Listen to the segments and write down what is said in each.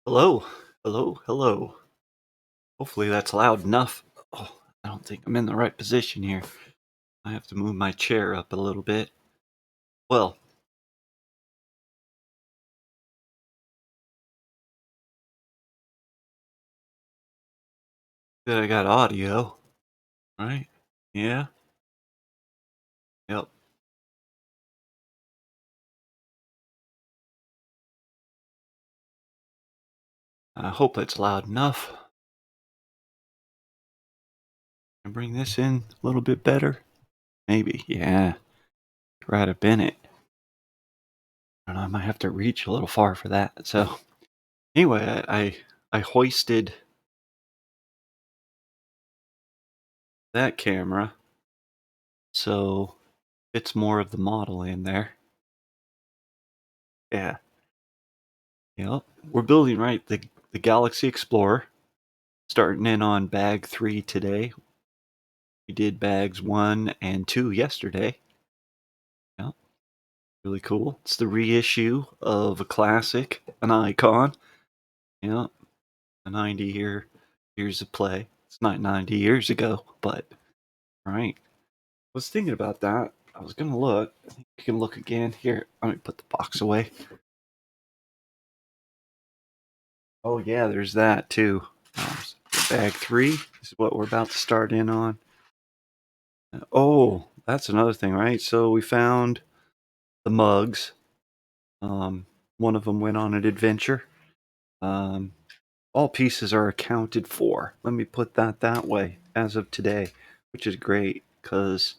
Hello, hello, hello. Hopefully that's loud enough. Oh, I don't think I'm in the right position here. I have to move my chair up a little bit. Well, good I got audio, right? Yeah, yep. I hope it's loud enough. Can bring this in a little bit better? Maybe, yeah. Right up in it. I don't know, I might have to reach a little far for that. So, anyway, I hoisted that camera so it's more of the model in there. Yeah. Yep. We're building the Galaxy Explorer, starting in on bag 3 today. We did bags 1 and 2 yesterday. Yep. Really cool. It's the reissue of a classic, an icon. Yep. A 90 years of play. It's not 90 years ago, but right. I was thinking about that. I was gonna look. I think you can look again. Here, let me put the box away. Oh yeah, there's that too. Um, bag 3 is what we're about to start in on. Oh, that's another thing, right? So we found the mugs. Um, One of them went on an adventure. Um, all pieces are accounted for. Let me put that way as of today, which is great because,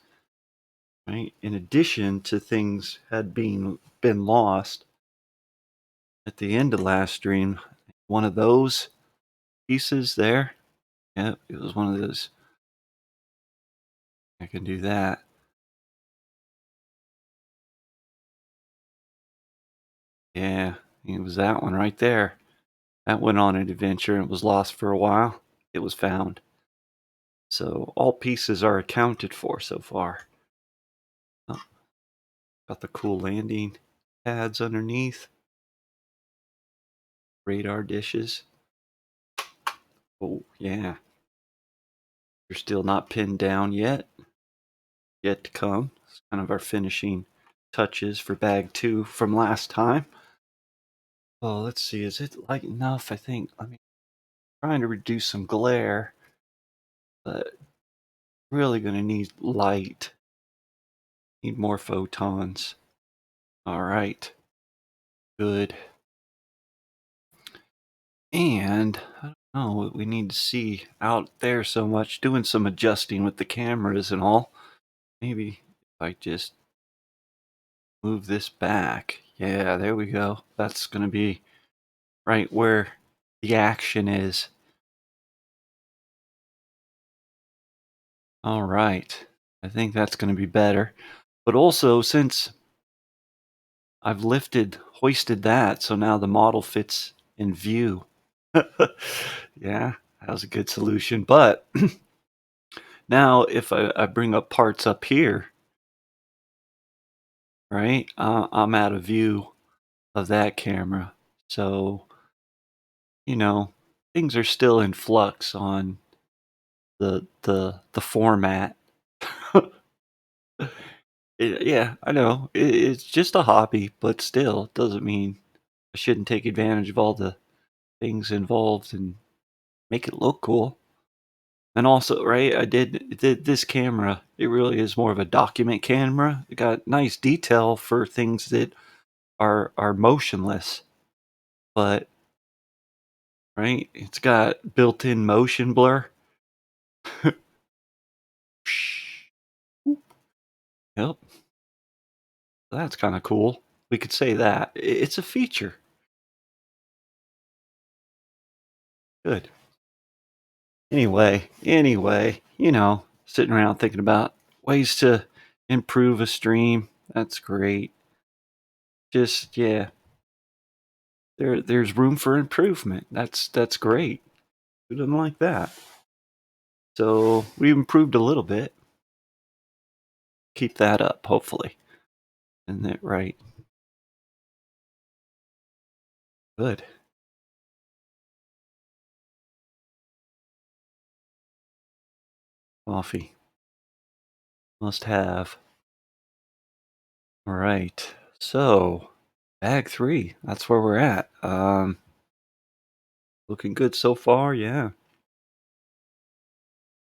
right, in addition to things had been lost at the end of last stream, one of those pieces there, yeah, it was one of those. I can do that. Yeah, it was that one right there. That went on an adventure and was lost for a while. It was found. So all pieces are accounted for so far. Oh, got the cool landing pads underneath, radar dishes. Oh, yeah. They're still not pinned down yet. Yet to come. It's kind of our finishing touches for bag 2 from last time. Oh, let's see. Is it light enough? I think. Trying to reduce some glare, but really going to need light. Need more photons. All right. Good. And I don't know what we need to see out there so much, doing some adjusting with the cameras and all. Maybe if I just move this back. Yeah, there we go. That's going to be right where the action is. All right. I think that's going to be better. But also, since I've hoisted that, so now the model fits in view. Yeah, that was a good solution. But now if I bring up parts up here, right? I'm out of view of that camera. So, you know, things are still in flux on the format. Yeah, I know. It's just a hobby, but still doesn't mean I shouldn't take advantage of all the things involved and make it look cool. And also, right, I did this camera. It really is more of a document camera. It got nice detail for things that are motionless, but right? It's got built-in motion blur. Yep, that's kind of cool. We could say that. It's a feature. Good. Anyway, sitting around thinking about ways to improve a stream. That's great. Just yeah, there's room for improvement. That's great. Who doesn't like that? So we improved a little bit. Keep that up, hopefully. Isn't that right? Good. Coffee. Must have. All right. So, bag 3. That's where we're at. Looking good so far, yeah.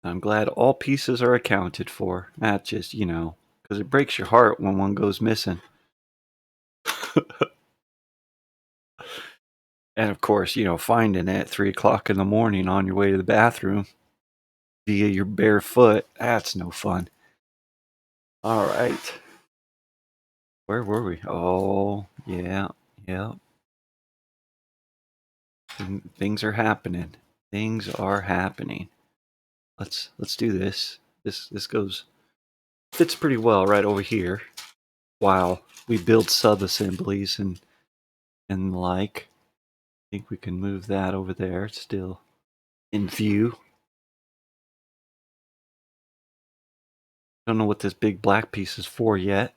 I'm glad all pieces are accounted for. Not just, because it breaks your heart when one goes missing. And of course, finding it at 3 o'clock in the morning on your way to the bathroom via your bare foot, that's no fun. All right. Where were we? Oh, yeah, yeah. Things are happening. Things are happening. Let's do this. This goes fits pretty well right over here while we build sub assemblies and the like. I think we can move that over there. It's still in view. Don't know what this big black piece is for yet.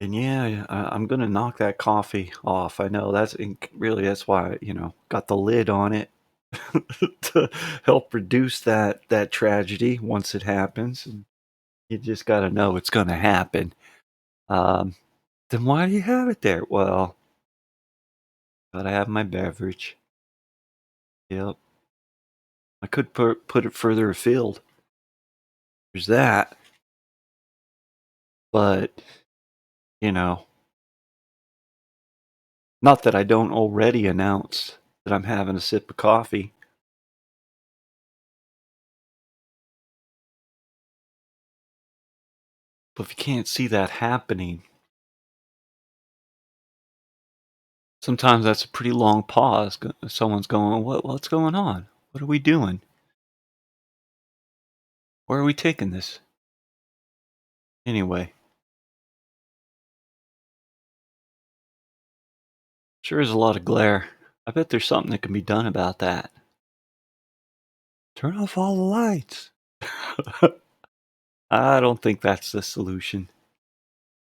And yeah, I'm gonna knock that coffee off. I know really that's why got the lid on it to help reduce that tragedy once it happens. And you just gotta know it's gonna happen. Um, then why do you have it there? Well, gotta have my beverage. Yep. I could put it further afield. There's that. But, you know, not that I don't already announce that I'm having a sip of coffee. But if you can't see that happening, sometimes that's a pretty long pause. Someone's going, what's going on? What are we doing? Where are we taking this? Anyway, sure is a lot of glare. I bet there's something that can be done about that. Turn off all the lights. I don't think that's the solution.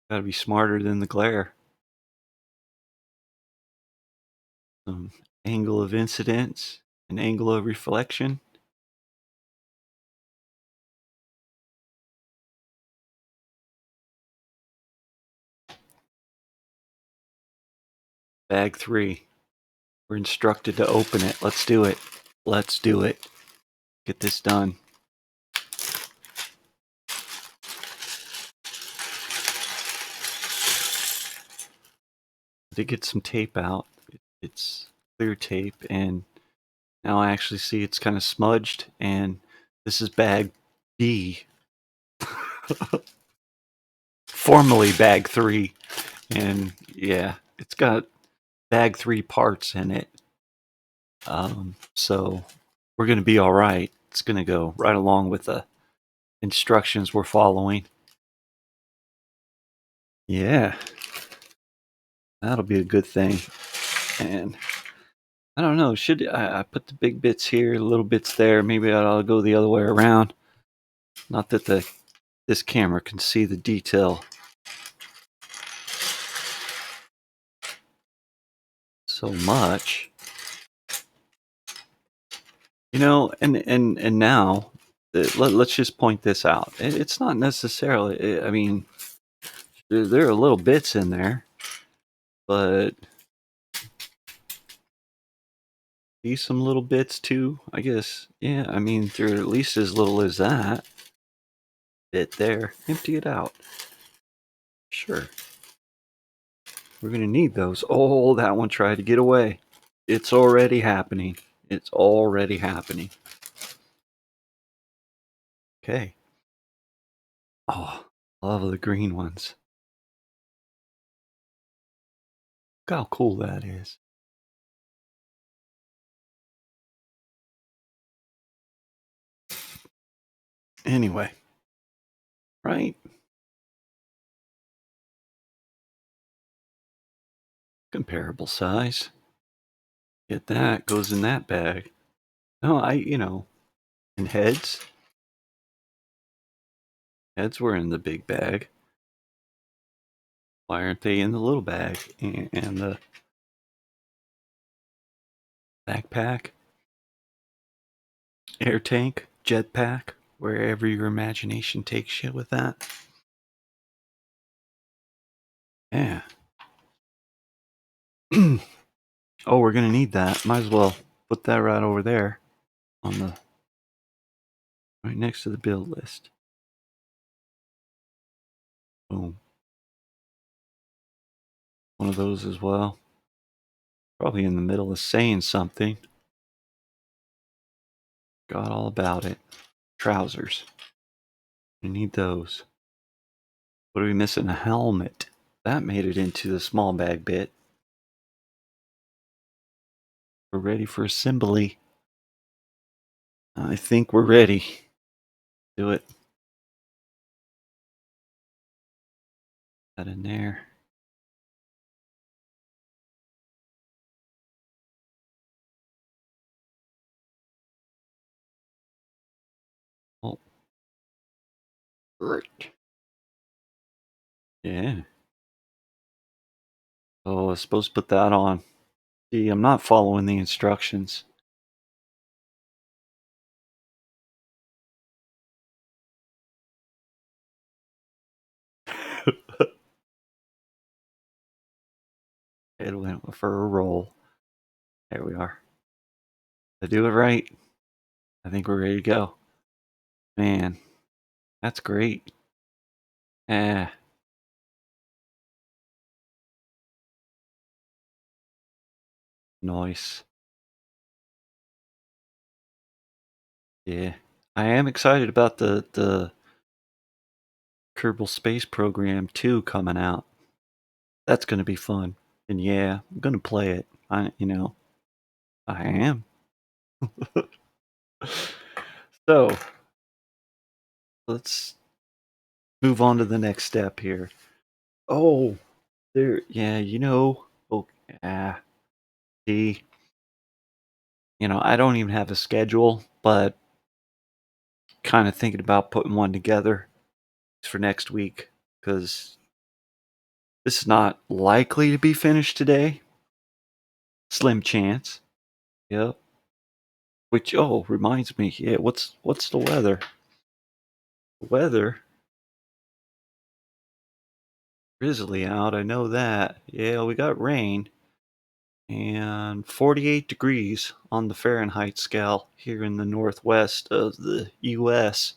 Gotta be smarter than the glare. Angle of incidence, an angle of reflection. Bag 3. We're instructed to open it. Let's do it. Let's do it. Get this done. To get some tape out. It's clear tape, and now I actually see it's kind of smudged, and this is bag B. Formerly bag 3. And yeah, it's got bag 3 parts in it. So we're going to be all right. It's going to go right along with the instructions we're following. Yeah, that'll be a good thing. And I don't know, should I put the big bits here, little bits there? Maybe I'll go the other way around. Not that this camera can see the detail so much. And now let's just point this out. It's not necessarily. I mean, there are little bits in there, but these some little bits too. I guess. Yeah. I mean, they're at least as little as that bit there. Empty it out. Sure. We're gonna need those. Oh, that one tried to get away. It's already happening. It's already happening. Okay. Oh, love the green ones. Look how cool that is. Anyway, right? Comparable size. Get that, goes in that bag. No, and heads. Heads were in the big bag. Why aren't they in the little bag? And the backpack? Air tank? jetpack wherever your imagination takes you with that. Yeah. Oh, we're gonna need that. Might as well put that right over there on the right next to the build list. Boom. One of those as well. Probably in the middle of saying something. Got all about it. Trousers. We need those. What are we missing? A helmet. That made it into the small bag bit. We're ready for assembly. I think we're ready. Do it. That in there. Oh. Right. Yeah. Oh, I was supposed to put that on. See, I'm not following the instructions. It went for a roll. There we are. I do it right. I think we're ready to go. Man, that's great. Eh, nice. Yeah. I am excited about the Kerbal Space Program 2 coming out. That's going to be fun. And yeah, I'm going to play it. I am. So, let's move on to the next step here. Oh, there, yeah, oh, yeah, see, I don't even have a schedule, but kind of thinking about putting one together for next week because this is not likely to be finished today. Slim chance. Yep. Which, oh, reminds me, yeah, what's the weather? Weather? Drizzly out, I know that. Yeah, we got rain. And 48 degrees on the Fahrenheit scale here in the northwest of the US.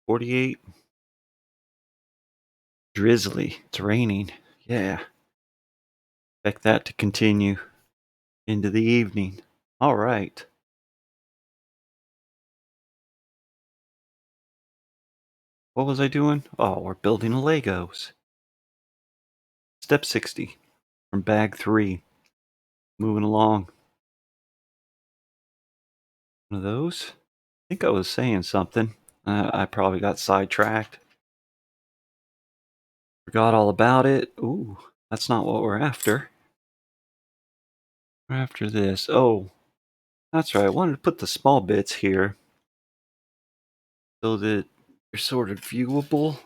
48. Drizzly. It's raining. Yeah. Expect that to continue into the evening. All right. What was I doing? Oh, we're building Legos. Step 60 from bag 3. Moving along. One of those? I think I was saying something. I probably got sidetracked. Forgot all about it. Ooh, that's not what we're after. We're after this. Oh, that's right. I wanted to put the small bits here so that they're sort of viewable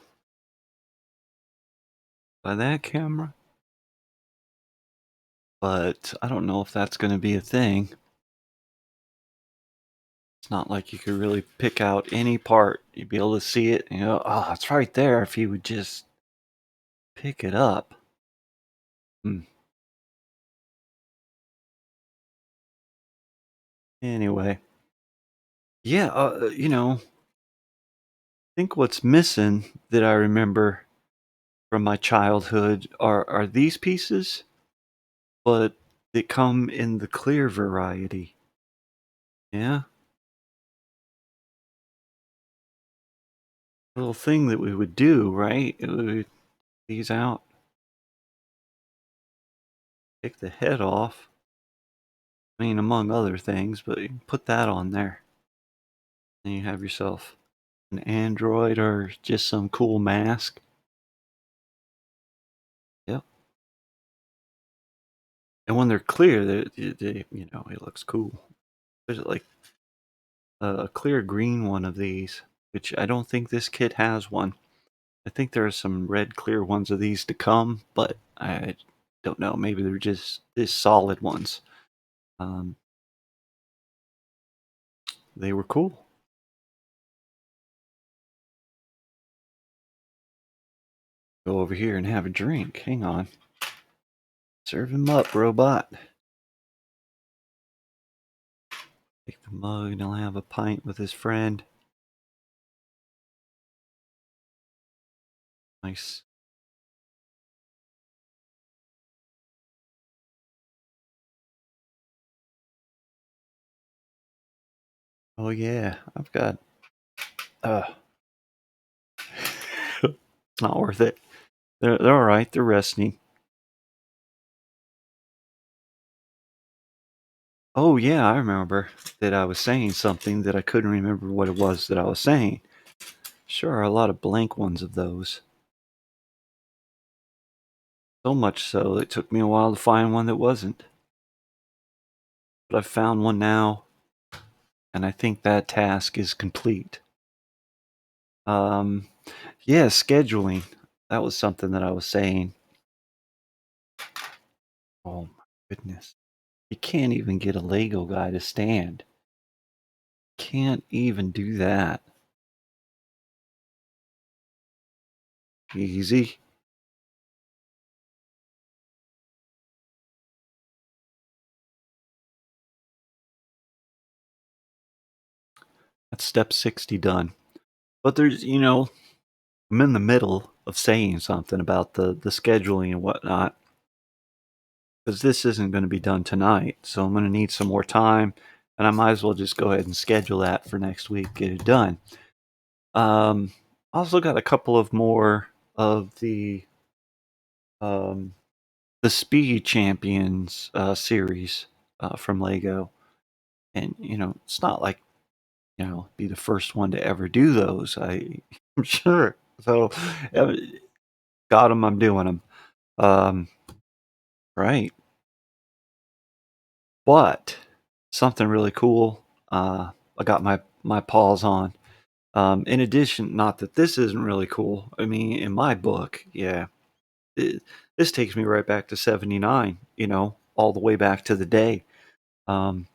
by that camera. But I don't know if that's going to be a thing. It's not like you could really pick out any part. You'd be able to see it and go, oh, it's right there if you would just pick it up. Hmm. Anyway, yeah, I think what's missing that I remember from my childhood are these pieces, but they come in the clear variety. Yeah, little thing that we would do, right? We would these out, take the head off. I mean, among other things, but you can put that on there. And you have yourself an android or just some cool mask. Yep. And when they're clear, it looks cool. There's like a clear green one of these, which I don't think this kit has one. I think there are some red clear ones of these to come, but I don't know. Maybe they're just these solid ones. Um, they were cool. Go over here and have a drink. Hang on. Serve him up, robot. Take the mug and he'll have a pint with his friend. Nice. Oh yeah, I've got. Uh, it's not worth it. They're all right. They're resting. Oh yeah, I remember that I was saying something that I couldn't remember what it was that I was saying. Sure are a lot of blank ones of those. So much so it took me a while to find one that wasn't. But I've found one now, and I think that task is complete. Um, yeah, scheduling. That was something that I was saying. Oh my goodness. You can't even get a Lego guy to stand. Can't even do that. Easy. That's step 60 done. But there's, I'm in the middle of saying something about the scheduling and whatnot, because this isn't going to be done tonight. So I'm going to need some more time, and I might as well just go ahead and schedule that for next week, get it done. Also got a couple of more of um, the Speed Champions series from Lego, and it's not like be the first one to ever do those. I'm sure. So, uh, got them. I'm doing them. Um, right. But something really cool. I got my paws on. In addition, not that this isn't really cool. I mean, in my book, yeah, it, this takes me right back to '79. All the way back to the day. Um,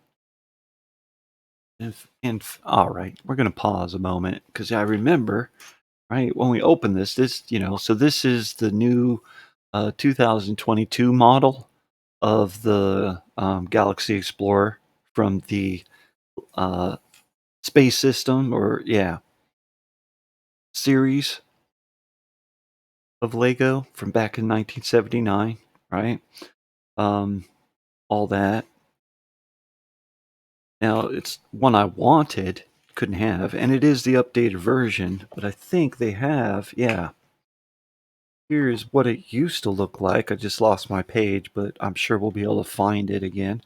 all right, we're gonna pause a moment because I remember right when we opened so this is the new 2022 model of the Galaxy Explorer from the uh, space system, or yeah, series of Lego from back in 1979, right? Um, all that. Now it's one I wanted, couldn't have, and it is the updated version, but I think they have, yeah. Here's what it used to look like. I just lost my page, but I'm sure we'll be able to find it again.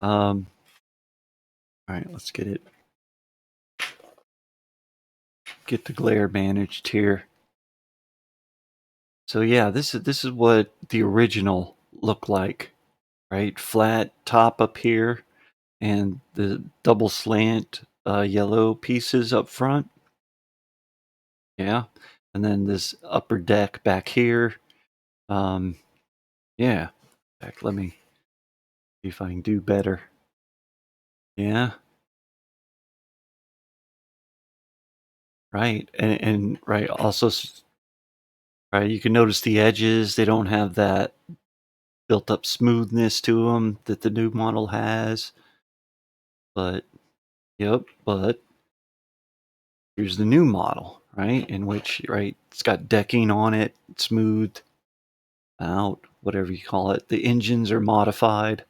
All right, let's get the glare managed here. So yeah, this is what the original looked like, right? Flat top up here, and the double slant yellow pieces up front. Yeah, and then this upper deck back here. Um, yeah, back. Let me see if I can do better. Yeah, right, and right. Also, right, you can notice the edges. They don't have that built-up smoothness to them that the new model has. But yep, but here's the new model, right? In which, right, it's got decking on it, smoothed out, whatever you call it. The engines are modified.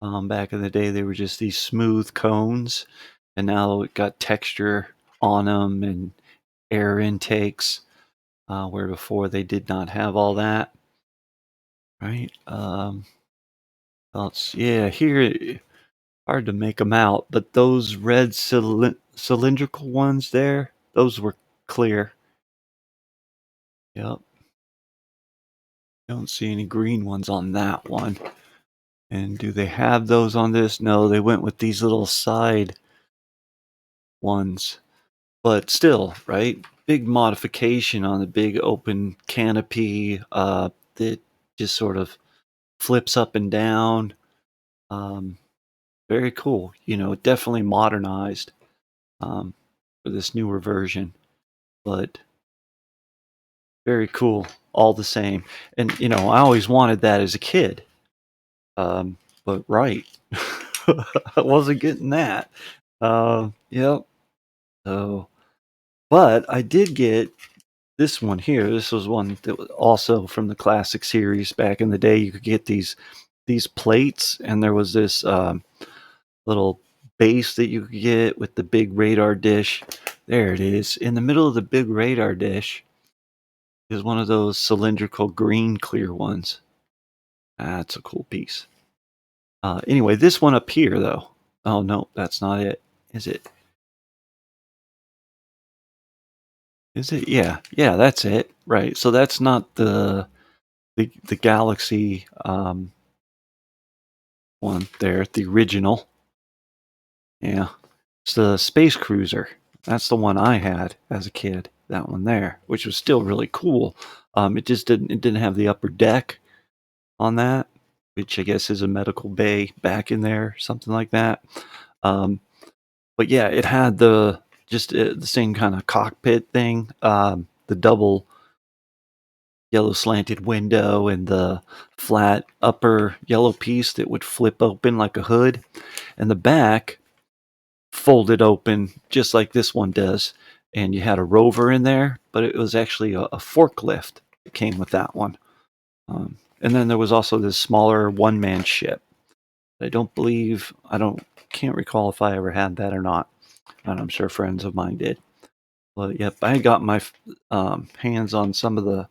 Back in the day, they were just these smooth cones, and now it got texture on them and air intakes, where before they did not have all that, right? Yeah, here hard to make them out, but those red cylindrical ones there, those were clear. Yep. Don't see any green ones on that one. And do they have those on this? No, they went with these little side ones. But still, right? Big modification on the big open canopy that just sort of flips up and down. Um, very cool. Definitely modernized. um, for this newer version, but very cool all the same. And I always wanted that as a kid. But right, I wasn't getting that. Yep. So, but I did get this one here. This was one that was also from the classic series back in the day. You could get these plates, and there was this little base that you could get with the big radar dish. There it is. In the middle of the big radar dish is one of those cylindrical green clear ones. That's a cool piece. Anyway, this one up here, though. Oh, no, that's not it. Is it? Is it? Yeah. Yeah, that's it. Right. So that's not the Galaxy one there, the original. Yeah. It's the Space Cruiser. That's the one I had as a kid. That one there, which was still really cool. It didn't have the upper deck on that, which I guess is a medical bay back in there, something like that. Um, but yeah, it had the same kind of cockpit thing, the double yellow slanted window and the flat upper yellow piece that would flip open like a hood, and the back folded open just like this one does. And you had a rover in there, but it was actually a forklift that came with that one. And then there was also this smaller one-man ship. I can't recall if I ever had that or not. And I'm sure friends of mine did. But yep, I got my hands on some of the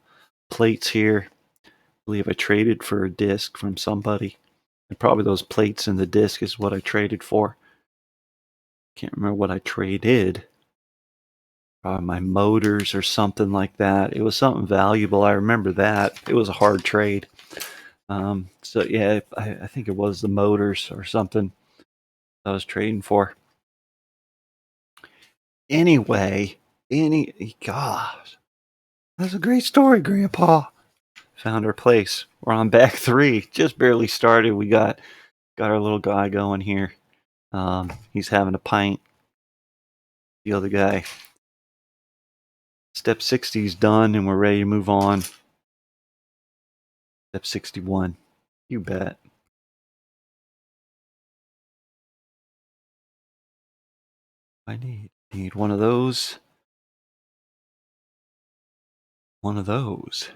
plates here. I believe I traded for a disc from somebody. And probably those plates and the disc is what I traded for. Can't remember what I traded. My motors or something like that. It was something valuable. I remember that. It was a hard trade. So yeah, I think it was the motors or something I was trading for. Anyway, gosh, that's a great story, Grandpa. Found our place. We're on back three. Just barely started. We got our little guy going here. He's having a pint. The other guy. Step 60 is done, and we're ready to move on. Step 61. You bet. I need one of those. One of those.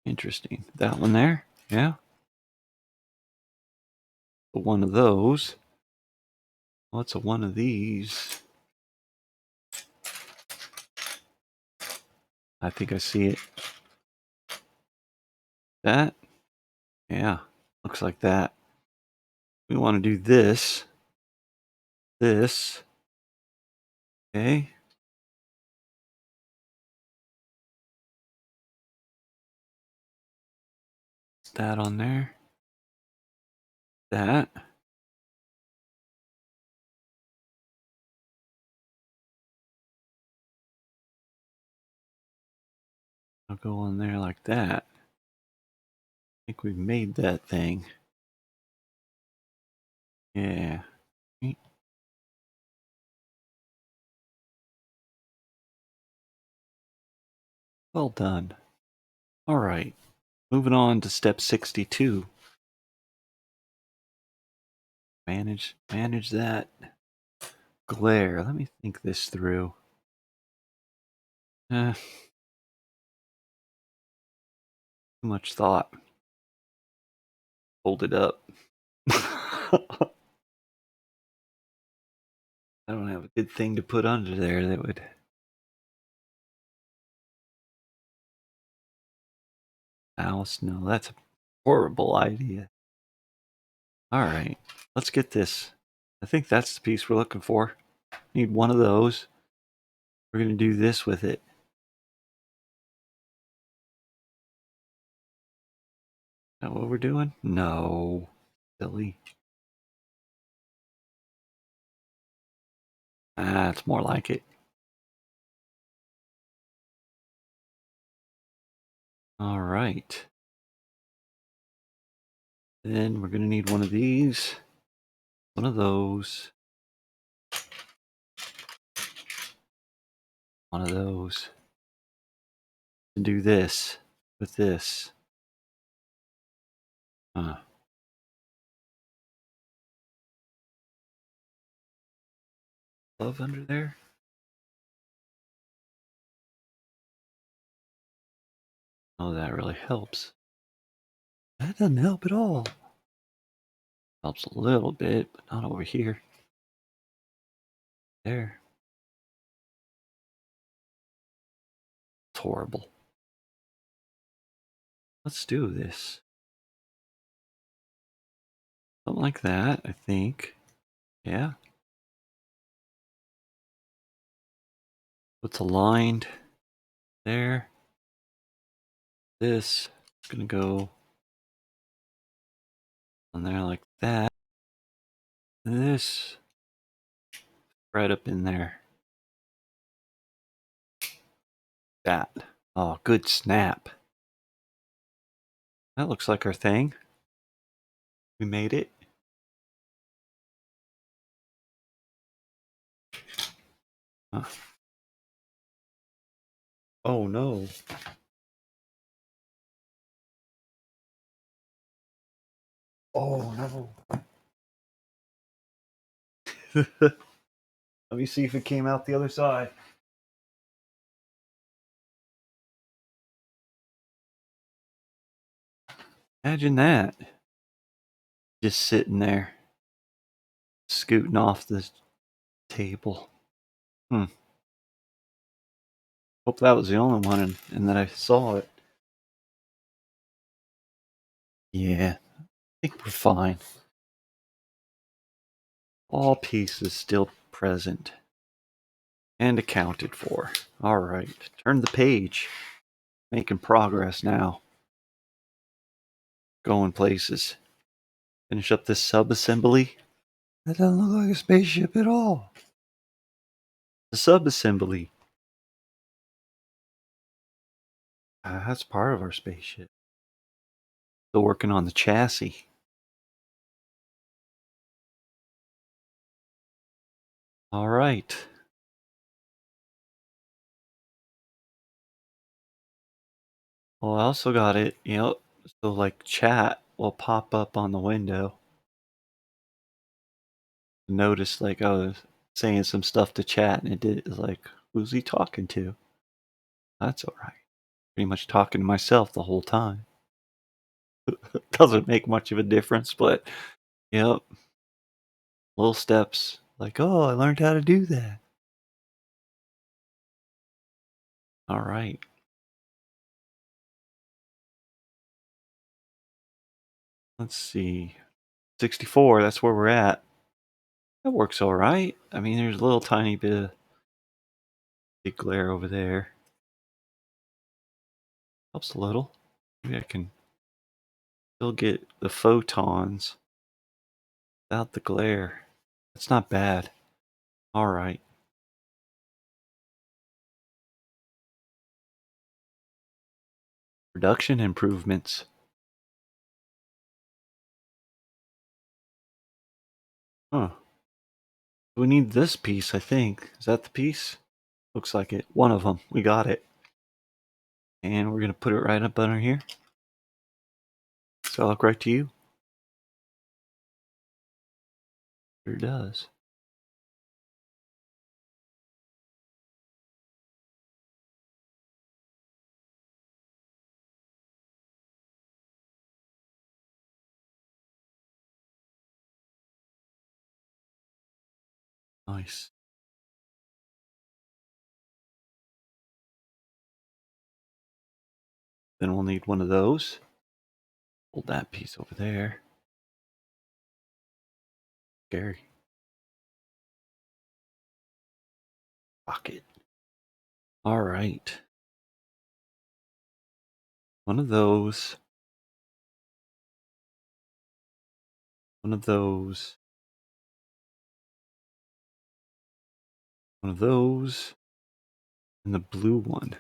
Interesting. That one there? Yeah. One of those. What's a one of these? I think I see it. That? Yeah. Looks like that. We want to do this. This. Okay. That on there. That. I'll go on there like that. I think we've made that thing. Yeah. Well done. All right. Moving on to step 62. Manage that glare. Let me think this through. Too much thought. Hold it up. I don't have a good thing to put under there that would. Alice, no, that's a horrible idea. All right, let's get this. I think that's the piece we're looking for. Need one of those. We're going to do this with it. Is that what we're doing? No. Silly. That's more like it. All right. Then we're going to need one of these. One of those. One of those. And do this with this. Glove under there? Oh, that really helps. That doesn't help at all. Helps a little bit, but not over here. There. It's horrible. Let's do this. Something like that, I think. Yeah. What's aligned there? This is going to go on there like that. And this right up in there. That. Oh, good snap. That looks like our thing. We made it. Huh. Oh no. Oh no. Let me see if it came out the other side. Imagine that. Just sitting there, scooting off the table. Hope that was the only one and that I saw it. Yeah, I think we're fine. All pieces still present and accounted for. All right, turn the page. Making progress now. Going places. Finish up this sub-assembly. That doesn't look like a spaceship at all. The sub-assembly. That's part of our spaceship. Still working on the chassis. All right. Well, I also got it, so like chat will pop up on the window. Notice like I was saying some stuff to chat and it did it's like, who's he talking to? That's alright. Pretty much talking to myself the whole time. Doesn't make much of a difference, but yep. Little steps. Like, oh, I learned how to do that. Alright. Let's see. 64, that's where we're at. That works alright. I mean, there's a little tiny bit of big glare over there. Helps a little. Maybe I can still get the photons without the glare. That's not bad. Alright. Production improvements. Huh. We need this piece, I think. Is that the piece? Looks like it. One of them. We got it. And we're going to put it right up under here. Does that look right to you? Sure does. Nice. Then we'll need one of those. Hold that piece over there. Scary. Pocket. All right. One of those. One of those. One of those. And the blue one.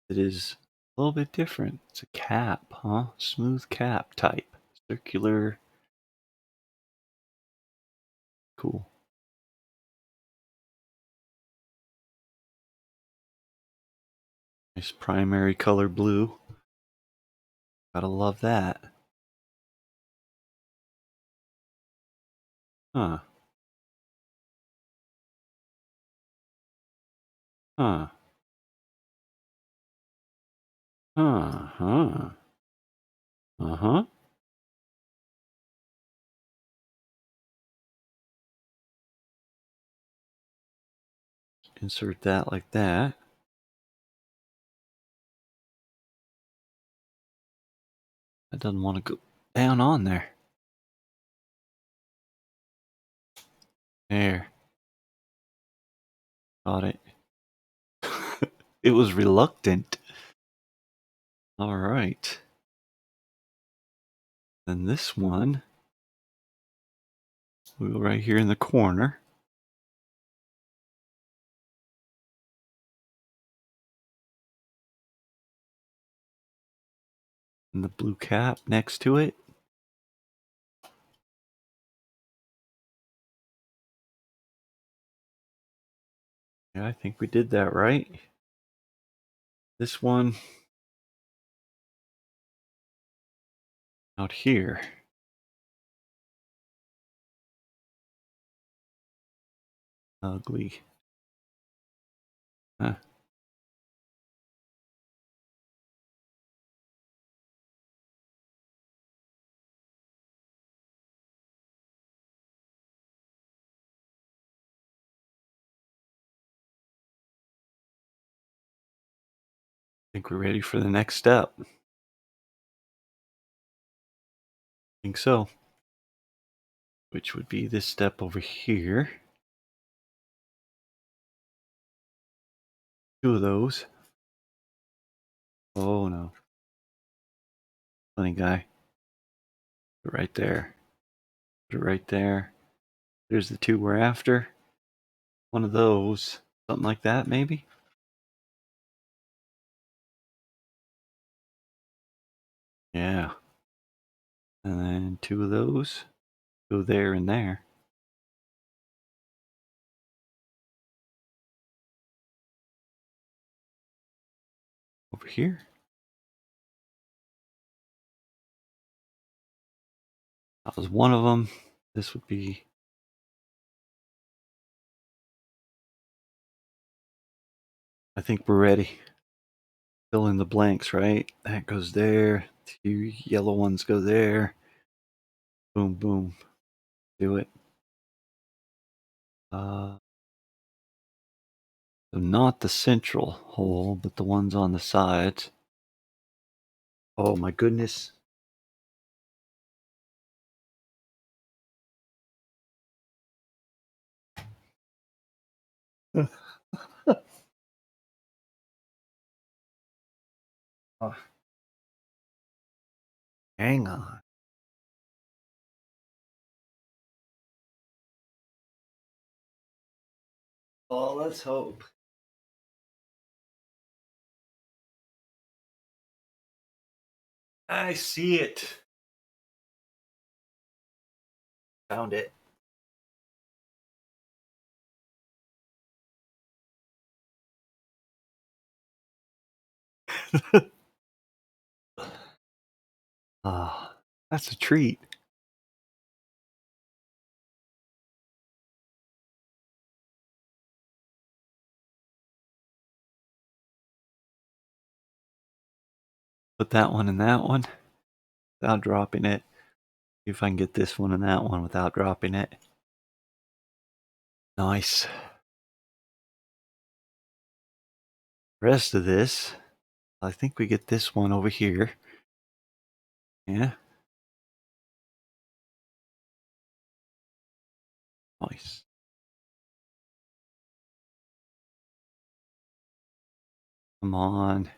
It is a little bit different. It's a cap, huh? Smooth cap type. Circular. Cool. Nice primary color blue. Gotta love that. Huh. Huh. Huh. Uh-huh. Insert that like that. That doesn't want to go down on there. There. Got it. It was reluctant. All right. Then this one, we'll go right here in the corner. And the blue cap next to it. Yeah, I think we did that right. This one out here. Ugly. Huh. I think we're ready for the next step. I think so. Which would be this step over here. Two of those. Oh no. Funny guy. Put it right there. Put it right there. There's the two we're after. One of those. Something like that, maybe? Yeah. And then two of those. Go there and there. Over here. That was one of them. This would be... I think we're ready. Fill in the blanks, right? That goes there. Two yellow ones go there. Boom, boom. Do it. So not the central hole, but the ones on the sides. Oh my goodness. Oh, hang on. Oh, let's hope. I see it. Found it. Ah, that's a treat. Put that one in that one without dropping it. See if I can get this one and that one without dropping it. Nice. Rest of this, I think we get this one over here. Yeah. Nice. Come on.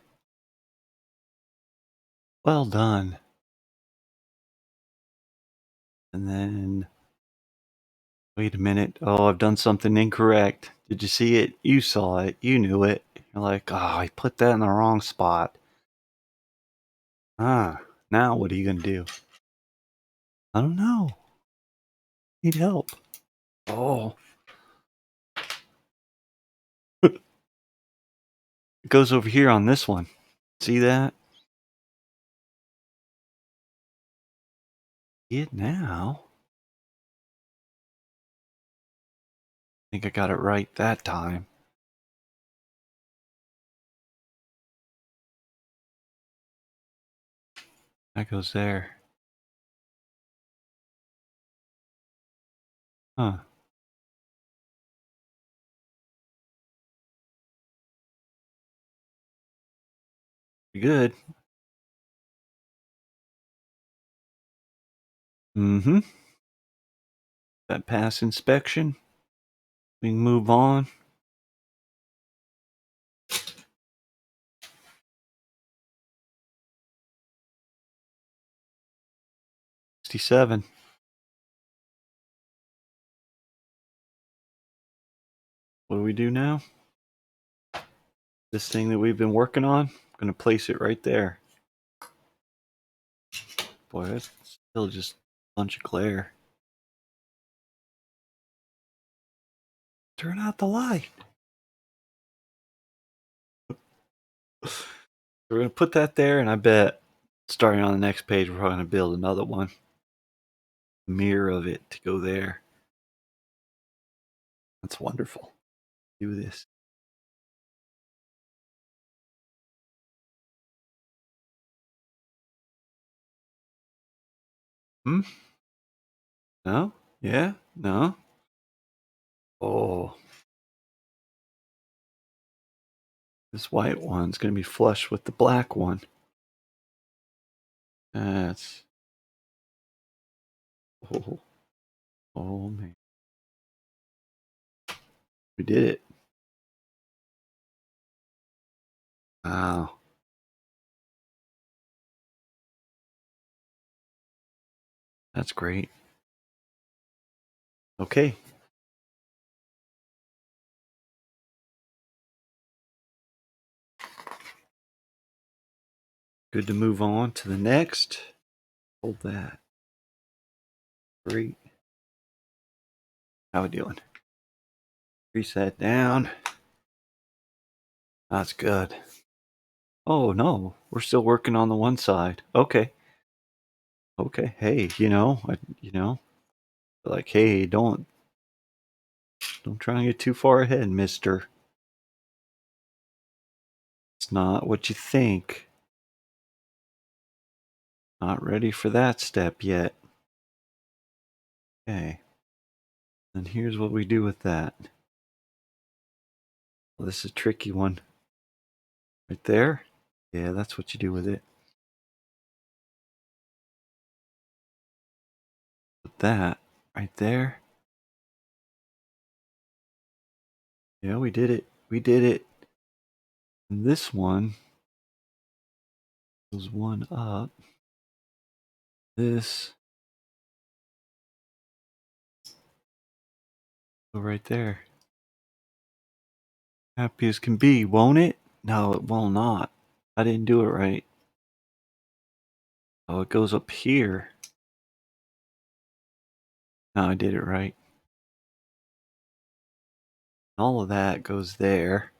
Well done. And then, wait a minute. Oh, I've done something incorrect. Did you see it? You saw it. You knew it. You're like, oh, I put that in the wrong spot. Ah, now what are you going to do? I don't know. Need help. Oh. It goes over here on this one. See that? See it now? I think I got it right that time. That goes there. Huh. Pretty good. Mm-hmm. That pass inspection. We can move on. $67. What do we do now? This thing that we've been working on, I'm going to place it right there. Boy, that's still just a bunch of glare. Turn out the light. We're going to put that there, and I bet starting on the next page, we're going to build another one. Mirror of it to go there. That's wonderful. Do this. Hmm? No? Yeah? No? Oh. This white one's going to be flush with the black one. That's... Oh. Oh, man. We did it. Wow. That's great. Okay. Good to move on to the next. Hold that. Great. How we doing? Grease that down. That's good. Oh, no. We're still working on the one side. Okay. Okay. Hey, like, hey, don't try and get too far ahead, mister. It's not what you think. Not ready for that step yet. Okay. And here's what we do with that. Well, this is a tricky one. Right there? Yeah, that's what you do with it. Put that right there. Yeah, we did it. We did it. And this one goes one up. This go right there. Happy as can be, won't it? No, it will not. I didn't do it right. Oh, it goes up here. No, I did it right. All of that goes there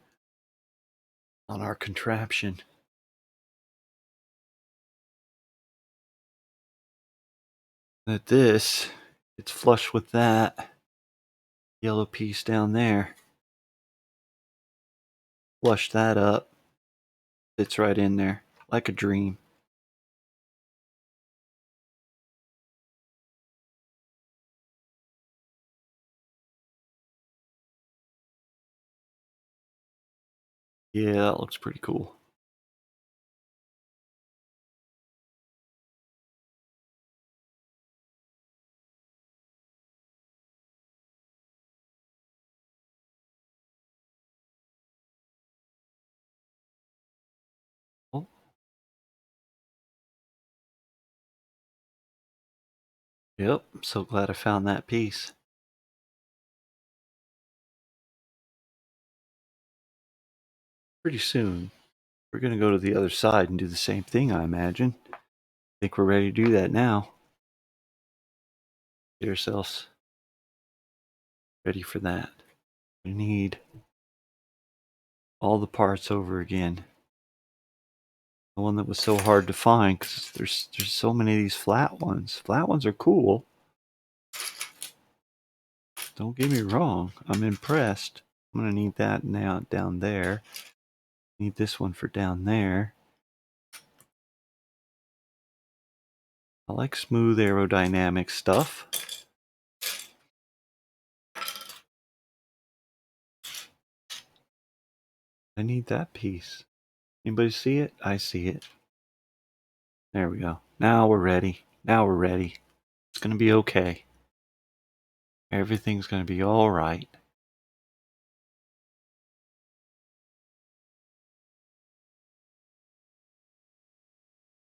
on our contraption. That this, it's flush with that yellow piece down there. Flush that up. It's right in there, like a dream. Yeah, that looks pretty cool. Oh, yep, I'm so glad I found that piece. Pretty soon, we're going to go to the other side and do the same thing, I imagine. I think we're ready to do that now. Get ourselves ready for that. We need all the parts over again. The one that was so hard to find because there's so many of these flat ones. Flat ones are cool. Don't get me wrong. I'm impressed. I'm gonna need that now down there. Need this one for down there. I like smooth aerodynamic stuff. I need that piece. Anybody see it? I see it. There we go. Now we're ready. Now we're ready. It's gonna be okay. Everything's gonna be all right.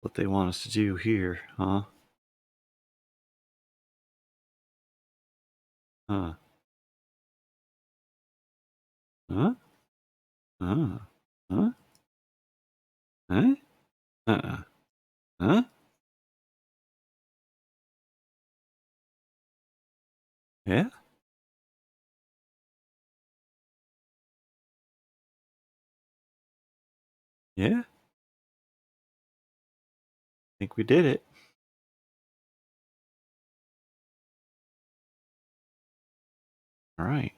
What they want us to do here, huh? Huh? Huh? Huh? Huh? Huh? Uh-uh. Huh? Yeah? Yeah? Think we did it. All right.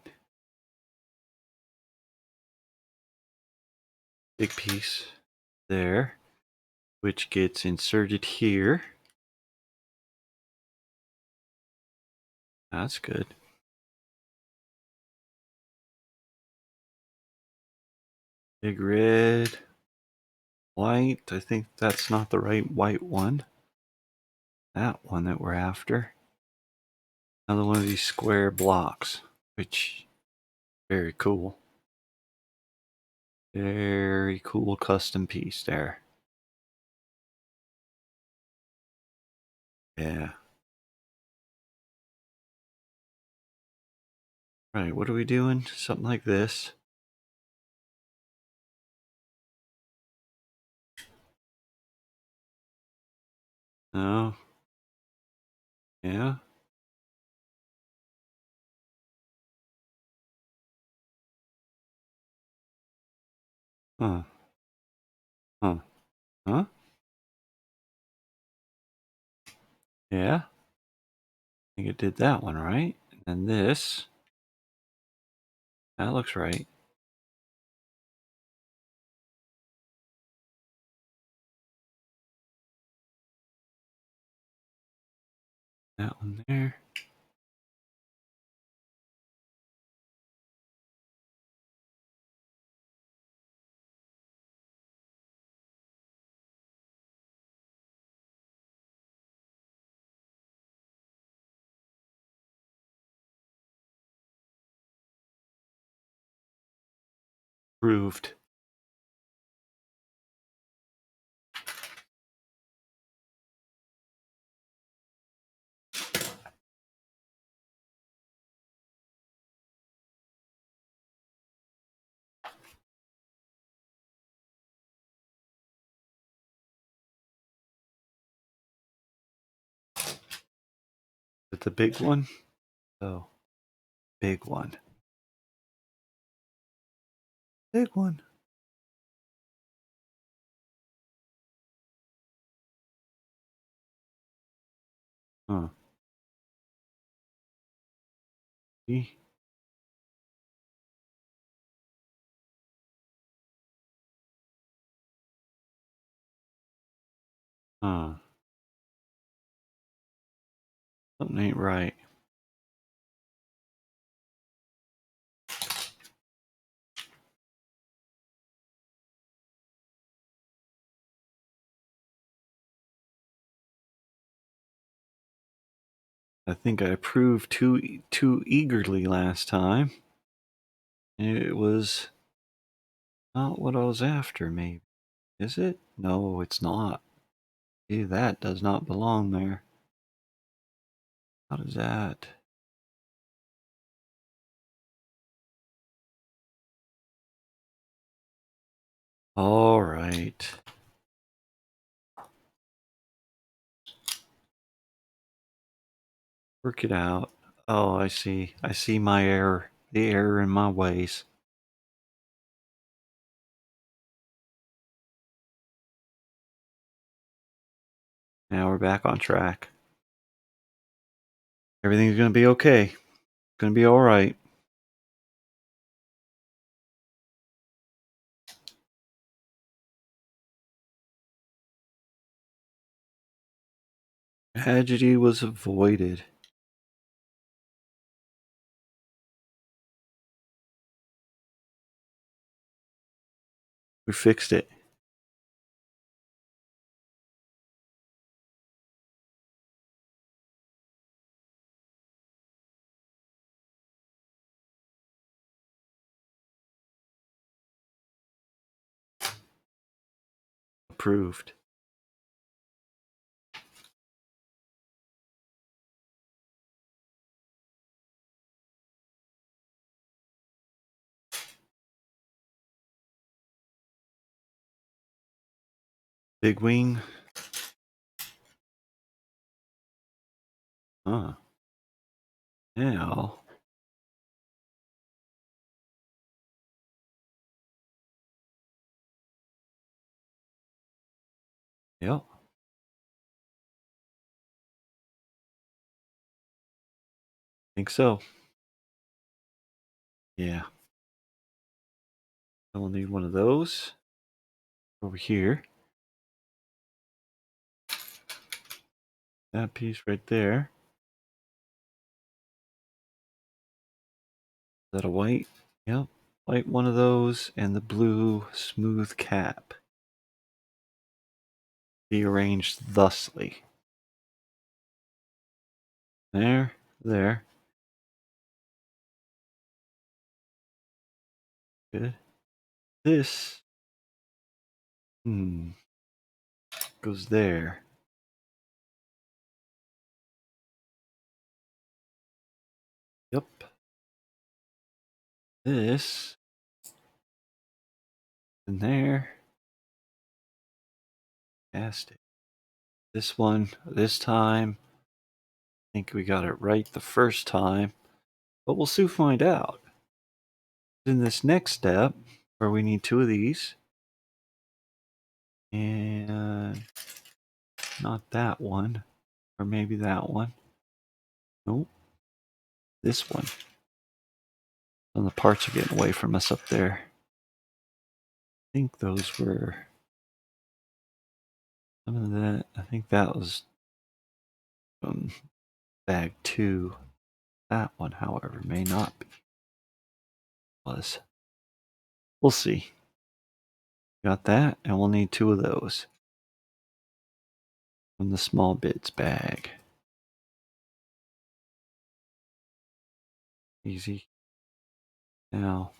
Big piece there, which gets inserted here. That's good. Big red, white. I think that's not the right white one. That one that we're after. Another one of these square blocks, which very cool. Very cool custom piece there. Yeah. Right, what are we doing? Something like this. No. Yeah. Huh. Huh. Huh? Yeah. I think it did that one, right? And this. That looks right. That one there. Proved. Is it the big one? Oh, big one. Big one. Huh. See? Huh. Something ain't right. I think I approved too eagerly last time. It was not what I was after, maybe. Is it? No, it's not. See, that does not belong there. How does that? All right. Work it out. Oh, I see. I see my error. The error in my ways. Now we're back on track. Everything's going to be okay. It's going to be all right. Tragedy was avoided. We fixed it. Approved. Big wing. Now, yep, think so. Yeah. I will need one of those over here. That piece right there. Is that a white? Yep. White one of those and the blue smooth cap. Be arranged thusly. There, there. Good. This goes there. Yep. This in there. Fantastic. This one, this time, I think we got it right the first time, but we'll soon find out. In this next step, where we need two of these, and not that one, or maybe that one. Nope. This one. And the parts are getting away from us up there. I think those were some of that. I think that was from bag 2. That one, however, may not be. Was. We'll see. Got that, and we'll need two of those from the small bits bag. Easy. Now,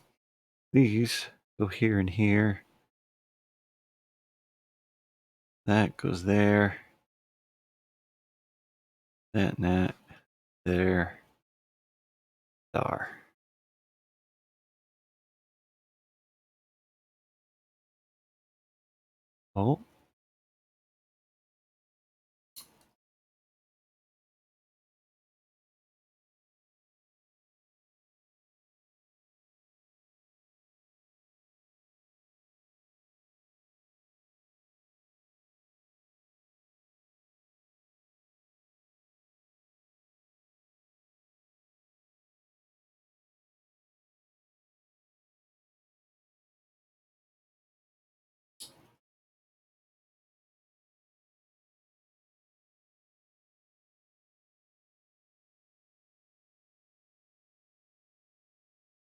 these go here and here. That goes there. That and that. There. There. Oh.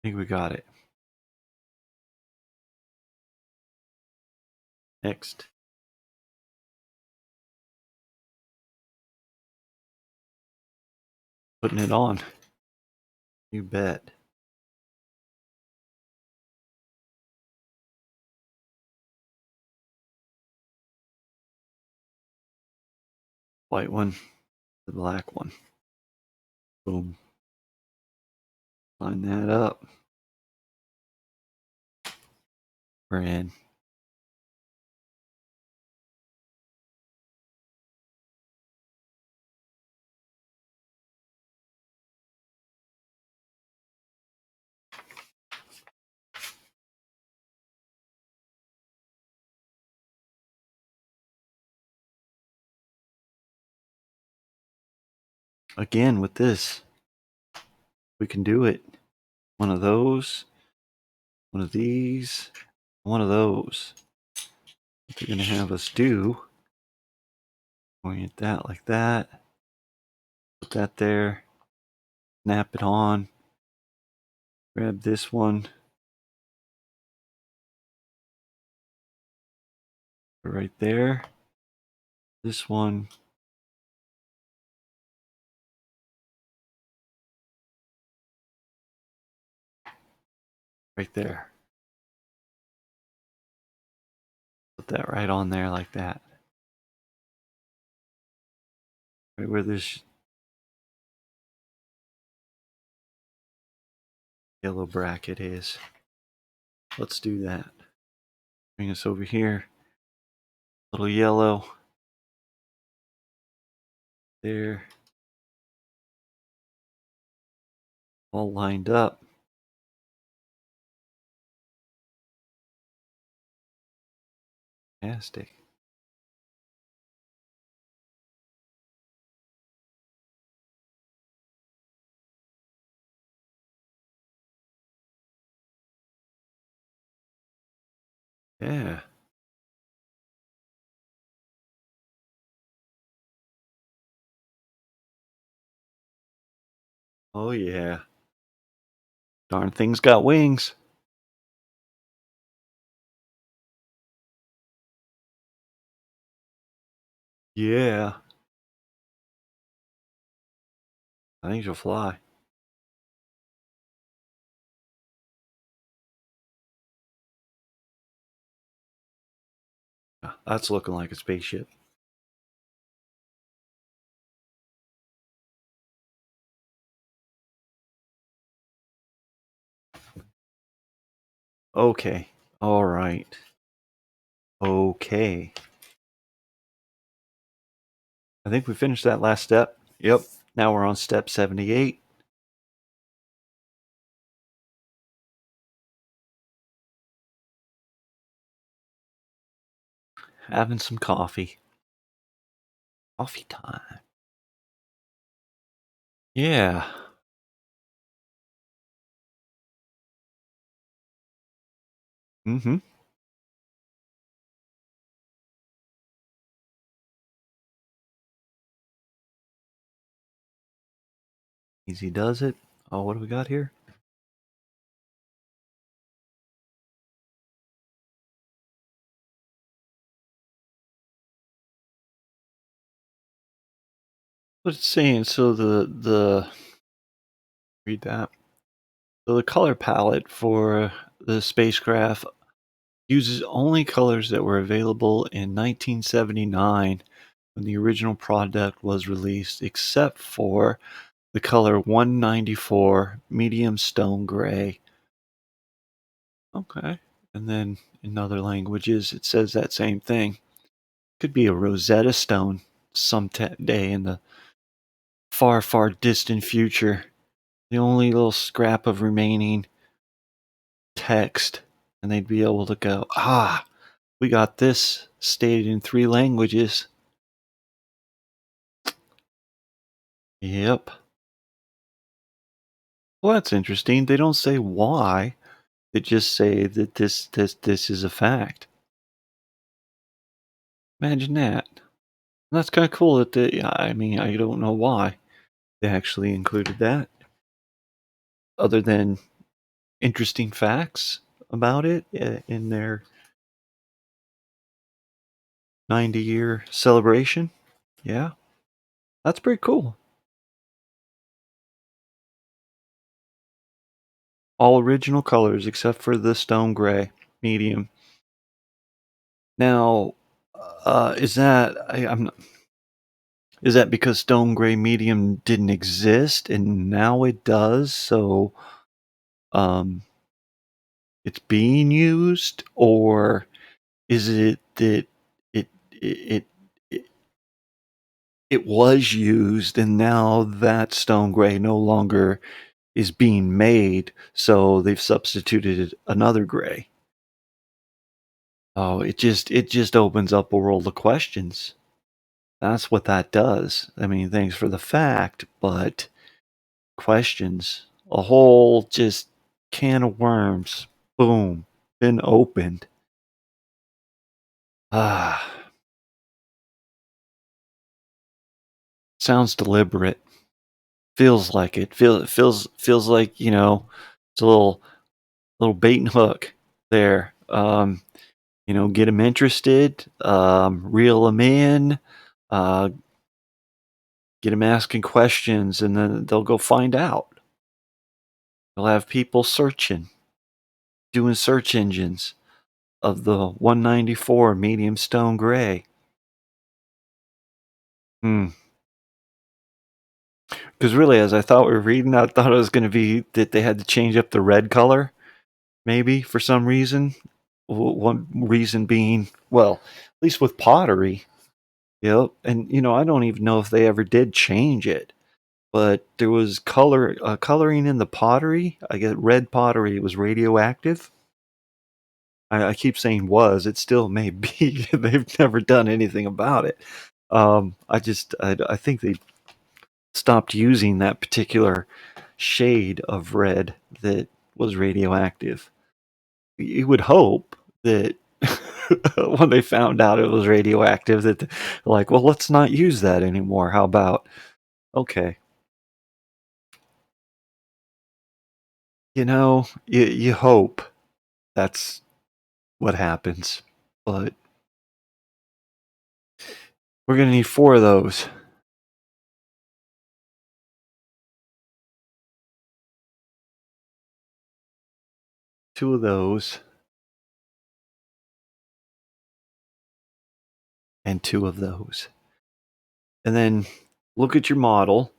I think we got it. Next. Putting it on. You bet. White one. The black one. Boom. Line that up. We're in. again with this. We can do it. One of those, one of these, one of those. What they're going to have us do, orient that like that, put that there, snap it on, grab this one, right there, this one, right there. Put that right on there like that. Right where this yellow bracket is. Let's do that. Bring us over here. Little yellow. There. All lined up. Fantastic. Yeah. Oh yeah. Darn thing's got wings. Yeah. I think she'll fly. That's looking like a spaceship. Okay. All right. Okay. I think we finished that last step. Yep. Now we're on step 78. Having some coffee. Coffee time. Yeah. Mm-hmm. Easy does it. Oh, what do we got here? What it's saying, so the read that. So the color palette for the spacecraft uses only colors that were available in 1979 when the original product was released, except for the color 194 medium stone gray. Okay. And then in other languages, it says that same thing. Could be a Rosetta Stone some day in the far, far distant future. The only little scrap of remaining text, and they'd be able to go, we got this stated in 3 languages. Yep. Well, that's interesting. They don't say why. They just say that this is a fact. Imagine that. That's kind of cool that they, I mean, I don't know why they actually included that, other than interesting facts about it in their 90-year celebration. Yeah, that's pretty cool. All original colors except for the stone gray medium. Now, is that is that because stone gray medium didn't exist and now it does? So, um, it's being used, or is it that it it it, it was used and now that stone gray no longer is being made, so they've substituted another gray? Oh, it just opens up a world of questions. That's what that does. I mean, thanks for the fact, but questions. A whole just can of worms. Boom. Been opened. Ah, sounds deliberate. Feels like it. Feels like, it's a little bait and hook there. Get them interested, reel them in, uh, get them asking questions, and then they'll go find out. They'll have people searching, doing search engines of the 194 medium stone gray. Because really, as I thought we were reading, I thought it was going to be that they had to change up the red color, maybe for some reason. One reason being, well, at least with pottery, and I don't even know if they ever did change it, but there was coloring in the pottery. I get red pottery was radioactive. I keep saying was. It still may be. They've never done anything about it. I think they stopped using that particular shade of red that was radioactive. You would hope that when they found out it was radioactive, that like, well, let's not use that anymore. How about okay? You hope that's what happens, but we're gonna need four of those, two of those, and two of those, and then look at your model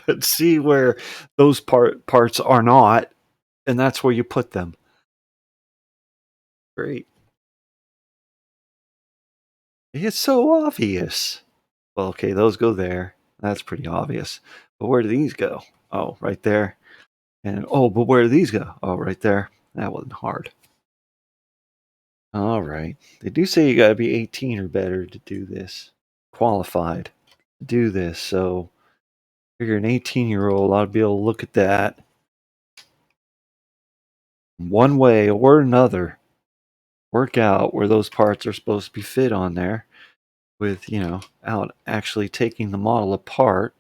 and see where those parts are not, and that's where you put them. Great. It's so obvious. Well, okay, those go there. That's pretty obvious. But where do these go? Oh, right there. And oh, but where do these go? Oh, right there. That wasn't hard. All right. They do say you got to be 18 or better to do this. Qualified to do this. So if you're an 18-year-old, I'd be able to look at that one way or another, work out where those parts are supposed to be fit on there with, out actually taking the model apart.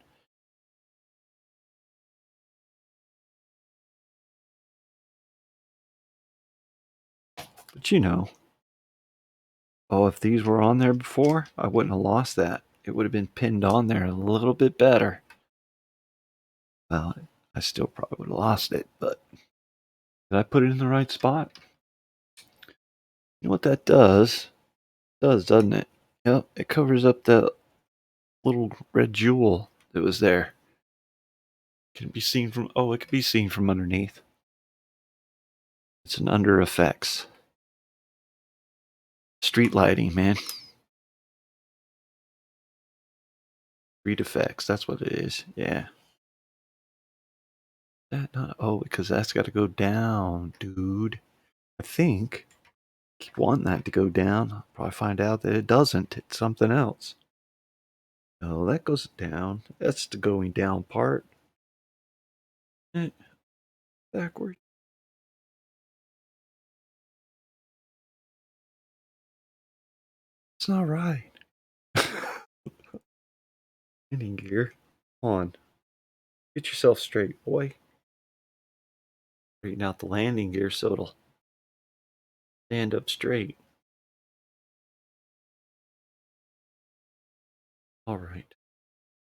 But oh, if these were on there before, I wouldn't have lost that. It would have been pinned on there a little bit better. Well, I still probably would have lost it, but did I put it in the right spot? You know what that does? It does, doesn't it? Yep, it covers up that little red jewel that was there. Can it be seen from? Oh, it can be seen from underneath. It's an under effects. Street lighting, man. Street effects. That's what it is. Yeah. That not? Oh, because that's got to go down, dude. I think. Keep wanting that to go down. I'll probably find out that it doesn't. It's something else. No, that goes down. That's the going down part. Backward. It's not right. Landing gear. Come on. Get yourself straight, boy. Straighten out the landing gear so it'll stand up straight. All right.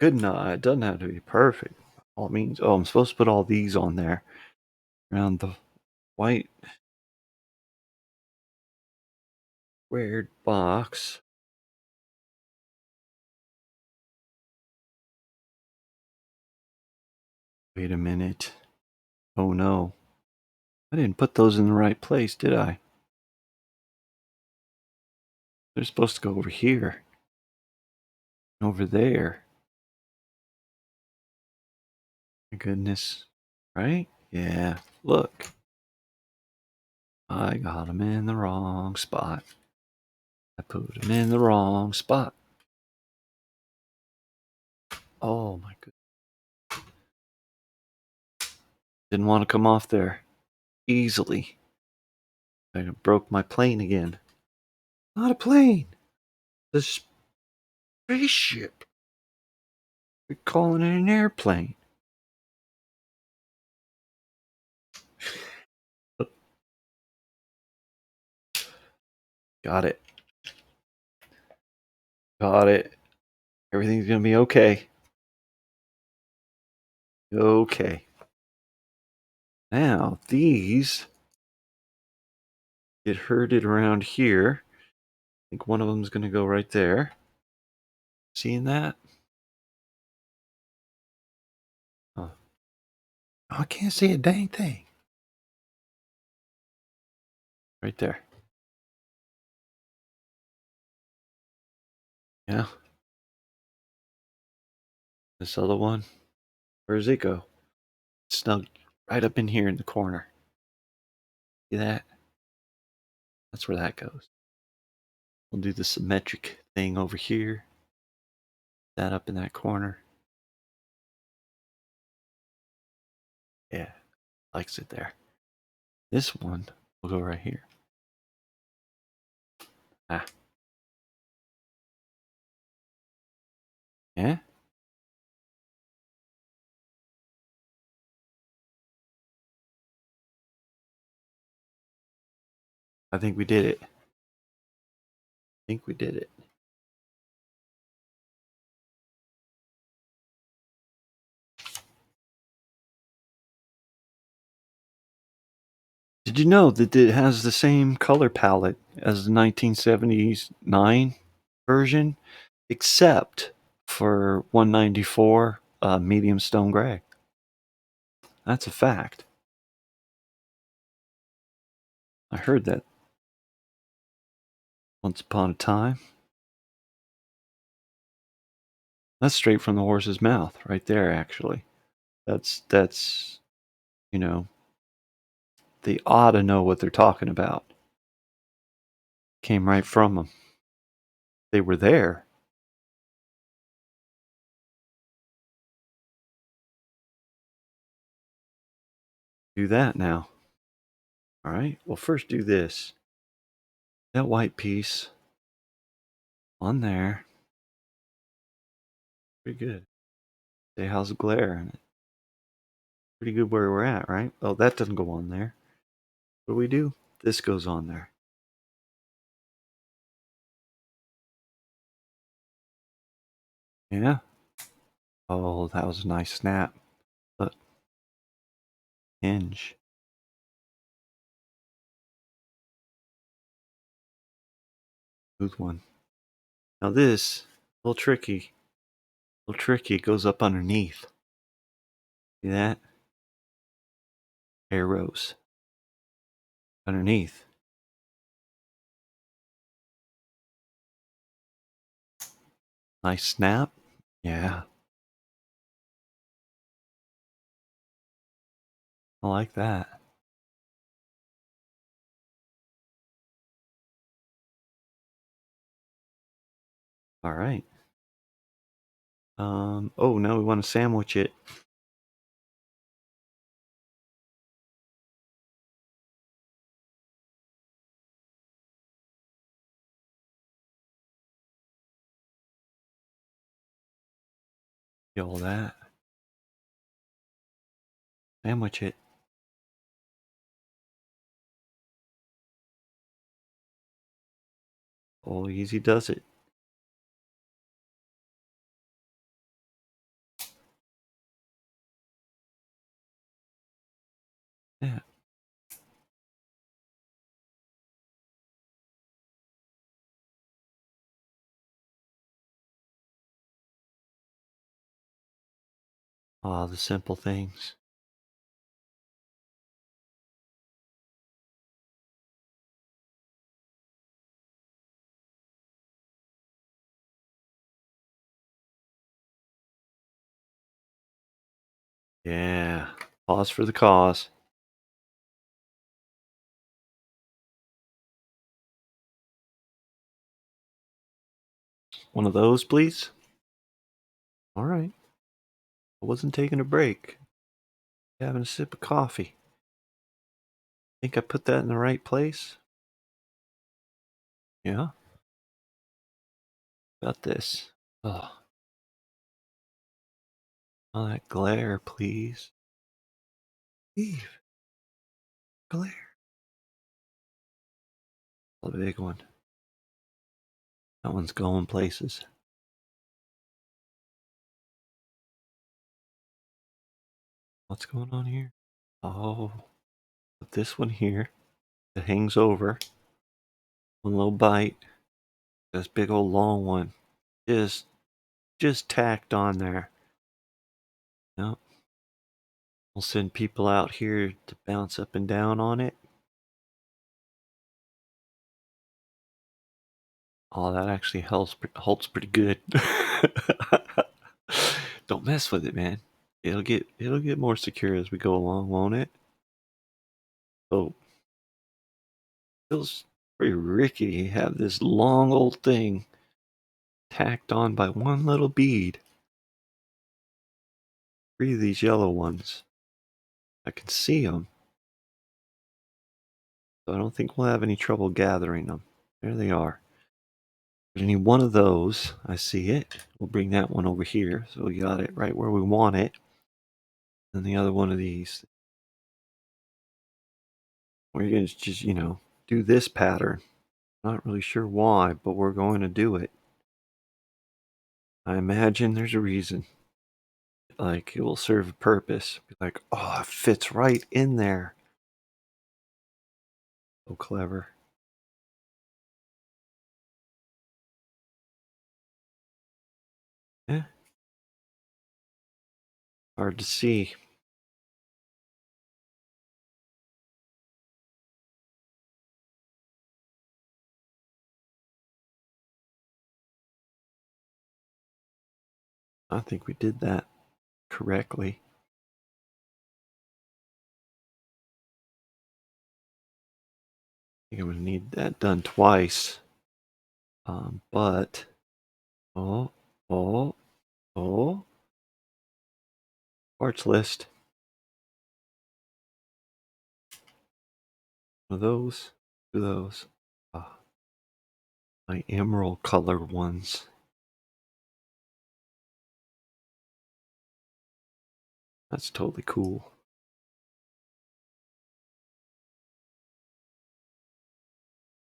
Good enough. It doesn't have to be perfect. All it means, oh, I'm supposed to put all these on there around the white squared box. Wait a minute. Oh no. I didn't put those in the right place, did I? They're supposed to go over here. Over there. My goodness. Right? Yeah. Look. I got them in the wrong spot. I put them in the wrong spot. Oh my goodness. Didn't want to come off there easily. I broke my plane again. Not a plane. The spaceship. We're calling it an airplane. Got it. Got it. Everything's gonna be okay. Okay. Now, these get herded around here. I think one of them's gonna go right there. Seeing that? Oh, I can't see a dang thing. Right there. Yeah. This other one. Where does it go? Snug right up in here in the corner. See that? That's where that goes. We'll do the symmetric thing over here. That up in that corner. Yeah, likes it there. This one will go right here. Ah. Yeah? I think we did it. I think we did it. Did you know that it has the same color palette as the 1979 version, except for 194 medium stone gray? That's a fact. I heard that once upon a time. That's straight from the horse's mouth, right there. Actually, that's you know they ought to know what they're talking about. Came right from them. They were there. Do that now. All right. Well, first do this. That white piece on there. Pretty good. Say how's the glare? Pretty good where we're at, right? Oh, that doesn't go on there. What do we do? This goes on there. Yeah. Oh, that was a nice snap. But hinge. Smooth one. Now this, a little tricky. A little tricky. It goes up underneath. See that? Arrows. Underneath. Nice snap. Yeah. I like that. All right. Oh, now we want to sandwich it. See all that. Sandwich it. Oh, easy does it. Yeah. Ah, the simple things. Yeah. Pause for the cause. One of those, please. All right. I wasn't taking a break. Having a sip of coffee. Think I put that in the right place? Yeah. Got this. Oh, all that glare, please. Eve, glare. A big one. That one's going places. What's going on here? Oh, this one here that hangs over. One little bite. This big old long one. Just tacked on there. Yep. We'll send people out here to bounce up and down on it. Oh, that actually holds pretty good. Don't mess with it, man. It'll get more secure as we go along, won't it? Oh, feels pretty rickety. Have this long old thing tacked on by one little bead. Three of these yellow ones. I can see them, so I don't think we'll have any trouble gathering them. There they are. Any one of those, I see it. We'll bring that one over here, so we got it right where we want it. And the other one of these. We're going to just, do this pattern. Not really sure why, but we're going to do it. I imagine there's a reason. Like, it will serve a purpose. Be like, oh, it fits right in there. So clever. Yeah. Hard to see. I think we did that correctly. I think I'm going to need that done twice. But, oh, oh, oh. Parts list. One of those. Two of those. Ah, my emerald color ones. That's totally cool.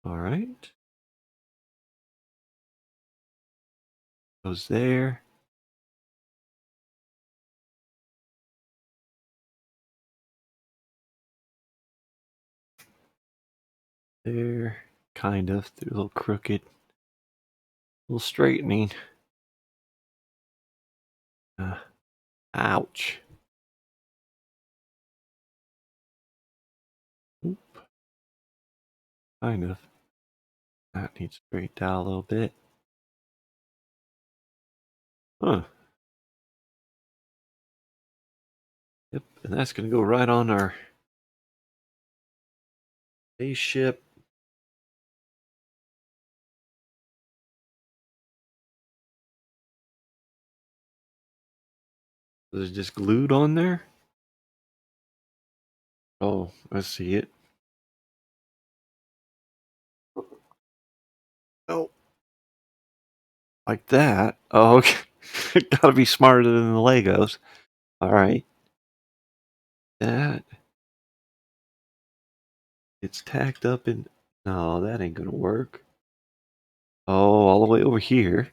All right. Goes there. There. Kind of. They're a little crooked. A little straightening. Ouch. Oop. Kind of. That needs straightened out a little bit. Huh. Yep. And that's going to go right on our spaceship. Is it just glued on there? Oh, I see it. Oh. Like that? Oh, okay. Gotta be smarter than the Legos. Alright. That. It's tacked up in. No, that ain't gonna work. Oh, all the way over here.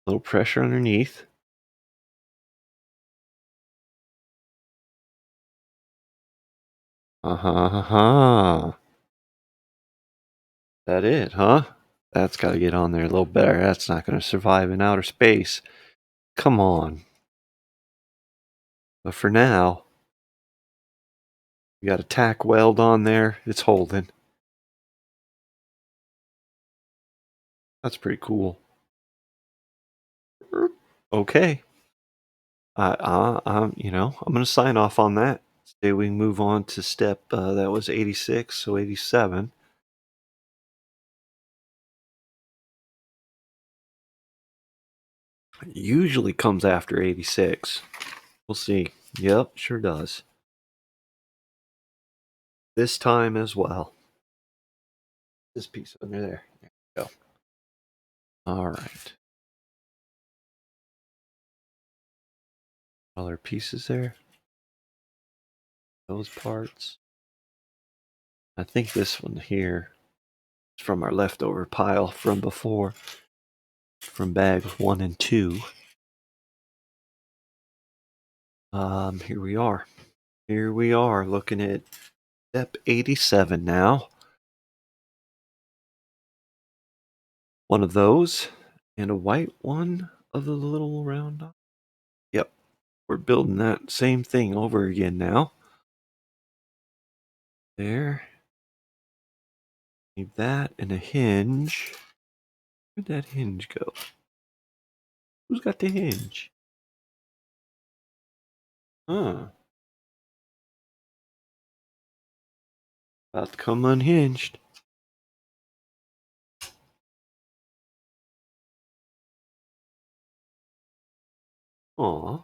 A little pressure underneath. Uh-huh. That it, huh? That's gotta get on there a little better. That's not gonna survive in outer space. Come on. But for now, we got a tack weld on there. It's holding. That's pretty cool. Okay. I'm gonna sign off on that. Say we move on to step, that was 86, so 87. Usually comes after 86. We'll see. Yep, sure does. This time as well. This piece under there. There we go. All right. Other pieces there. Those parts. I think this one here is from our leftover pile from before, from bag 1 and 2. Here we are. Here we are looking at step 87 now. One of those and a white one of the little round dot. Yep, we're building that same thing over again now. There. Need that and a hinge. Where'd that hinge go? Who's got the hinge? Huh. About to come unhinged. Aw.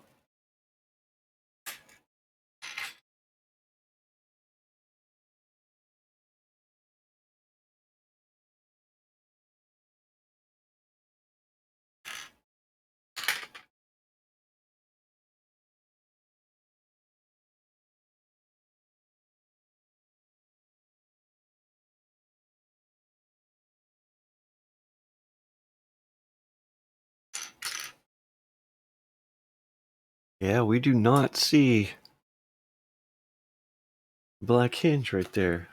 Yeah, we do not see black hinge right there.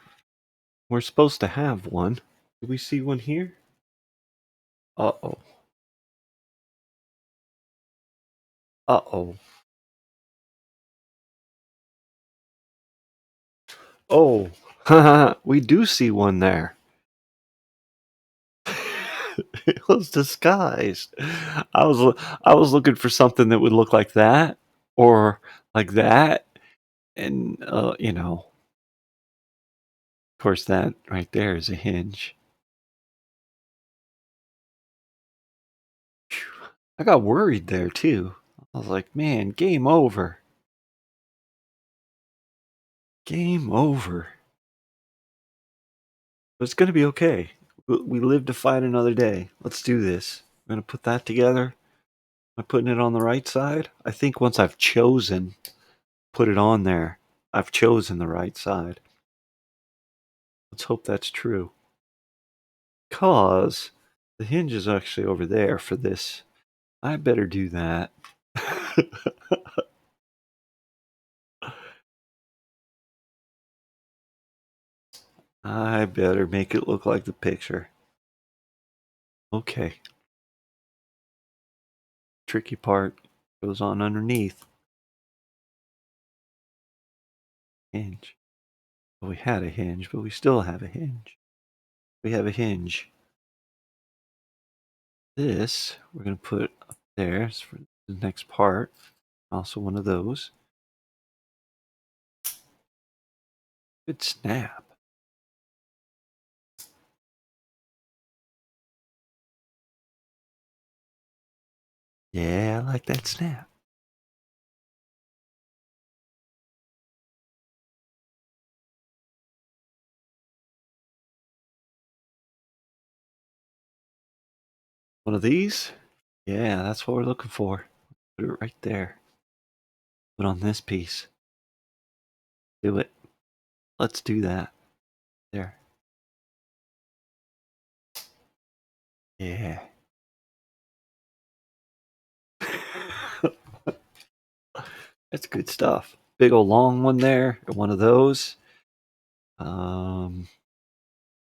We're supposed to have one. Do we see one here? Uh-oh. Uh-oh. Oh, we do see one there. It was disguised. I was looking for something that would look like that or like that, and of course, that right there is a hinge. Phew. I got worried there too. I was like, man, game over. Game over. But it's going to be okay. We live to fight another day. Let's do this. I'm going to put that together. Am I putting it on the right side? I think once I've chosen, put it on there, I've chosen the right side. Let's hope that's true. Because the hinge is actually over there for this. I better do that. I better make it look like the picture. Okay. Tricky part goes on underneath. Hinge. Well, we had a hinge, but we still have a hinge. We have a hinge. This we're going to put up there for the next part. Also one of those. Good snap. Yeah, I like that snap. One of these? Yeah, that's what we're looking for. Put it right there. Put on this piece. Do it. Let's do that. There. Yeah. That's good stuff. Big old long one there. One of those. What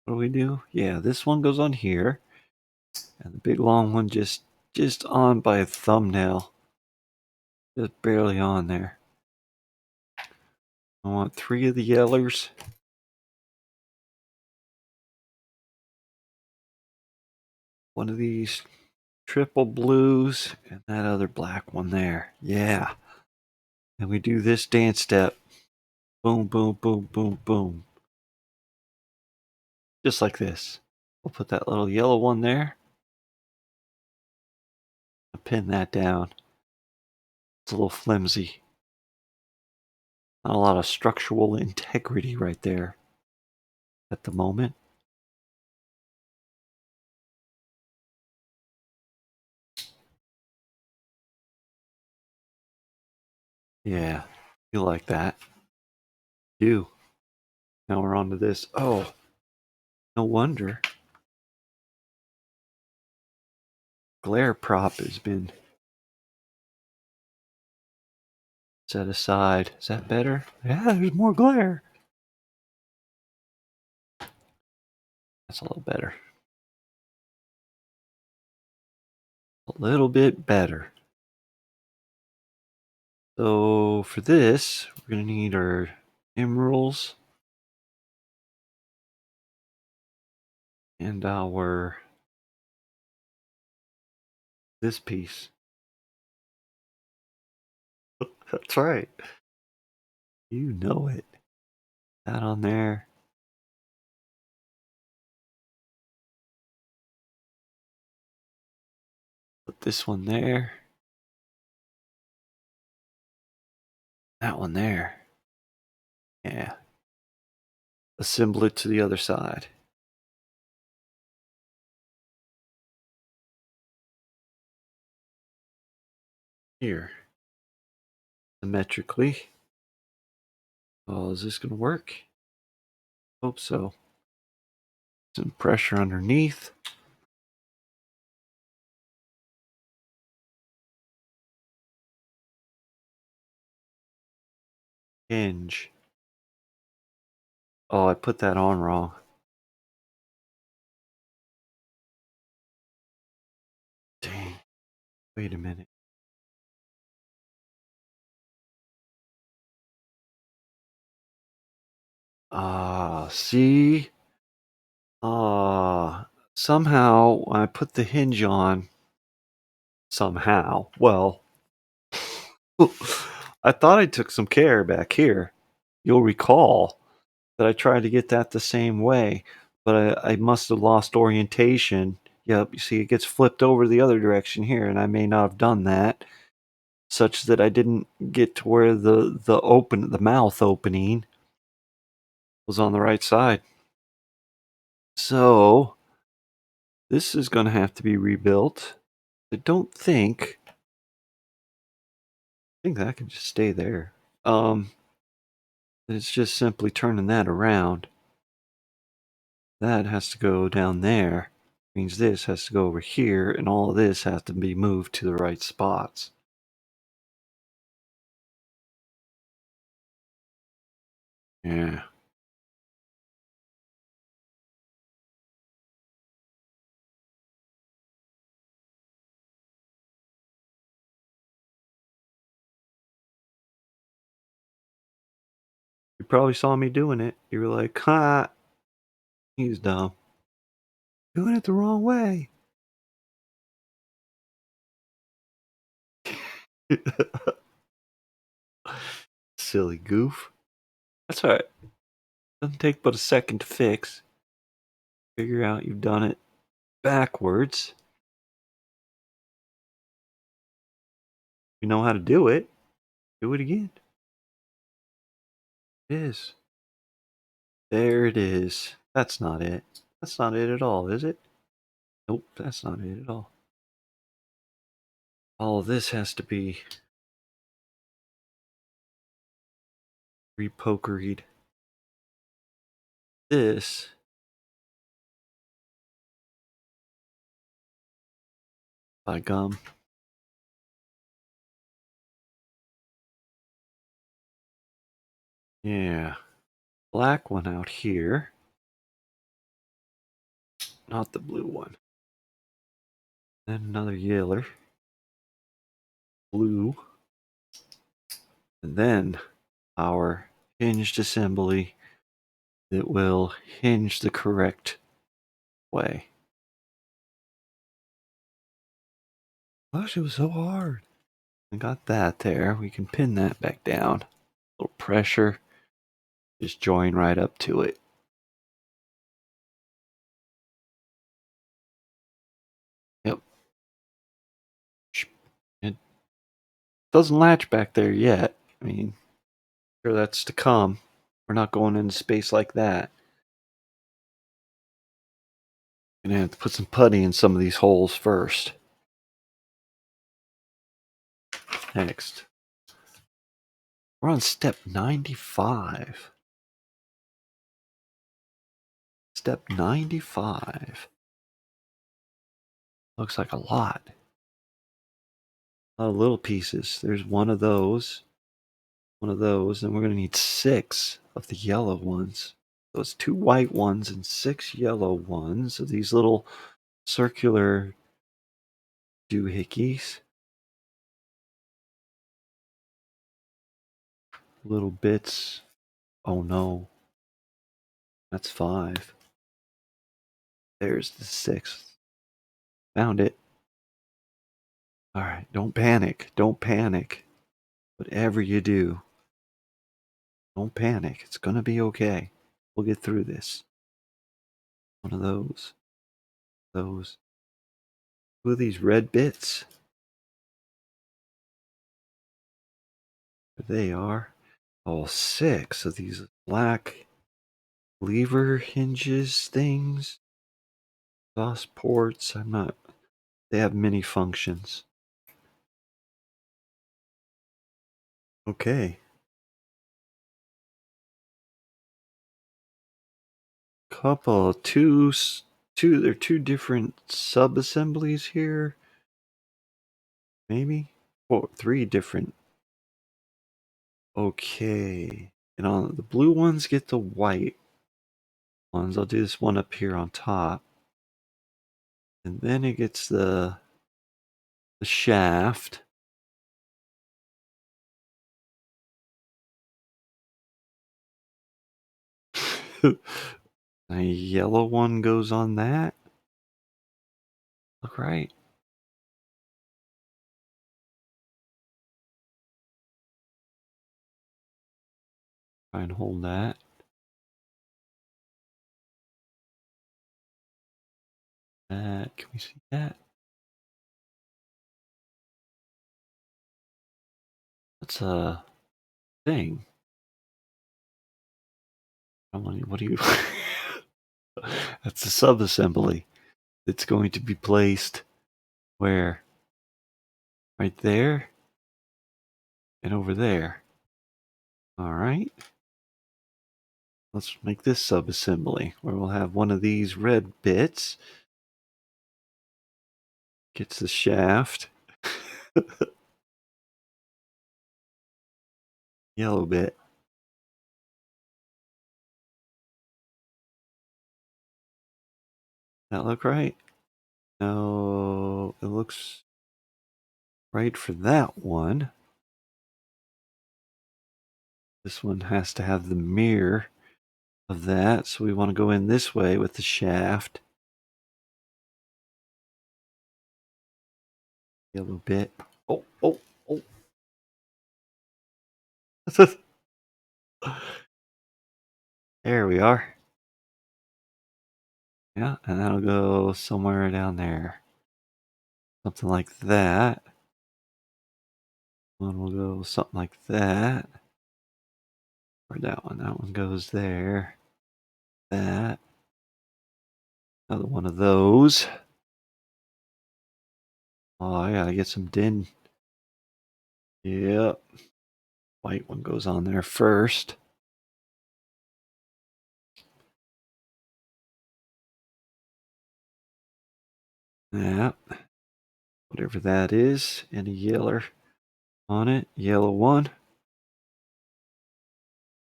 do we do? Yeah, this one goes on here. And the big long one just on by a thumbnail. Just barely on there. I want 3 of the yellers. One of these triple blues and that other black one there. Yeah. And we do this dance step. Boom, boom, boom, boom, boom. Just like this. We'll put that little yellow one there. pin that down. It's a little flimsy. Not a lot of structural integrity right there at the moment. Yeah, you like that. You. Now we're on to this. Oh, no wonder. Glare prop has been set aside. Is that better? Yeah, there's more glare. That's a little better. A little bit better. So for this, we're going to need our emeralds and our this piece. That's right. You know it. That on there. Put this one there. That one there. Yeah. Assemble it to the other side. Here. Symmetrically. Oh, is this going to work? Hope so. Some pressure underneath. Hinge. Oh, I put that on wrong. Dang. Wait a minute. See? Somehow when I put the hinge on, well, I thought I took some care back here. You'll recall that I tried to get that the same way, but I must have lost orientation. Yep, you see, it gets flipped over the other direction here, and I may not have done that, such that I didn't get to where the mouth opening was on the right side. So this is going to have to be rebuilt. I think that can just stay there. It's just simply turning that around. That has to go down there. Means this has to go over here, and all of this has to be moved to the right spots. Yeah. You probably saw me doing it. You were like, ha, he's dumb. Doing it the wrong way. Silly goof. That's all right. Doesn't take but a second to fix. Figure out you've done it backwards. You know how to do it. Do it again. It is. There it is. That's not it. That's not it at all, is it? Nope, that's not it at all. All of this has to be repokeried. This by gum. Yeah. Black one out here. Not the blue one. Then another yeller. Blue. And then our hinged assembly that will hinge the correct way. Gosh, it was so hard. I got that there. We can pin that back down. A little pressure. Just join right up to it. Yep. Doesn't latch back there yet. I mean, sure that's to come. We're not going into space like that. Gonna have to put some putty in some of these holes first. Next. We're on step 95. Step 95. Looks like a lot. A lot of little pieces. There's one of those. One of those. And we're going to need 6 of the yellow ones. Those 2 white ones and 6 yellow ones of these little circular doohickeys. Little bits. Oh no. That's 5. There's the 6th. Found it. Alright, don't panic. Don't panic. Whatever you do, don't panic. It's gonna be okay. We'll get through this. One of those. Those. 2 of these red bits. There they are. Oh, 6 of these black lever hinges things. Exhaust ports. I'm not. They have many functions. Okay. Couple, two. There are 2 different sub-assemblies here. Maybe? 4, 3 different. Okay. And on the blue ones get the white ones. I'll do this one up here on top. And then it gets the shaft. A yellow one goes on that. Look right. Try and hold that. Can we see that? That's a thing. What do you? That's a sub-assembly. It's going to be placed where? Right there and over there. All right. Let's make this sub-assembly where we'll have one of these red bits. Gets the shaft. Yellow bit. That look right? No, it looks right for that one. This one has to have the mirror of that, so we want to go in this way with the shaft. Yellow bit. Oh, oh, oh. There we are. Yeah, and that'll go somewhere down there. Something like that. One will go something like that. Or that one. That one goes there. That. Another one of those. Oh, I gotta get some din. Yep. White one goes on there first. Yeah. Whatever that is. And a yeller on it. Yellow one.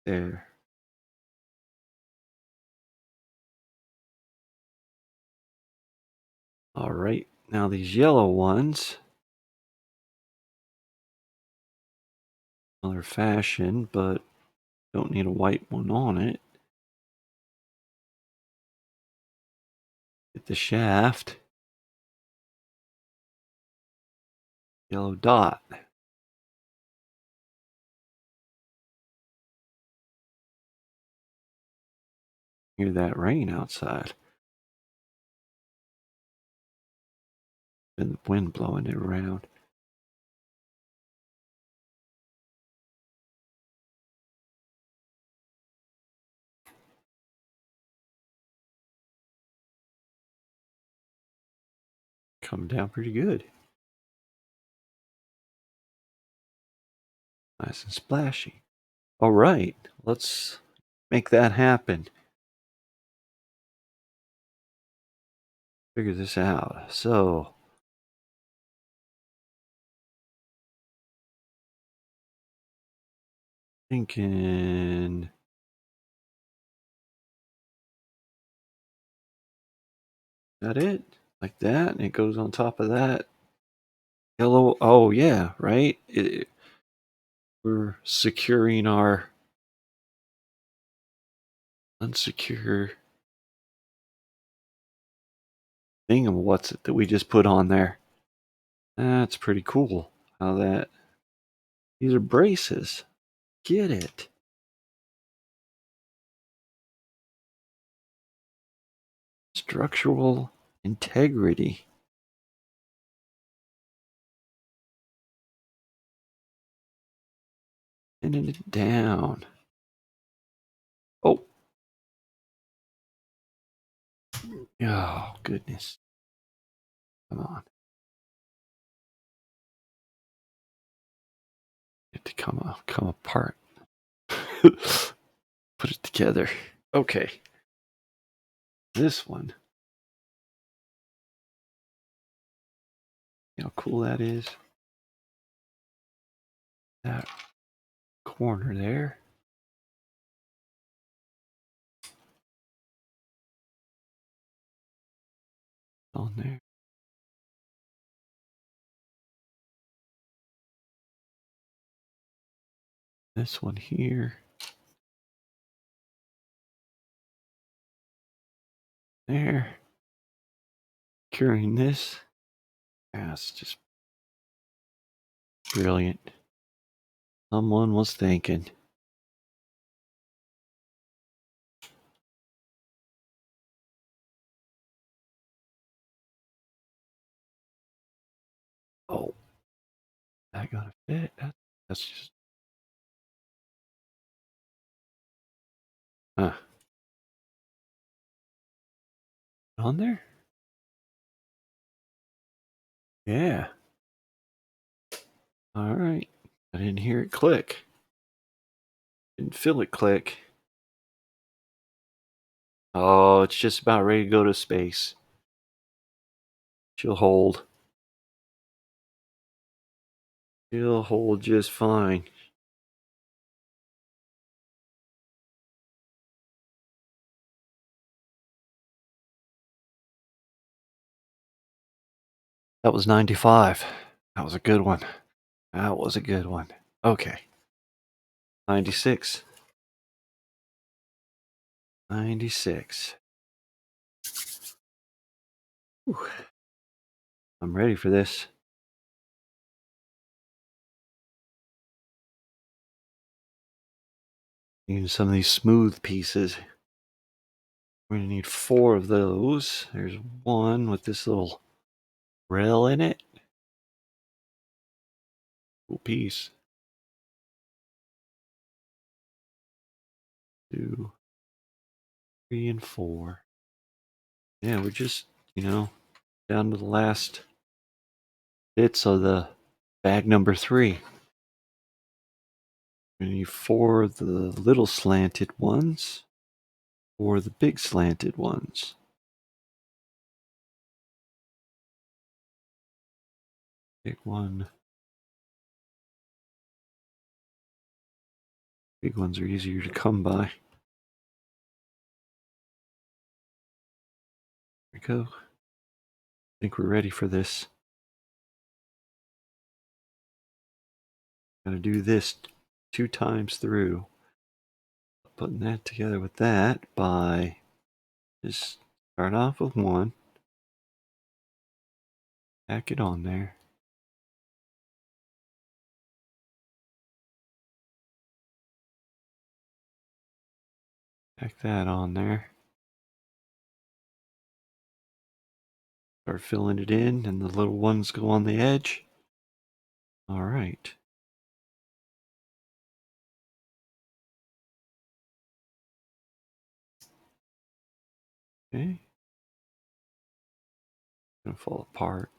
There. All right. Now these yellow ones. Another fashion, but don't need a white one on it. Get the shaft. Yellow dot. Hear that rain outside. And the wind blowing it around. Coming down pretty good. Nice and splashy. All right, let's make that happen. Figure this out. So, thinking that it like that, and it goes on top of that. Yellow. Oh yeah, right. We're securing our unsecure thing of what's it that we just put on there. That's pretty cool. How that these are braces. Get it. Structural integrity. Pinning it down. Oh. Oh, goodness. Come on. It to come apart. Put it together. Okay. This one. You know how cool that is? That corner there. On there. This one here. There. Curing this. Yeah, it's just brilliant. Someone was thinking. Oh, that gotta fit. That's just. On there? Yeah. All right. I didn't hear it click. Didn't feel it click. Oh, it's just about ready to go to space. She'll hold. She'll hold just fine. That was 95. That was a good one. That was a good one. Okay. 96. 96. Whew. I'm ready for this. Using some of these smooth pieces. We're going to need 4 of those. There's one with this little rail in it. Cool piece. 2, 3, and 4. Yeah, we're just, down to the last bits of the bag number 3. We need 4 of the little slanted ones, 4 of the big slanted ones. Big one. Big ones are easier to come by. There we go. I think we're ready for this. Gotta do this 2 times through. Putting that together with that by just start off with 1. Tack it on there. Tack that on there. Start filling it in, and the little ones go on the edge. All right. Okay. Gonna fall apart.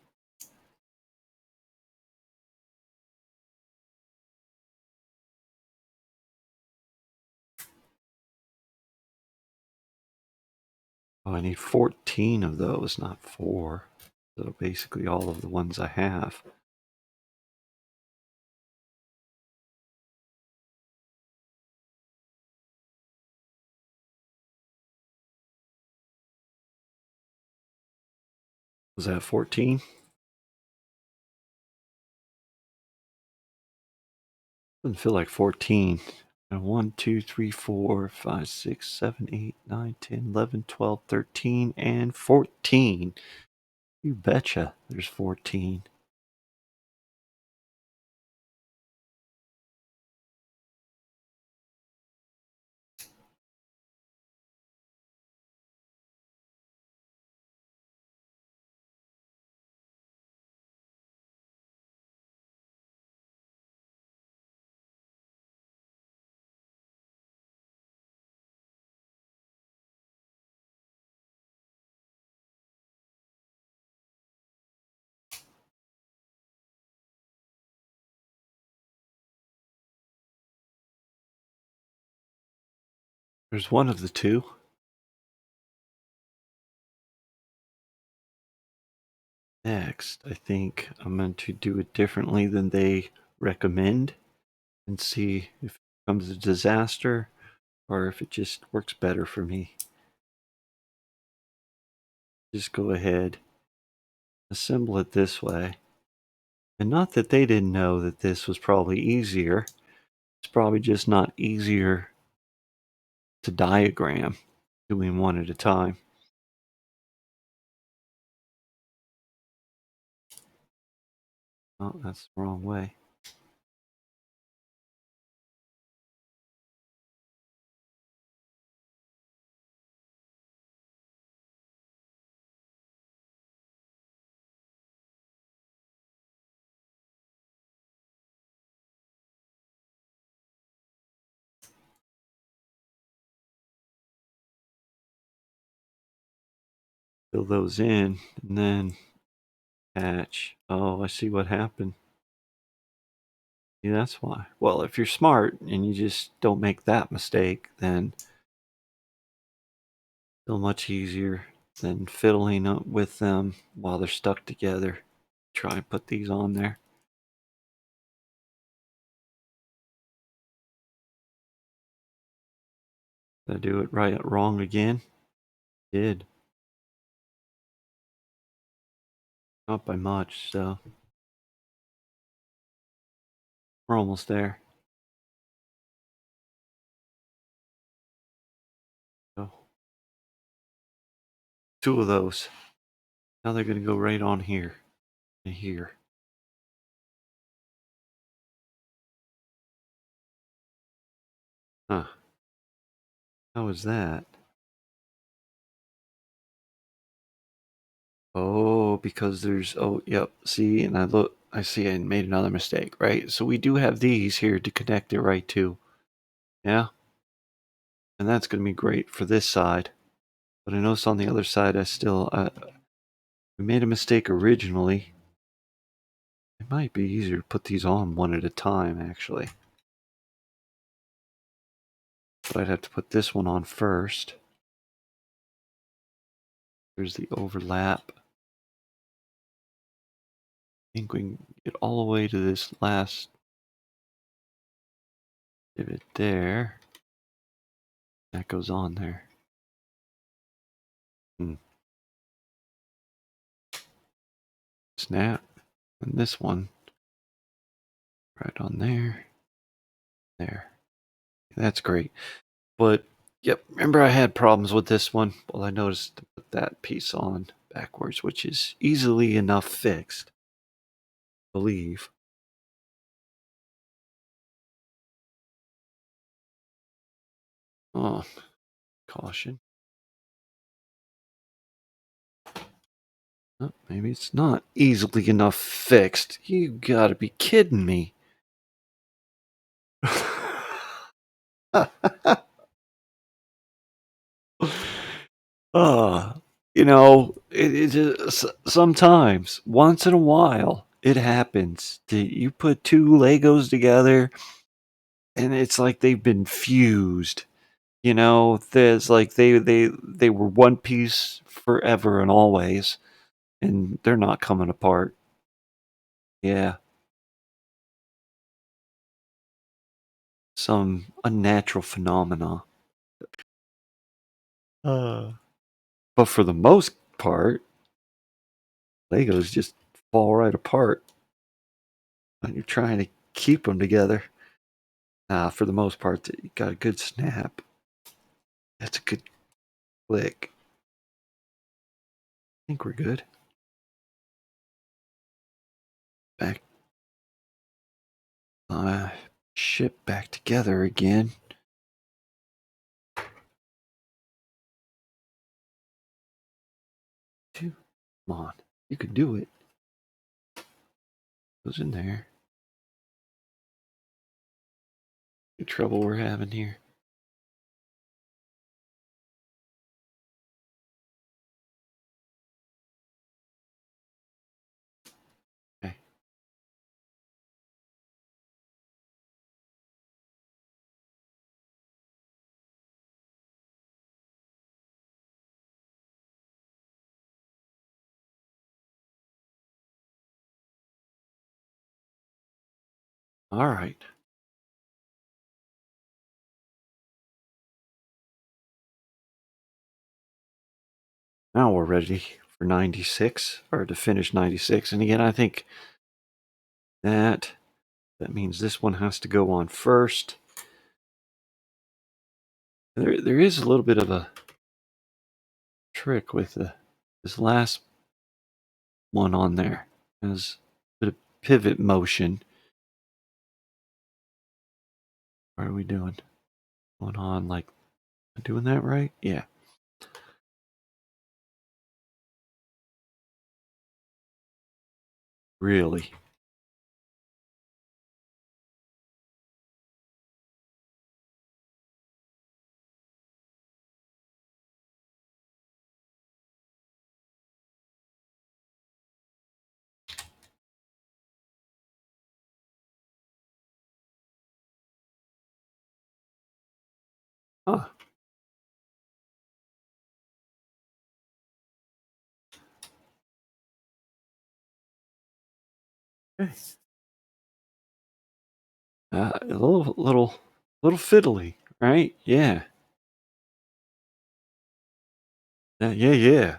Oh, I need 14 of those, not 4. So basically all of the ones I have. Was that 14? Doesn't feel like 14. 1, 2, 3, 4, 5, 6, 7, 8, 9, 10, 11, 12, 13, and 14. You betcha there's 14. There's one of the two. Next, I think I'm going to do it differently than they recommend and see if it becomes a disaster or if it just works better for me. Just go ahead, assemble it this way. And not that they didn't know that this was probably easier. It's probably just not easier to diagram doing one at a time. Oh, that's the wrong way. Fill those in and then attach. Oh, I see what happened. Yeah, that's why. Well, if you're smart and you just don't make that mistake, then still much easier than fiddling up with them while they're stuck together. Try and put these on there. Did I do it right wrong again? Did. Not by much, so we're almost there. So, 2 of those. Now they're gonna go right on here and here. Huh. How is that? Oh, because there's, oh, yep. See, and I see I made another mistake, right? So we do have these here to connect it right to. Yeah. And that's going to be great for this side. But I noticed on the other side, we made a mistake originally. It might be easier to put these on one at a time, actually. But I'd have to put this one on first. There's the overlap. I think we can get all the way to this last divot there. That goes on there. Snap. And this one right on there. There. That's great. But, yep, remember I had problems with this one? Well, I noticed to put that piece on backwards, which is easily enough fixed, I believe. Oh, caution. Oh, maybe it's not easily enough fixed. You gotta be kidding me. Oh, it just sometimes, once in a while, it happens that you put two Legos together, and it's like they've been fused. There's like they were one piece forever and always, and they're not coming apart. Yeah, some unnatural phenomena. But for the most part, Legos just fall right apart when you're trying to keep them together. For the most part, you got a good snap. That's a good click. I think we're good. Back, ship back together again. Come on, you can do it. Goes in there. The trouble we're having here. Okay. All right. Now we're ready for 96, or to finish 96. And again, I think that means this one has to go on first. There is a little bit of a trick with this last one on there. There's a bit of pivot motion. What are we doing? Going on like doing that right? Yeah. Really. Huh. Okay. A little fiddly, right? Yeah. Yeah.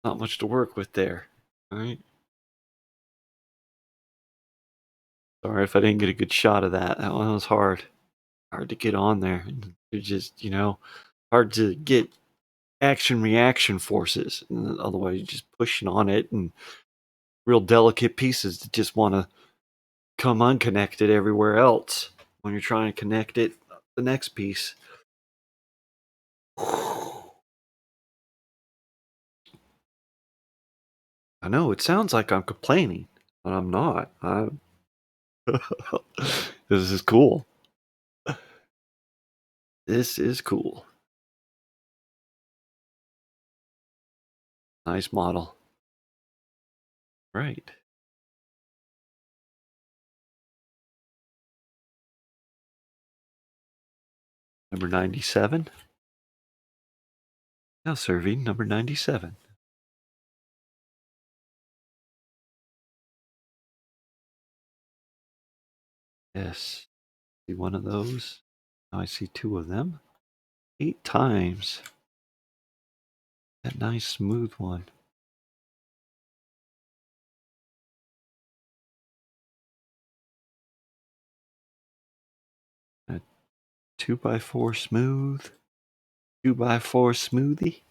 Not much to work with there. All right. Sorry if I didn't get a good shot of that. That one was hard to get on there. It's just, hard to get action reaction forces. And otherwise, you're just pushing on it and real delicate pieces that just want to come unconnected everywhere else when you're trying to connect it the next piece. I know it sounds like I'm complaining, but I'm not. This is cool. This is cool. Nice model. Right. Number 97. Now serving number 97. Yes. See one of those. Now I see two of them. 8 times. That nice smooth one. A 2x4 smooth. 2x4 smoothie.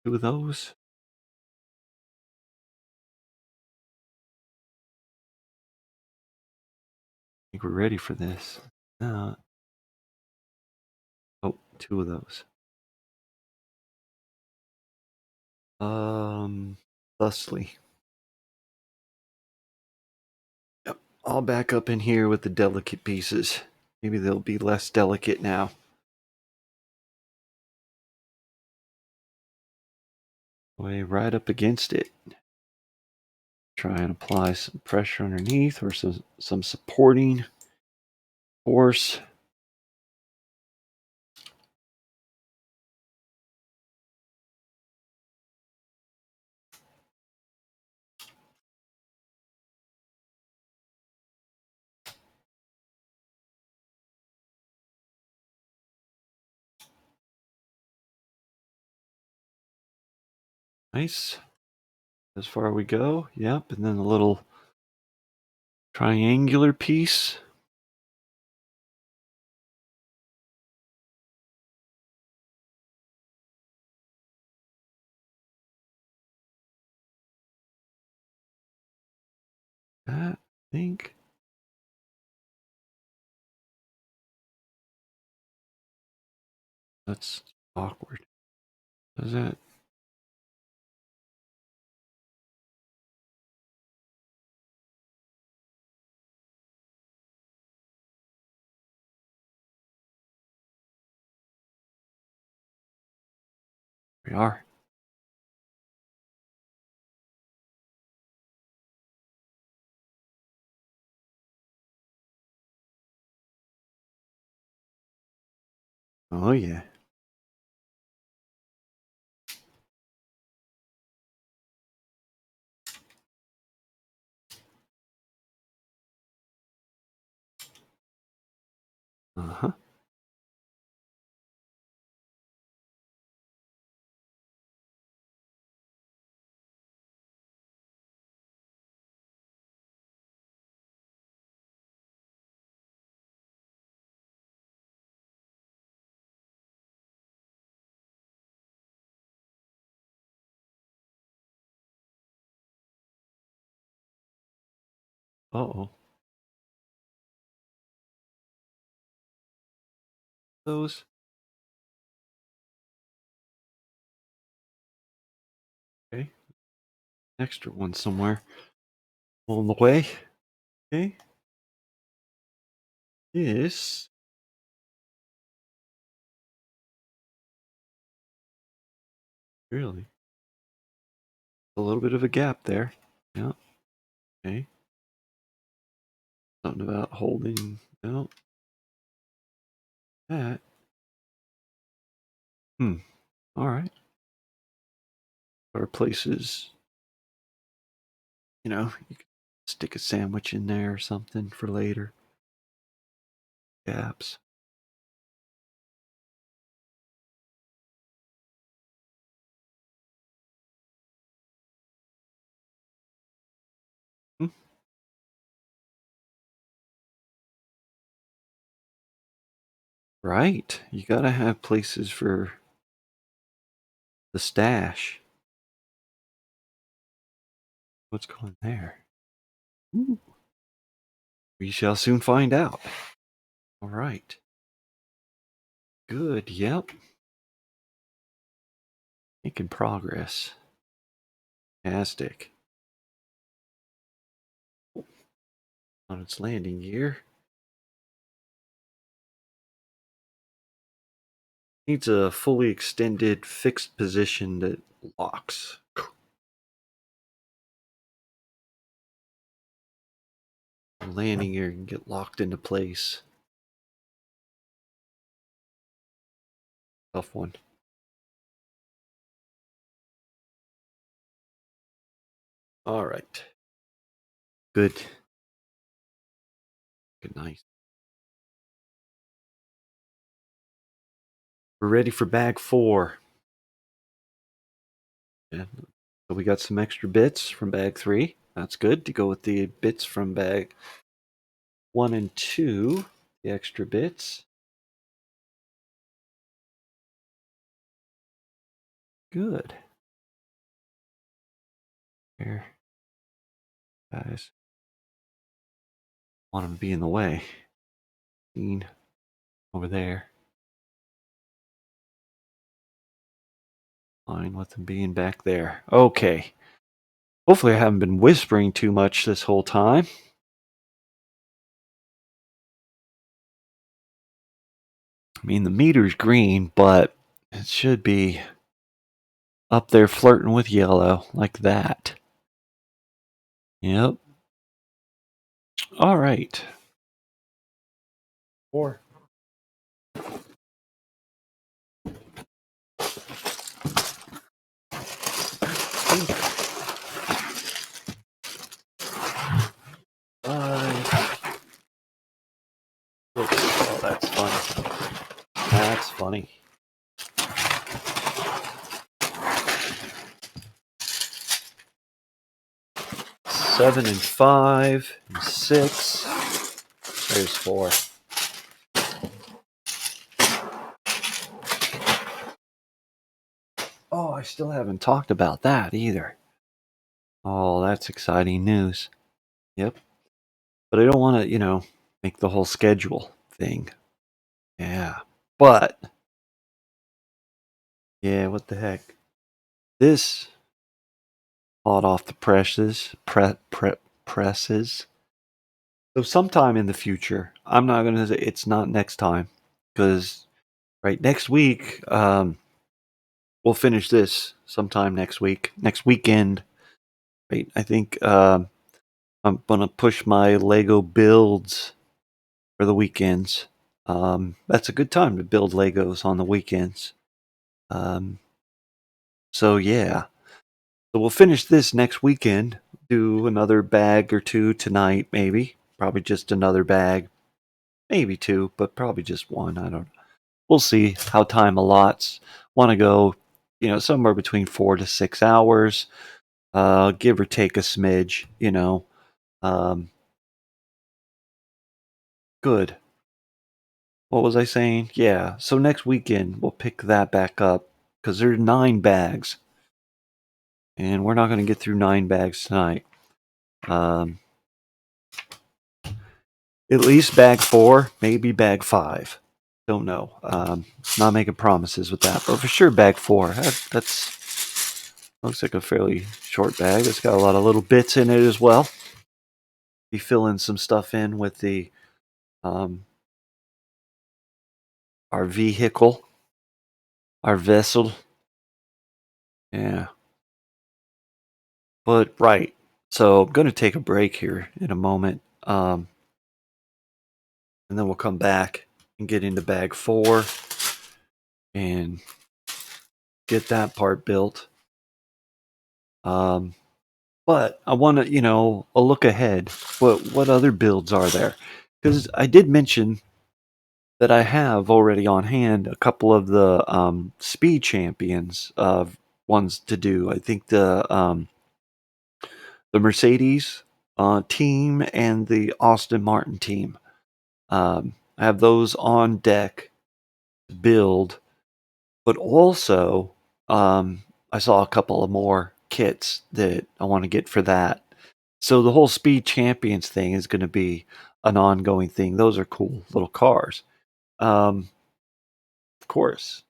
Two of those. I think we're ready for this. Oh, two of those. Thusly. Yep. I'll back up in here with the delicate pieces. Maybe they'll be less delicate now. Way right up against it. Try and apply some pressure underneath or some supporting force. Nice. As far we go. Yep. And then a little triangular piece. That, I think. That's awkward. Does that? We are. Oh, yeah. Uh huh. Uh oh. Those. Okay. Extra one somewhere along the way. Okay. This. Really. A little bit of a gap there. Yeah. Okay. Something about holding. No. That. Hmm. All right. Or places, you could stick a sandwich in there or something for later. Gaps. Hmm. Right. You gotta have places for the stash. What's going there? Ooh. We shall soon find out. All right. Good. Yep. Making progress. Fantastic. On its landing gear. Needs a fully extended fixed position that locks. The landing gear can get locked into place. Tough one. All right. Good. Good night. We're ready for bag 4. Yeah. So we got some extra bits from bag 3. That's good to go with the bits from bag 1 and 2. The extra bits. Good. Here, guys. Want them to be in the way. Scene over there. Fine with them being back there. Okay. Hopefully I haven't been whispering too much this whole time. I mean, the meter's green, but it should be Up there flirting with yellow like that. Yep. All right. Four. Five. Oh, that's funny. That's funny. 7 and 5 and 6. There's 4. Oh, I still haven't talked about that either. Oh, that's exciting news. Yep. But I don't want to, make the whole schedule thing. Yeah. But, yeah, what the heck? This hot off the presses. So sometime in the future, I'm not going to say it's not next time because right next week, we'll finish this sometime next week, next weekend. Right. I think I'm going to push my Lego builds for the weekends. That's a good time to build Legos on the weekends. Um, so yeah, so we'll finish this next weekend. Do another bag or two tonight, maybe. Probably just another bag, maybe two, but probably just one. I don't know. We'll see how time allots. Want to go, somewhere between 4 to 6 hours, give or take a smidge. Um, good. What was I saying? Yeah. So next weekend we'll pick that back up because there's 9 bags, and we're not going to get through 9 bags tonight. Um, at least bag 4, maybe bag 5. Don't know. Not making promises with that, but for sure bag 4. That's looks like a fairly short bag. It's got a lot of little bits in it as well. Be filling some stuff in with the um, our vehicle, our vessel. Yeah. But right. So I'm going to take a break here in a moment. And then we'll come back and get into bag 4 and get that part built. Um, but I want to, a look ahead. What other builds are there? Because I did mention that I have already on hand a couple of the speed champions ones to do. I think the Mercedes team and the Austin Martin team. I have those on deck to build, but also I saw a couple of more kits that I want to get for that. So the whole Speed Champions thing is going to be an ongoing thing. Those are cool little cars. Of course,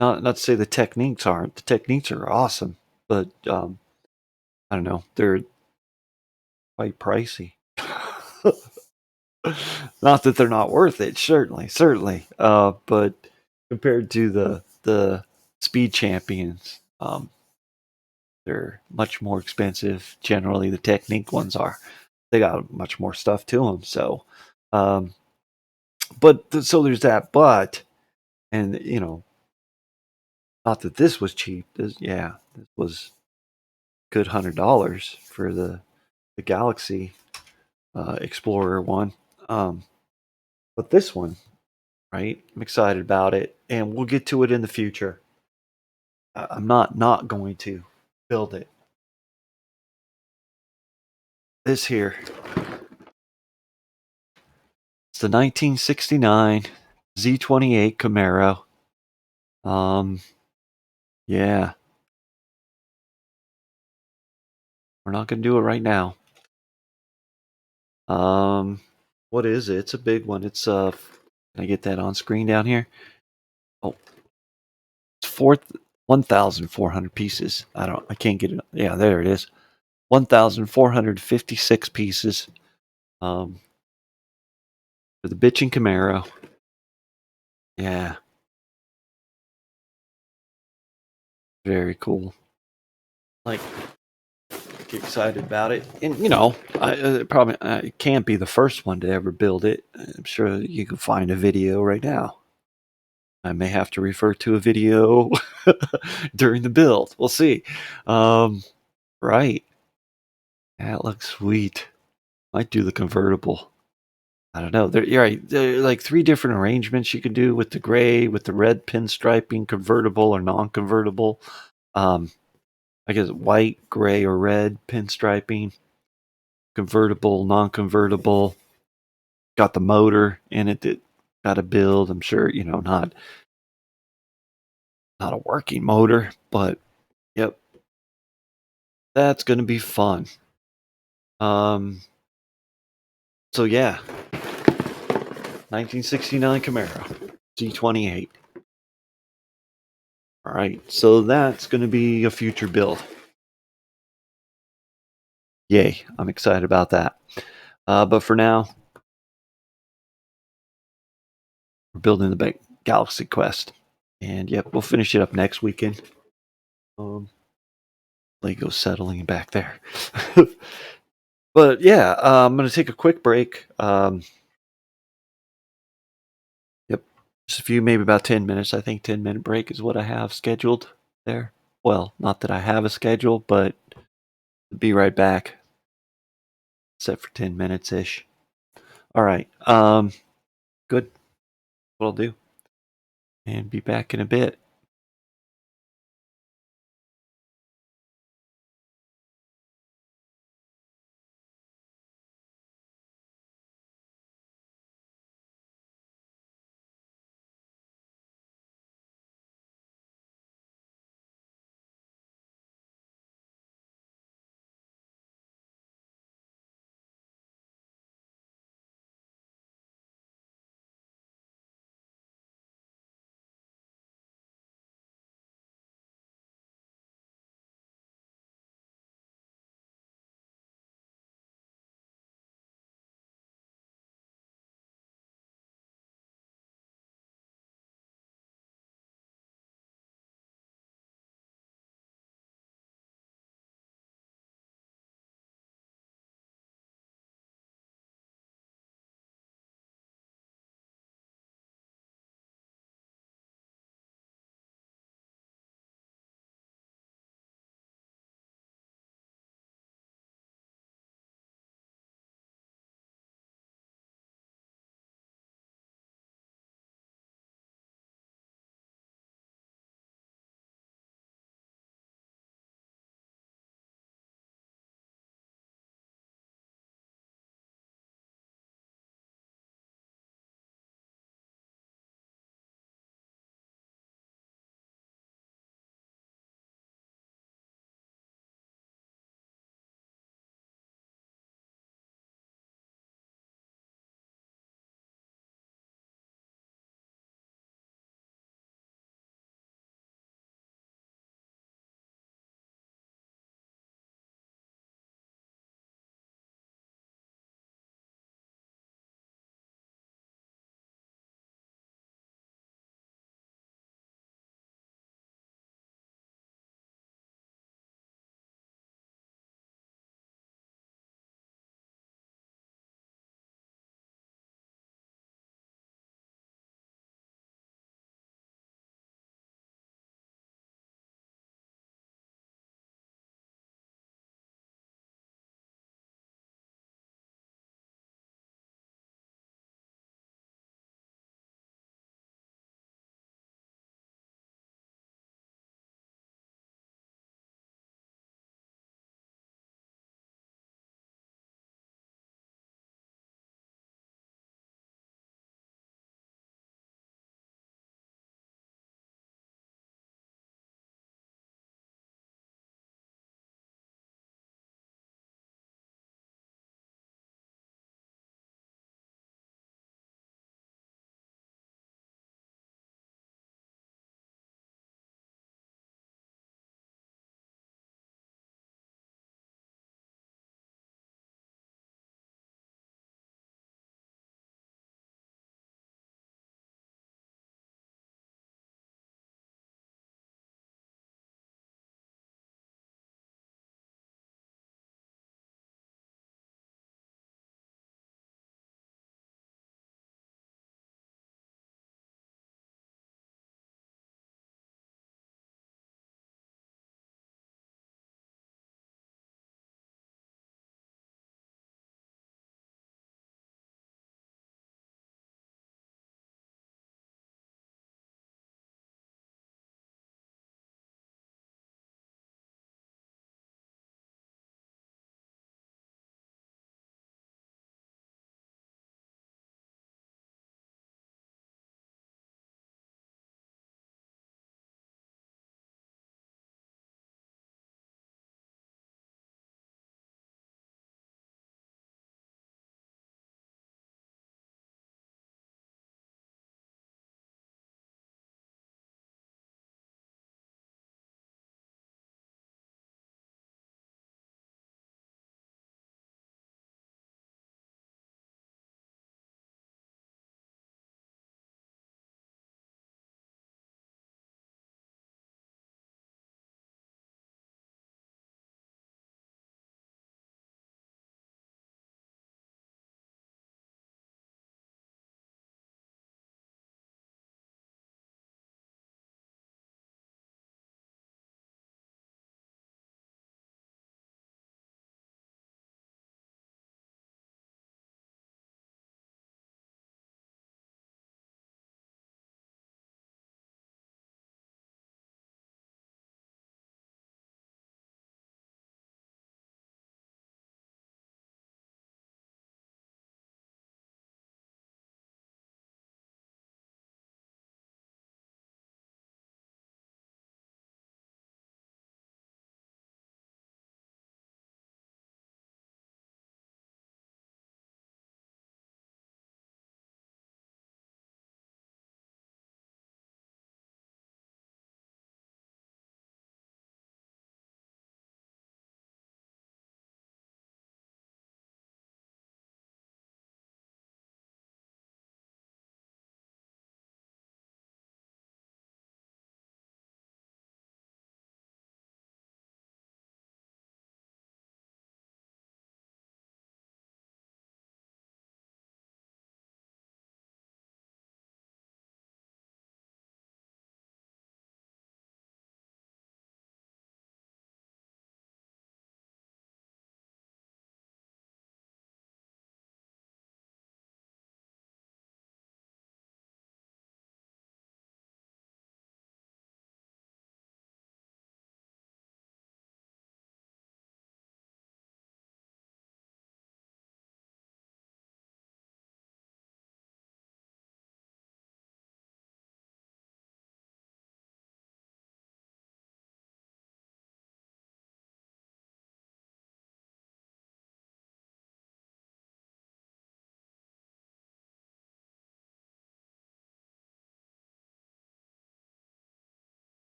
not to say the techniques aren't. The techniques are awesome, but I don't know. They're quite pricey. Not that they're not worth it, certainly. But compared to the speed champions, they're much more expensive. Generally, the technique ones are. They got much more stuff to them. So, um, so there's that. But and not that this was cheap. This was good $100 for the Galaxy Explorer one. Um, but this one, right? I'm excited about it, and we'll get to it in the future. I'm not going to build it. This here, it's the 1969 Z28 Camaro. Um, yeah, we're not going to do it right now. Um, what is it? It's a big one. Can I get that on screen down here? Oh, it's 1,400 pieces. I can't get it. Yeah, there it is. 1,456 pieces. Um, for the bitchin' Camaro. Yeah. Very cool. Like, get excited about it. And it can't be the first one to ever build it. I'm sure you can find a video right now. I may have to refer to a video during the build. We'll see. Um, right. That looks sweet. Might do the convertible. I don't know. You're right. There are like three different arrangements you can do with the gray, with the red pinstriping, convertible or non-convertible. Um, I guess white, gray, or red pinstriping, convertible, non-convertible. Got the motor in it that got to build. I'm sure not a working motor, but yep, that's gonna be fun. Um, so yeah, 1969 Camaro Z28. All right, so that's gonna be a future build. Yay, I'm excited about that. But for now, we're building the Galaxy Quest, and yep, we'll finish it up next weekend. Um, Lego settling back there. But yeah, I'm gonna take a quick break. Yep, just a few, maybe about 10 minutes. I think 10-minute break is what I have scheduled there. Well, not that I have a schedule, but be right back. Set for 10 minutes ish. All right. Good. What I'll do, and be back in a bit.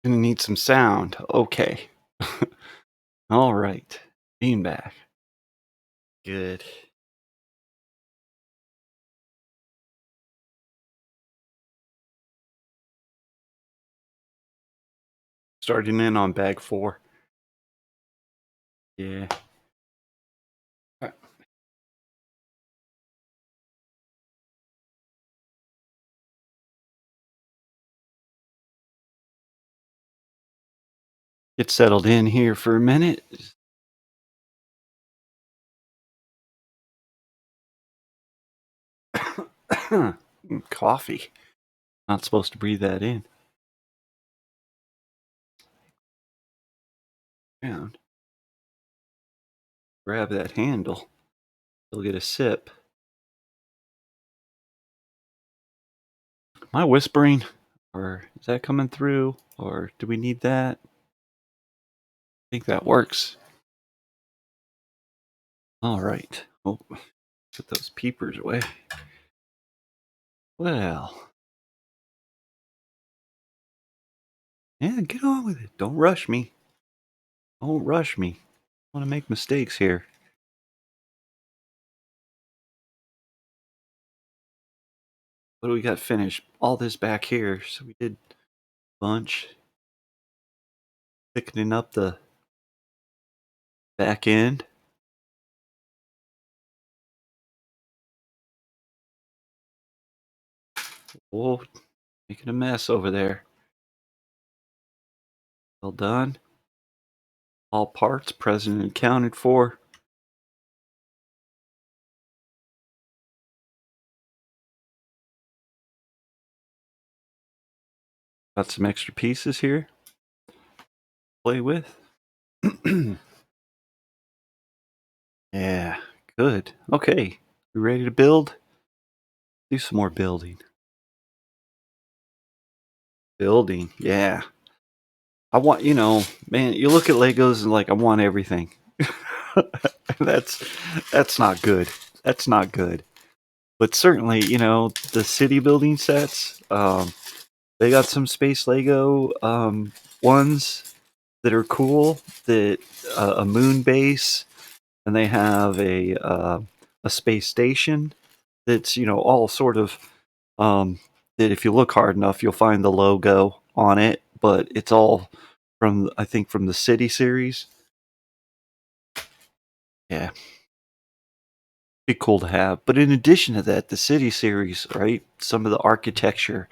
Gonna need some sound. Okay. All right. Being back. Good. Starting in on bag 4. Yeah. Get settled in here for a minute. Coffee. Not supposed to breathe that in. Down. Grab that handle. You'll get a sip. Am I whispering? Or is that coming through? Or do we need that? I think that works. All right. Oh, put those peepers away. Well, yeah, get on with it. Don't rush me. Don't rush me. I want to make mistakes here. What do we got finished? All this back here. So we did a bunch. Picking up the back end. Whoa, making a mess over there. Well done. All parts present and accounted for. Got some extra pieces here. Play with. Yeah, good. Okay, we ready to build? Do some more building. Building, yeah. I want, man, you look at Legos and like, I want everything. that's that's not good. That's not good. But certainly, the city building sets, they got some space Lego ones that are cool. That a moon base, and they have a space station that's all sort of that if you look hard enough you'll find the logo on it, but it's all from I think from the City series. Yeah, be cool to have. But in addition to that, the City series, right? Some of the architecture,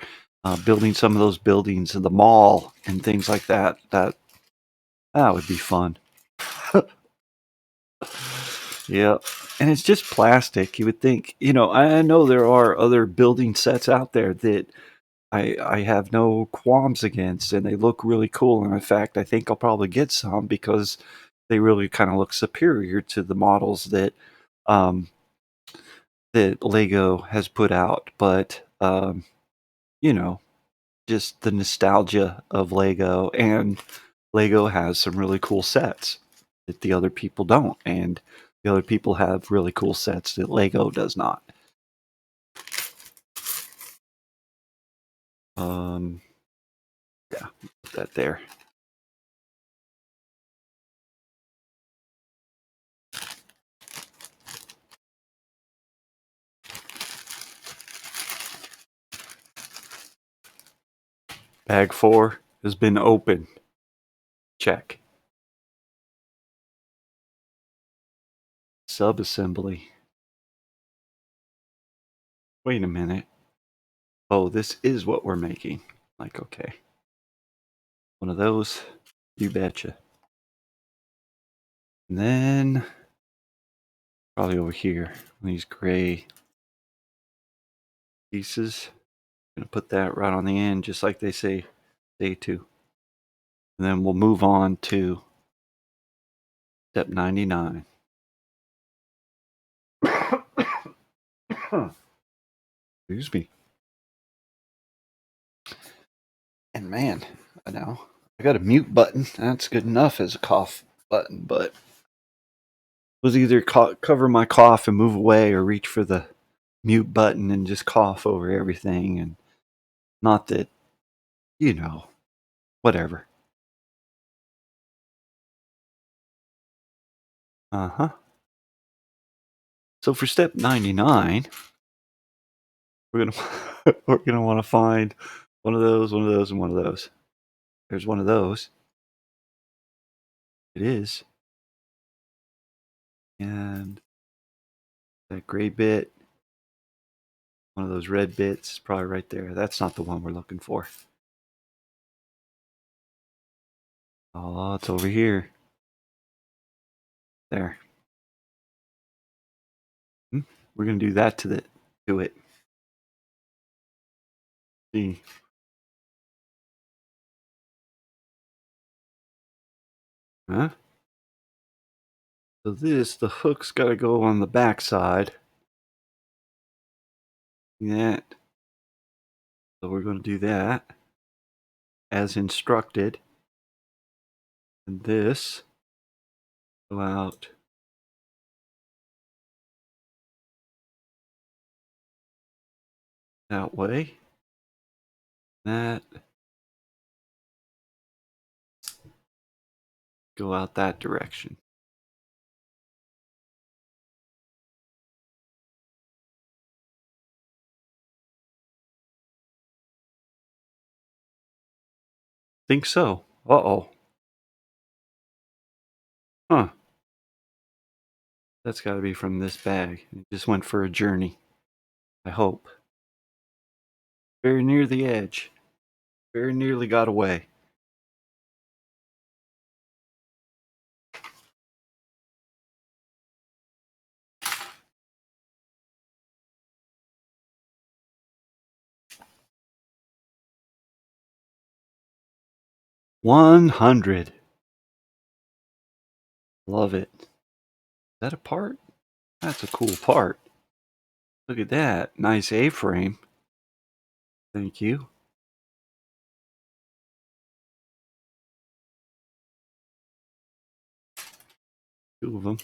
building some of those buildings in the mall and things like that. That would be fun. Yeah, and it's just plastic. You would think, I know there are other building sets out there that I have no qualms against, and they look really cool. And in fact, I think I'll probably get some because they really kind of look superior to the models um, that Lego has put out. But you know, just the nostalgia of Lego, and Lego has some really cool sets that the other people don't, and the other people have really cool sets that Lego does not. Um, yeah, put that there. Bag 4 has been opened. Check. Subassembly. Wait a minute. Oh, this is what we're making. Like, okay. One of those. You betcha. And then, probably over here, these gray pieces. Gonna put that right on the end, just like they say day 2. And then we'll move on to step 99. Excuse me. And man, I know I got a mute button. That's good enough as a cough button, but was either cover my cough and move away, or reach for the mute button and just cough over everything. And not that, you know, Whatever. Uh-huh. So for step 99, we're gonna we're gonna want to find one of those, and one of those. There's one of those. It is. And that gray bit, one of those red bits, is probably right there. That's not the one we're looking for. Oh, it's over here. There. We're gonna do that to it. See. Huh? So the hook's got to go on the back side. That. So we're going to do that as instructed. And this go out that way. That go out that direction. Think so. Uh-oh. Huh. That's got to be from this bag. It just went for a journey. I hope. Very near the edge. Very nearly got away. $100. Love it. Is that a part? That's a cool part. Look at that. Nice A-frame. Thank you. Two of them.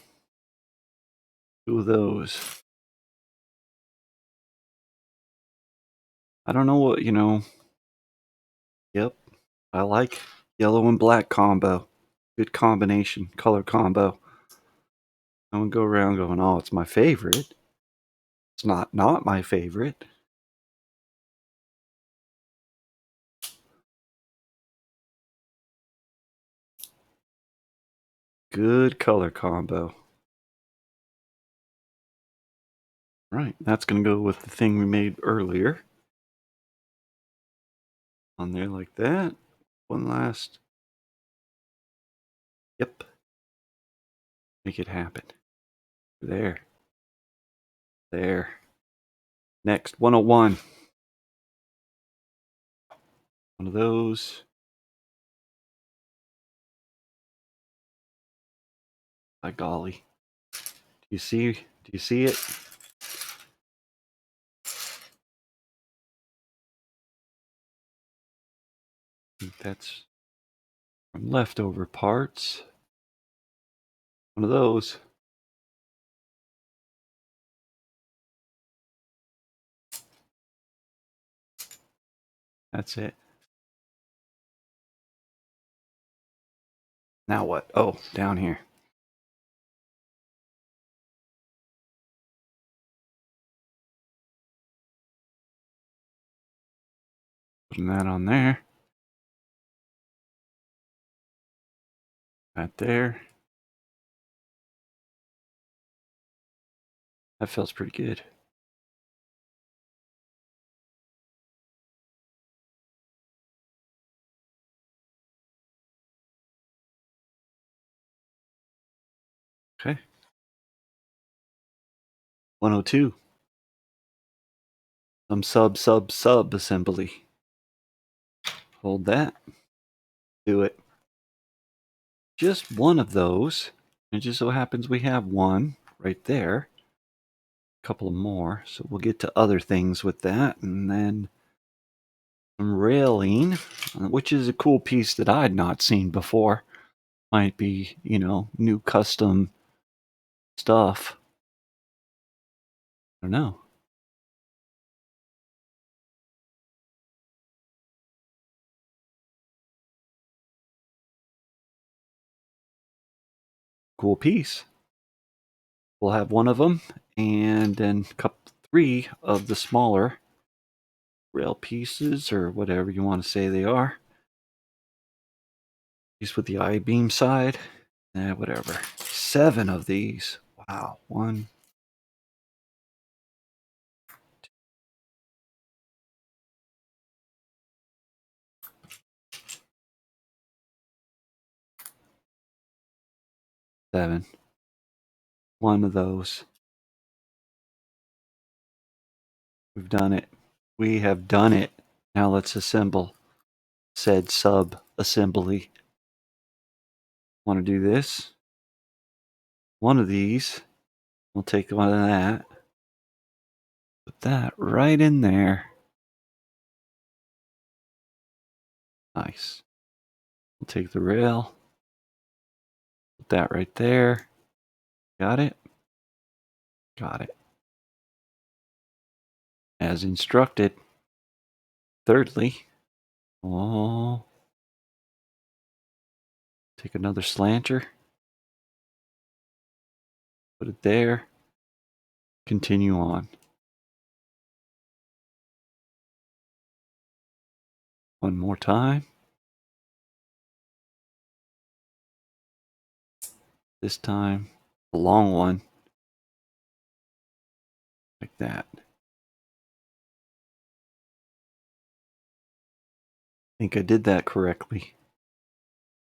Two of those. I don't know what, Yep. I like yellow and black combo. Good combination, color combo. I don't go around going, oh, it's my favorite. It's not my favorite. Good color combo. Right, that's going to go with the thing we made earlier. On there like that. One last. Yep. Make it happen. There. There. Next, 101. One of those. By golly. Do you see it? I think that's from leftover parts. One of those. That's it. Now what? Oh, down here. Putting that on there. Right there. That feels pretty good. Okay. 102. Some sub assembly. Hold that. Do it. Just one of those. It just so happens we have one right there. A couple more. So we'll get to other things with that. And then some railing, which is a cool piece that I'd not seen before. Might be, new custom stuff. I don't know. Cool piece. We'll have one of them, and then three of the smaller rail pieces, or whatever you want to say they are. These with the I-beam side. Whatever. 7 of these. Wow. 1, 7. One of those. We've done it. We have done it. Now let's assemble said sub-assembly. Want to do this? One of these. We'll take one of that. Put that right in there. Nice. We'll take the rail. Put that right there. Got it? Got it. As instructed. Thirdly, take another slanter. Put it there. Continue on. One more time. This time, a long one. Like that. I think I did that correctly.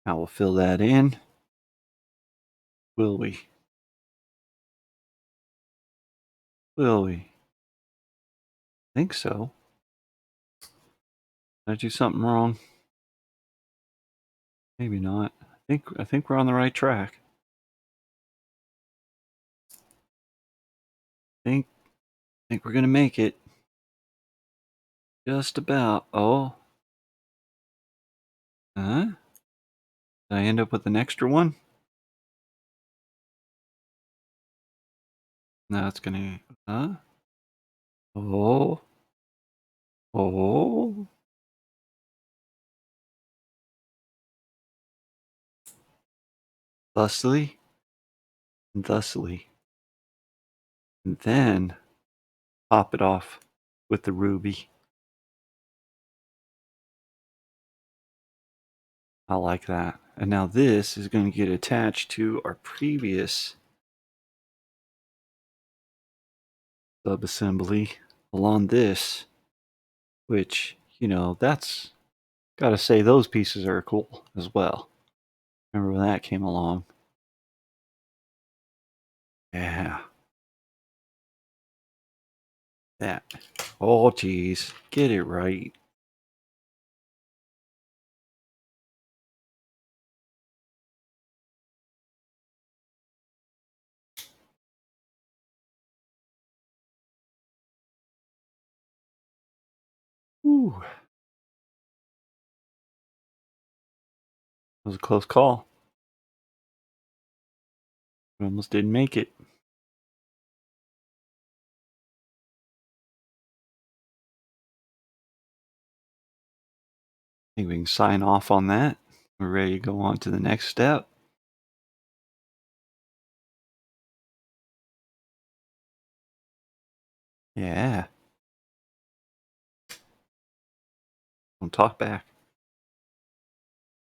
Now we'll fill that in. Will we? Will we? I think so. Did I do something wrong? Maybe not. I think we're on the right track. I think we're gonna make it. Just about. Oh. Huh? Did I end up with an extra one? No, it's gonna. Huh? Oh. Oh. Thusly. And thusly. And then top it off with the ruby. I like that. And now this is going to get attached to our previous sub-assembly along this, which, you know, that's got to say those pieces are cool as well. Remember when that came along? Yeah. That. Oh, geez. Get it right. Ooh. That was a close call. We almost didn't make it. I think we can sign off on that. We're ready to go on to the next step. Yeah. Don't talk back.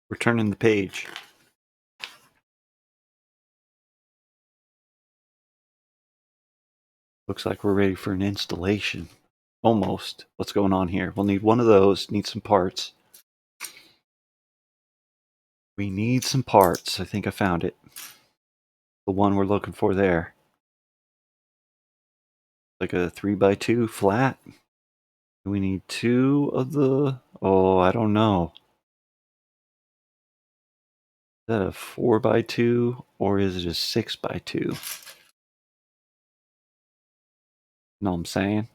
We're turning the page. Looks like we're ready for an installation. Almost. What's going on here? We'll need one of those. Need some parts. We need some parts. I think I found it. The one we're looking for there. Like a 3x2 flat. We need 2 of the... Oh, I don't know. Is that a 4x2 or is it a 6x2? Know what I'm saying?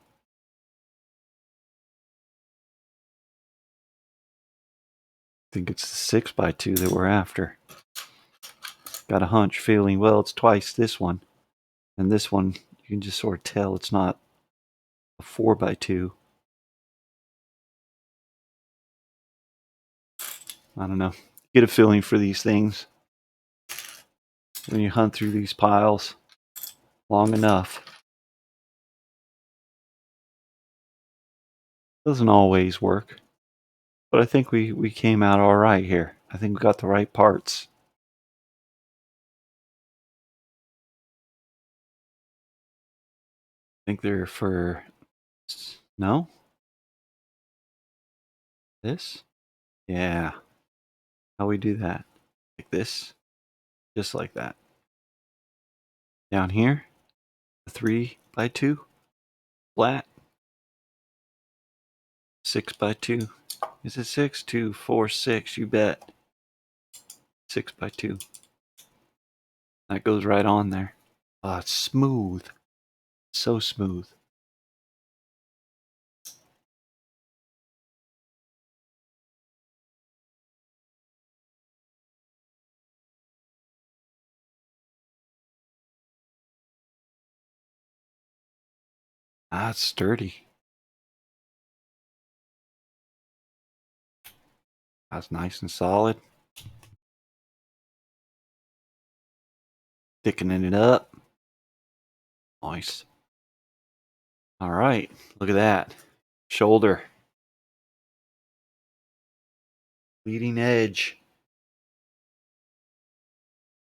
I think it's the 6x2 that we're after. Got a hunch feeling, well, it's twice this one. And this one, you can just sort of tell it's not a 4x2. I don't know. Get a feeling for these things. when you hunt through these piles long enough. Doesn't always work, but I think we came out all right here. I think we got the right parts. I think they're for no this. Yeah, how we do that? Like this, just like that. Down here, the 3x2 flat, 6x2. Is it 6? 2, 4, 6. You bet. 6x2. That goes right on there. Ah, it's smooth. So smooth. Ah, it's sturdy. That's nice and solid. Thickening it up. Nice. All right. Look at that. Shoulder. Leading edge.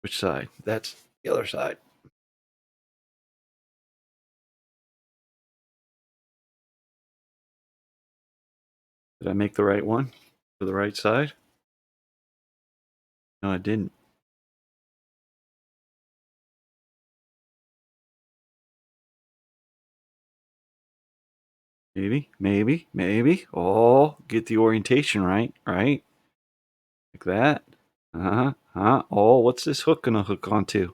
Which side? That's the other side. Did I make the right one? For the right side? No, I didn't. Maybe. Oh, get the orientation right, right? Like that. Oh, what's this hook gonna hook onto?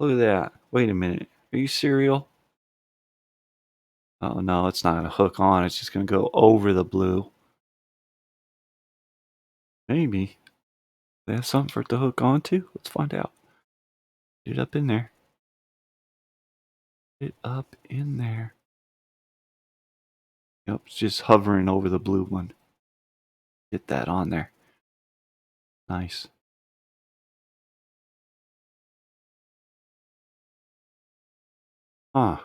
Look at that. Wait a minute. Are you serial? Oh no, it's not gonna hook on. It's just gonna go over the blue. Maybe. They have something for it to hook onto? Let's find out. Get it up in there. Get it up in there. Yep, it's just hovering over the blue one. Get that on there. Nice. Huh.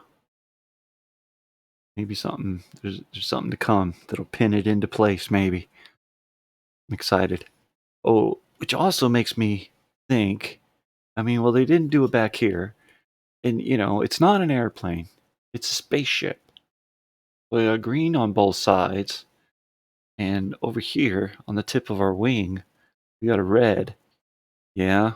Maybe something. There's something to come that'll pin it into place. Maybe. I'm excited. Oh, which also makes me think. I mean, well, they didn't do it back here, and it's not an airplane. It's a spaceship. We got green on both sides, and over here on the tip of our wing, we got a red. Yeah,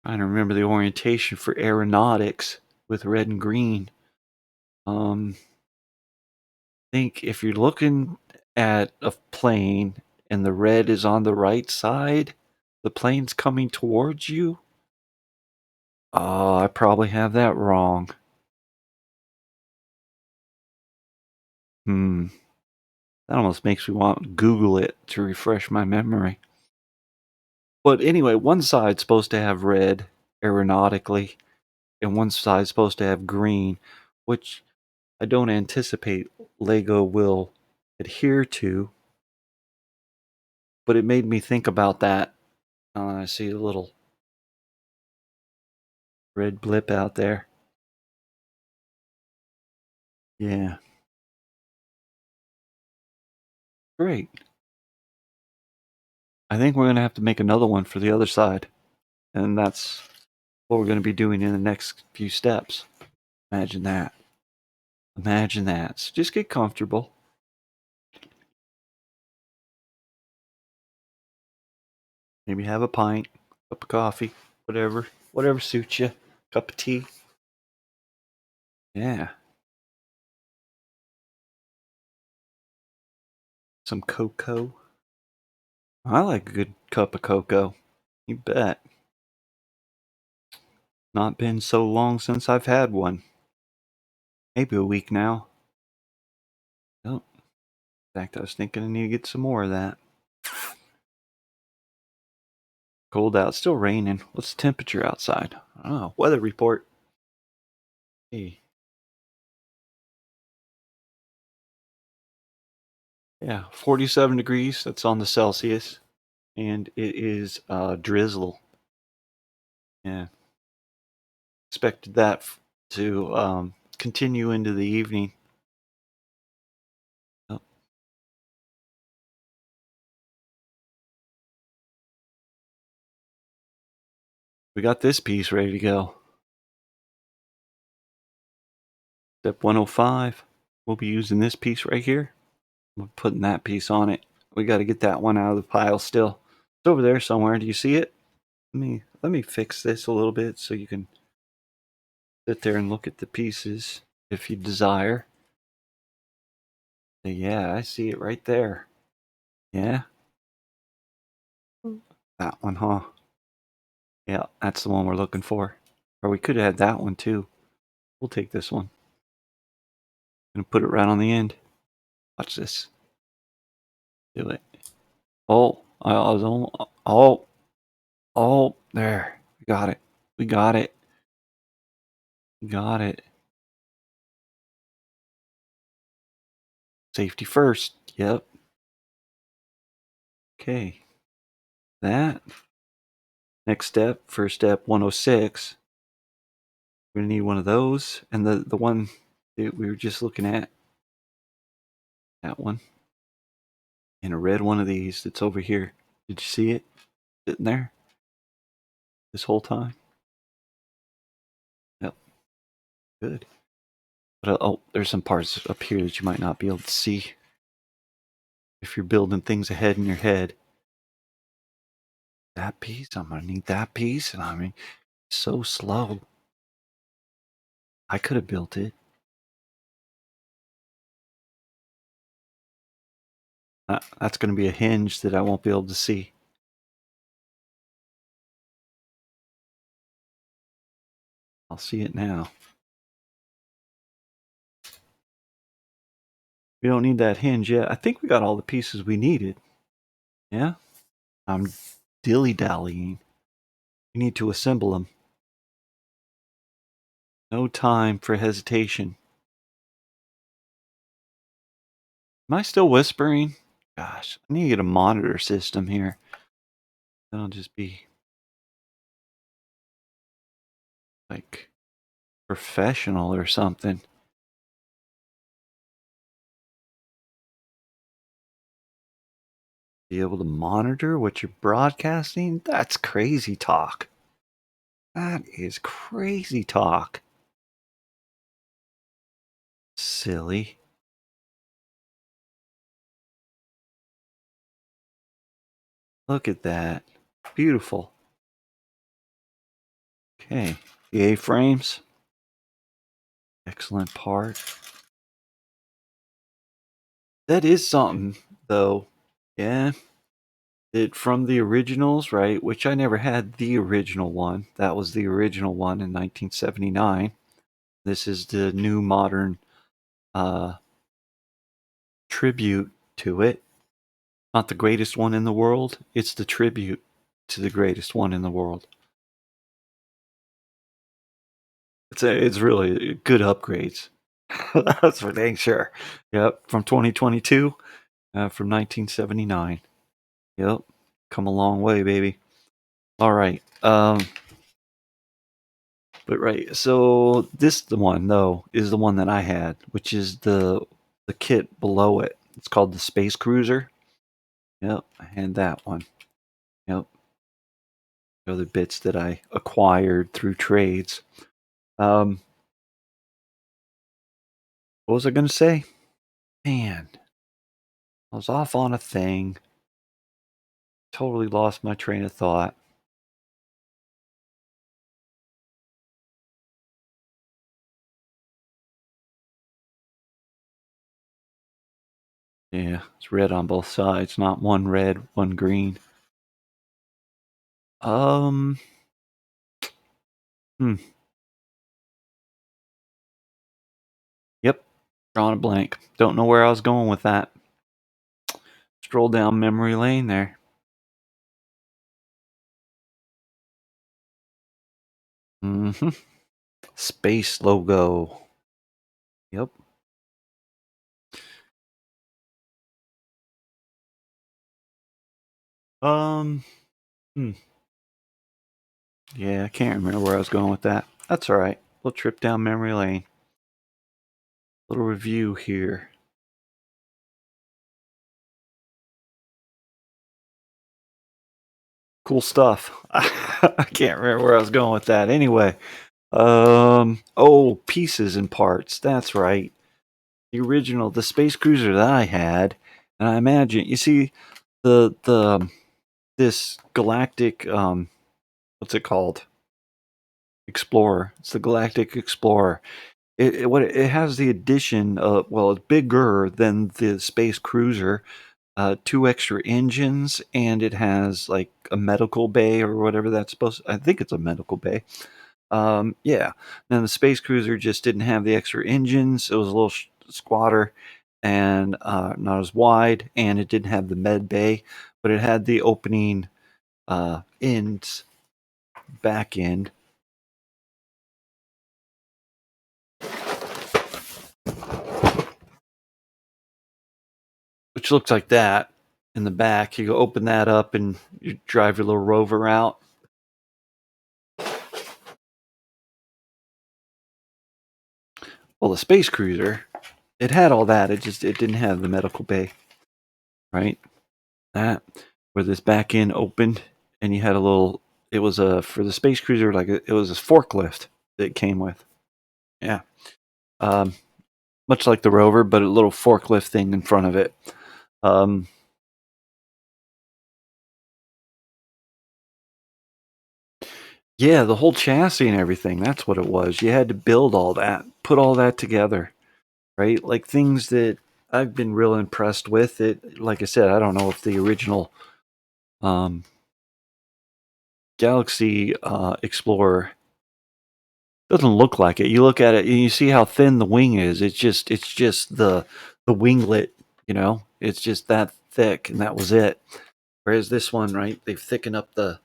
trying to remember the orientation for aeronautics with red and green. Think if you're looking at a plane and the red is on the right side, the plane's coming towards you. Oh, I probably have that wrong. Hmm. That almost makes me want to Google it to refresh my memory. But anyway, one side's supposed to have red aeronautically, and one side's supposed to have green, which I don't anticipate Lego will adhere to. But it made me think about that. I see a little red blip out there. Yeah, great. I think we're going to have to make another one for the other side. And that's what we're going to be doing in the next few steps. Imagine that. Imagine that. So just get comfortable. Maybe have a pint, cup of coffee, whatever suits you. Cup of tea. Yeah. Some cocoa. I like a good cup of cocoa. You bet. Not been so long since I've had one. Maybe a week now. Oh, in fact, I was thinking I need to get some more of that. Cold out. Still raining. What's the temperature outside? Oh, weather report. Hey. Yeah, 47 degrees. That's on the Celsius. And it is drizzle. Yeah. Expected that to continue into the evening. Oh, we got this piece ready to go. Step 105. We'll be using this piece right here. We're putting that piece on it. We got to get that one out of the pile still. It's over there somewhere. Do you see it? Let me fix this a little bit so you can sit there and look at the pieces if you desire. Yeah, I see it right there. Yeah, that one, huh? Yeah, that's the one we're looking for. Or we could have had that one too. We'll take this one. Gonna put it right on the end. Watch this. Do it. Oh, I was on. Oh, there. We got it. We got it. We got it. Safety first. Yep. Okay. That. Next step, first step 106. We're gonna need one of those. And the one that we were just looking at. That one. And a red one of these that's over here. Did you see it? Sitting there? This whole time? Yep. Good. But oh, there's some parts up here that you might not be able to see if you're building things ahead in your head. That piece, I'm gonna need that piece, and I mean, so slow. I could have built it. That's gonna be a hinge that I won't be able to see. I'll see it now. We don't need that hinge yet. I think we got all the pieces we needed. Yeah? I'm dilly-dallying. We need to assemble them. No time for hesitation. Am I still whispering? Gosh, I need to get a monitor system here. That'll just be like professional or something. Be able to monitor what you're broadcasting? That's crazy talk. That is crazy talk. Silly. Look at that. Beautiful. Okay. The A-frames. Excellent part. That is something, though. Yeah. It from the originals, right? Which I never had the original one. That was the original one in 1979. This is the new modern uh, tribute to it. Not the greatest one in the world. It's the tribute to the greatest one in the world. It's really good upgrades. That's for dang sure. Yep, from 2022, from 1979. Yep, come a long way, baby. All right. But right, so this the one though is the one that I had, which is the kit below it. It's called the Space Cruiser. Yep, I had that one. Yep, the other bits that I acquired through trades. Um, what was I going to say? Man, I was off on a thing. Totally lost my train of thought. Yeah, it's red on both sides, not one red, one green. Um, hmm. Yep, drawing a blank. Don't know where I was going with that. Stroll down memory lane there. Mm-hmm. Space logo. Yep. Um, hmm. Yeah, I can't remember where I was going with that. That's all right. We'll trip down memory lane. Little review here. Cool stuff. I can't remember where I was going with that. Anyway, oh, pieces and parts. That's right. The original, the space cruiser that I had, and I imagine you see the this galactic what's it called? Explorer. It's the Galactic Explorer. It has the addition of, well, it's bigger than the space cruiser. Two extra engines, and it has like a medical bay or whatever that's supposed. I think it's a medical bay. Yeah. Then the space cruiser just didn't have the extra engines. It was a little squatter and not as wide, and it didn't have the med bay, but it had the opening ends, back end. Which looks like that in the back. You go open that up and you drive your little rover out. Well, the space cruiser, it had all that. It didn't have the medical bay, right? That where this back end opened and you had a little. It was a for the space cruiser like it was a forklift that it came with. Yeah, um, much like the rover, but a little forklift thing in front of it. Um, yeah, the whole chassis and everything. That's what it was. You had to build all that, put all that together, right? Like things that I've been real impressed with. It, like I said, I don't know if the original um, Galaxy Explorer doesn't look like it. You look at it and you see how thin the wing is. It's just the winglet, you know. It's just that thick, and that was it. Whereas this one, right? They've thickened up the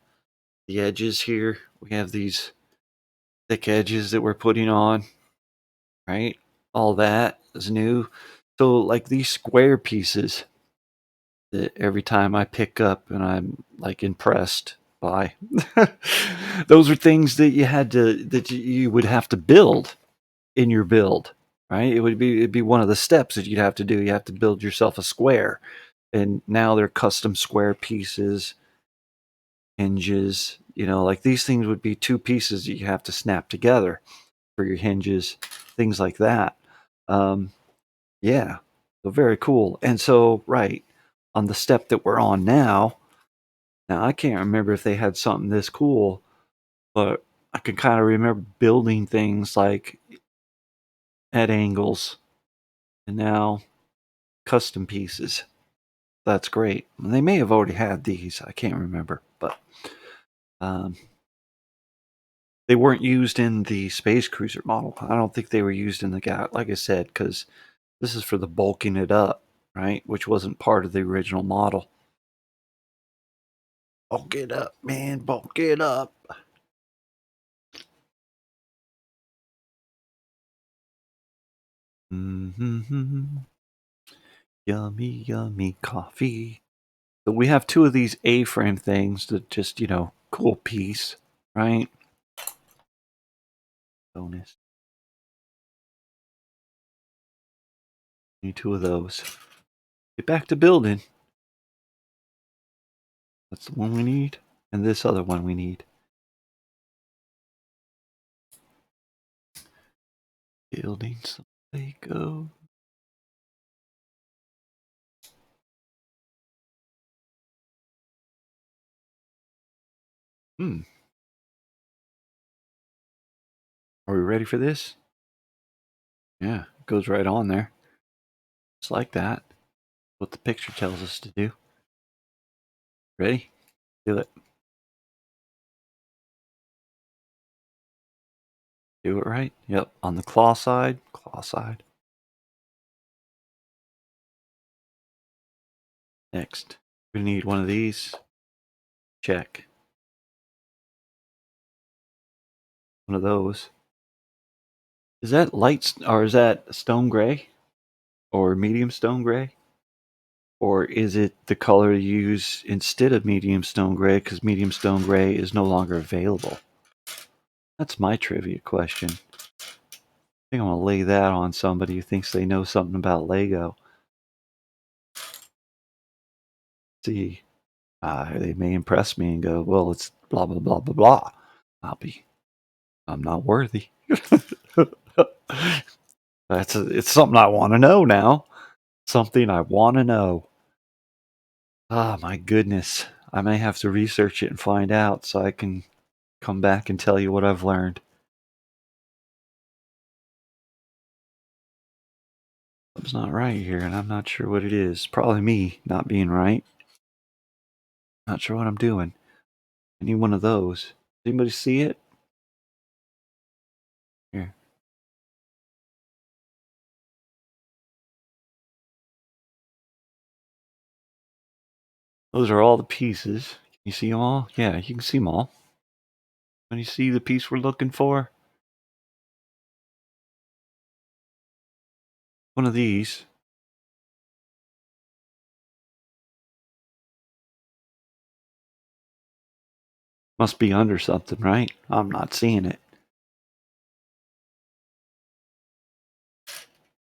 edges here. We have these thick edges that we're putting on, right? All that is new. So like these square pieces that every time I pick up and I'm like impressed by. Those are things that you would have to build in your build, right? It'd be one of the steps that you'd have to do. You have to build yourself a square. And now they're custom square pieces, hinges, like these things would be two pieces that you have to snap together for your hinges, things like that. Um, yeah. So very cool. And so, right, on the step that we're on now I can't remember if they had something this cool, but I can kind of remember building things like at angles and now custom pieces. That's great. And they may have already had these. I can't remember, but um, they weren't used in the space cruiser model. I don't think they were used in the guy, like I said, because this is for the bulking it up, right? Which wasn't part of the original model. Bulk it up, man. Bulk it up. Mm-hmm. Yummy, yummy coffee. So we have two of these A-frame things that just, cool piece, right? Bonus. Need two of those. Get back to building. That's the one we need. And this other one we need. Building some Lego. Hmm. Are we ready for this? Yeah, it goes right on there. Just like that. What the picture tells us to do. Ready? Do it. Do it right. Yep. On the claw side. Claw side. Next. We need one of these. Check. One of those. Is that light or is that stone gray? Or medium stone gray? Or is it the color you use instead of medium stone gray because medium stone gray is no longer available? That's my trivia question. I think I'm gonna lay that on somebody who thinks they know something about Lego. See, they may impress me and go, "Well, it's blah blah blah blah blah." I'm not worthy. It's something I want to know now. Something I want to know. Ah, my goodness. I may have to research it and find out so I can come back and tell you what I've learned. Something's not right here, and I'm not sure what it is. Probably me not being right. Not sure what I'm doing. I need one of those. Anybody see it? Here. Those are all the pieces. Can you see them all? Yeah, you can see them all. Can you see the piece we're looking for? One of these. Must be under something, right? I'm not seeing it.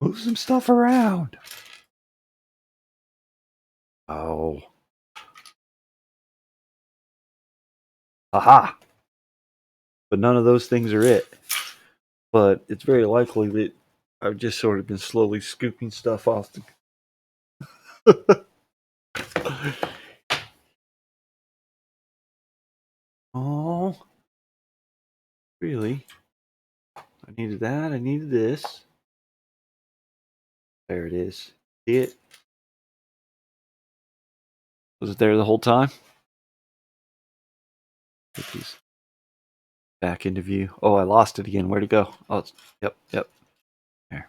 Move some stuff around. Oh. Aha! But none of those things are it. But it's very likely that I've just sort of been slowly scooping stuff off the. Oh, really? I needed that. I needed this. There it is. See it? Was it there the whole time? Get these back into view. Oh, I lost it again. Where'd it go? Oh, yep. There.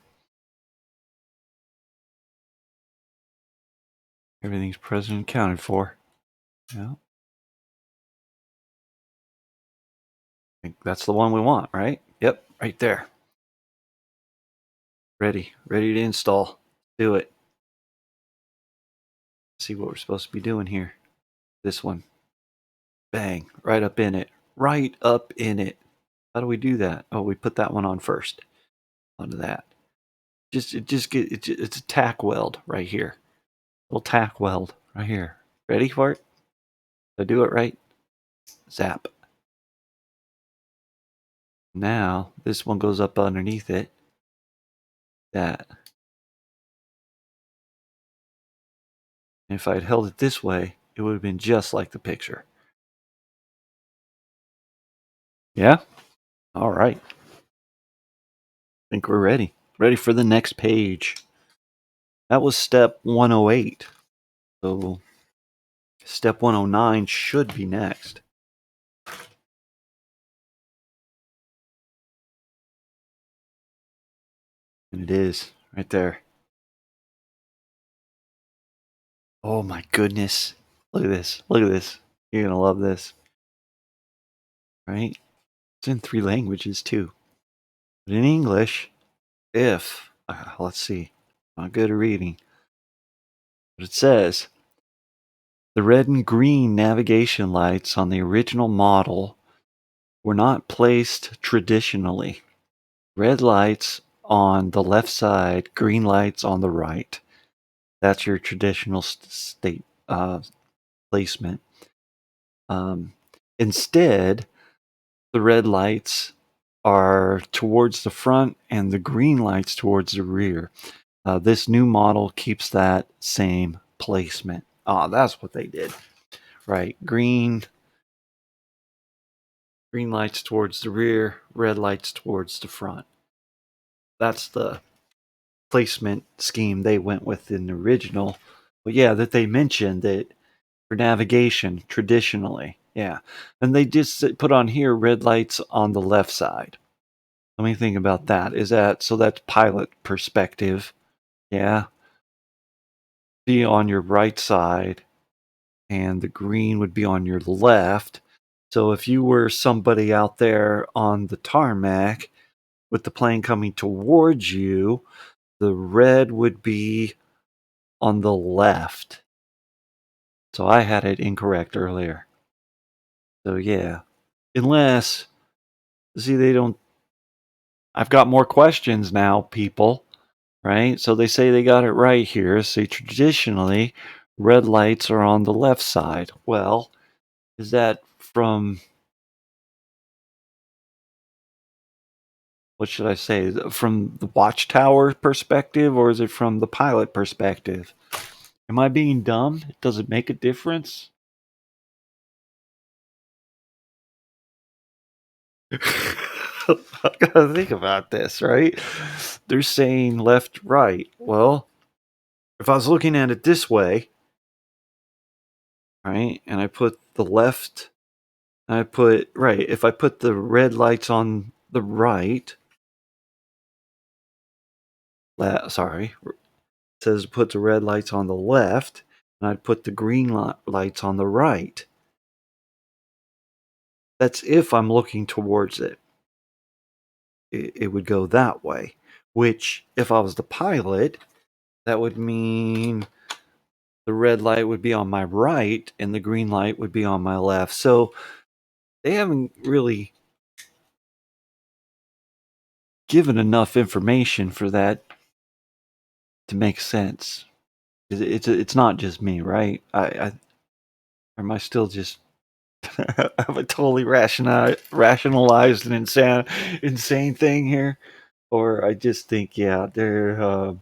Everything's present and accounted for. Yeah. I think that's the one we want, right? Yep, right there. Ready to install. Do it. See what we're supposed to be doing here. This one. Bang, right up in it. Right up in it. How do we do that? Oh, we put that one on first. Onto that. It's a tack weld right here. Little tack weld right here. Ready for it? Did I do it right? Zap. Now this one goes up underneath it. That. And if I had held it this way, it would have been just like the picture. Yeah? All right. I think we're ready. Ready for the next page. That was step 108. So step 109 should be next. And it is right there. Oh my goodness. Look at this. Look at this. You're going to love this. Right? It's in 3 languages too. But in English, let's see. Not good at reading. But it says the red and green navigation lights on the original model were not placed traditionally. Red lights on the left side, green lights on the right. That's your traditional state placement. Instead, the red lights are towards the front and the green lights towards the rear. This new model keeps that same placement. That's what they did. Right. Green lights towards the rear, red lights towards the front. That's the placement scheme they went with in the original. But yeah, that they mentioned that for navigation traditionally. Yeah. And they just put on here red lights on the left side. Let me think about that. That's pilot perspective. Yeah. Be on your right side and the green would be on your left. So if you were somebody out there on the tarmac with the plane coming towards you, the red would be on the left. So I had it incorrect earlier. So yeah, unless See, they don't. I've got more questions now, people. Right? So they say they got it right here. See, traditionally, red lights are on the left side. Well, is that from what should I say? From the watchtower perspective, or is it from the pilot perspective? Am I being dumb? Does it make a difference? I gotta think about this, right? They're saying left, right. Well, if I was looking at it this way, right, and I put the left, I put right. If I put the red lights on the right, sorry, it says put the red lights on the left, and I'd put the green lights on the right. That's if I'm looking towards it. It would go that way. Which, if I was the pilot, that would mean the red light would be on my right and the green light would be on my left. So they haven't really given enough information for that to make sense. It's not just me, right? I or am I still just have I totally rationalized an insane thing here, or I just think yeah they're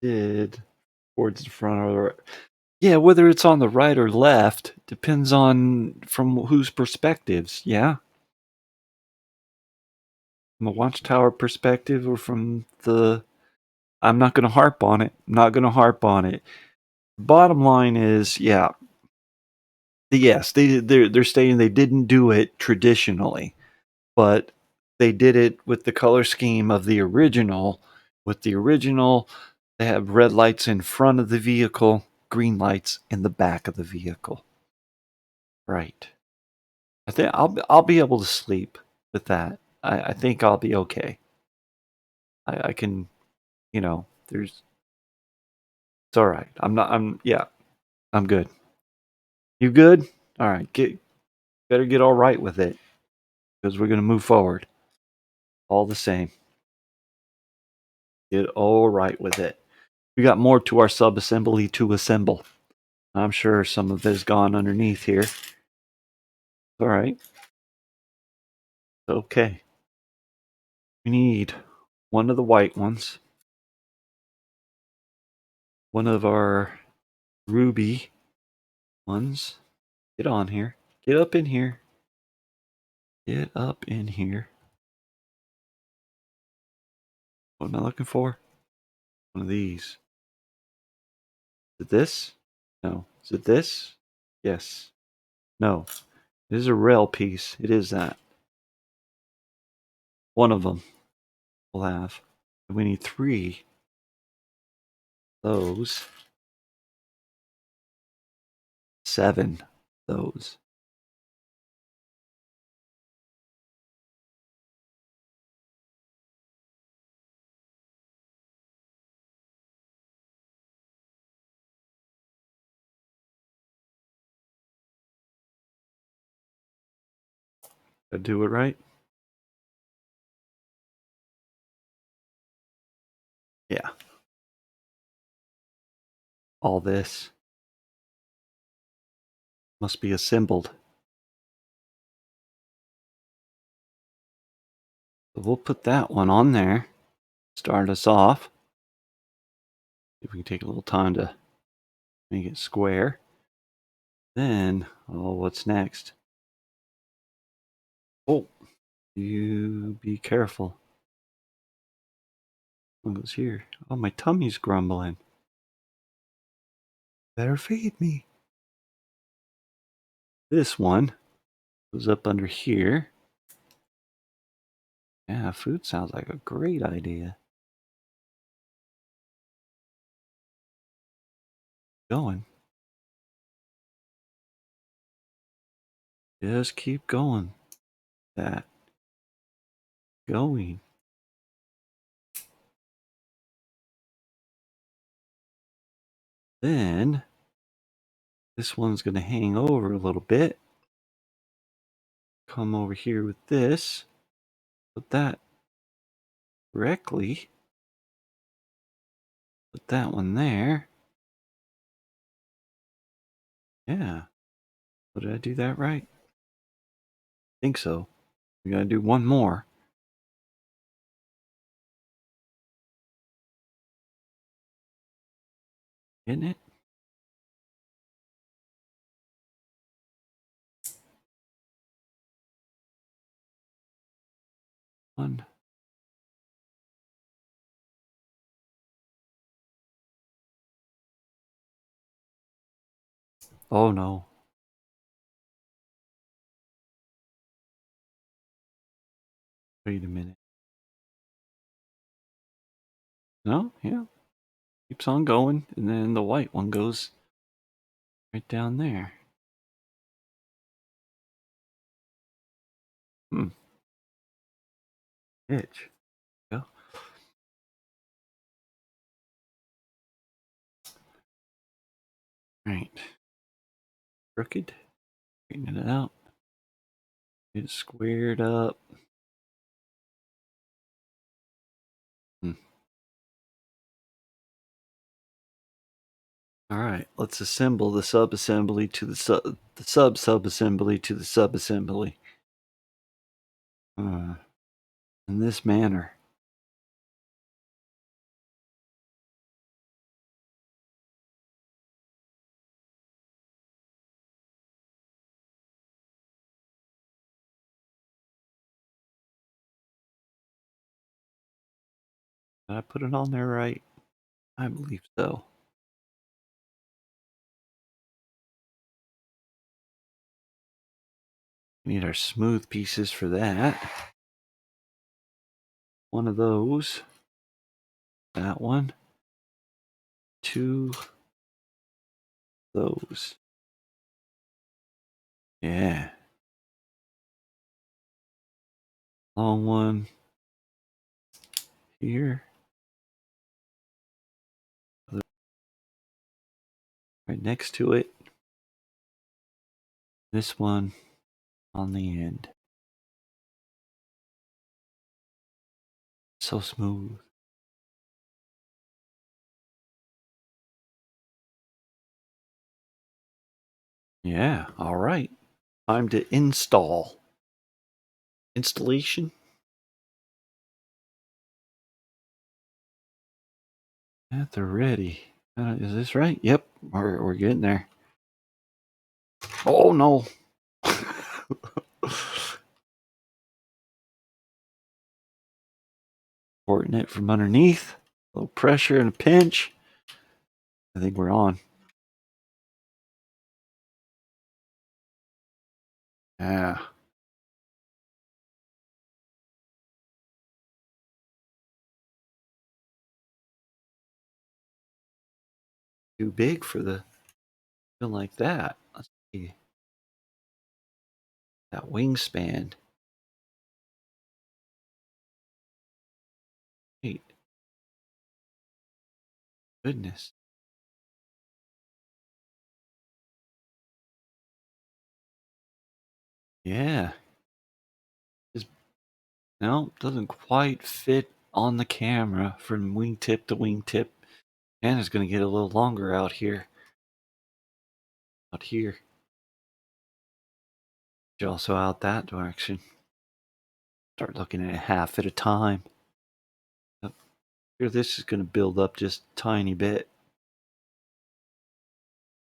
did towards the front or yeah, whether it's on the right or left depends on from whose perspectives. Yeah, from a watchtower perspective or from the. I'm not going to harp on it. I'm not going to harp on it. Bottom line is, yeah, yes, they're stating they didn't do it traditionally, but they did it with the color scheme of the original. With the original, they have red lights in front of the vehicle, green lights in the back of the vehicle. Right. I think I'll be able to sleep with that. I think I'll be okay. I can, there's it's all right. I'm yeah, I'm good. You good? All right. Better get all right with it because we're gonna move forward. All the same, get all right with it. We got more to our sub assembly to assemble. I'm sure some of it has gone underneath here. All right. Okay. We need one of the white ones, one of our ruby ones. Get on here. Get up in here. Get up in here. What am I looking for? One of these. Is it this? No. Is it this? Yes. No. It is a rail piece. It is that. One of them we'll have. We need three of those. 7 of those. Did I do it right? Yeah. All this must be assembled. So we'll put that one on there. Start us off. If we can take a little time to make it square. Then, oh, what's next? Oh, you be careful. What goes here? Oh, my tummy's grumbling. Better feed me. This one goes up under here. Yeah, food sounds like a great idea. Going. Just keep going. That. Going. Then this one's going to hang over a little bit. come over here with this, put that correctly, put that one there. Yeah. Did I do that right? Think so. We gotta do one more. Isn't it? One. Oh no. Wait a minute. No, yeah. Keeps on going, and then the white one goes right down there. Hmm. Itch. Go. Right. Crooked. Straighten it out. Get it squared up. Hmm. All right. Let's assemble the sub-assembly to the sub-sub-assembly to the sub-assembly. In this manner. Did I put it on there right? I believe so. We need our smooth pieces for that. One of those. That one. Two. Those. Yeah. Long one. Here. Right next to it. This one on the end. So smooth. Yeah, all right. Time to install. Installation. At the ready. Is this right? Yep, we're getting there. Oh no. Supporting it from underneath. A little pressure and a pinch. I think we're on. Yeah. Too big for the something like that. Let's see. That wingspan. Wait. Goodness. Yeah. Just, no, doesn't quite fit on the camera from wingtip to wingtip. And it's going to get a little longer out here. Out here. Also out that direction. Start looking at it half at a time. Yep. Here, this is going to build up just a tiny bit.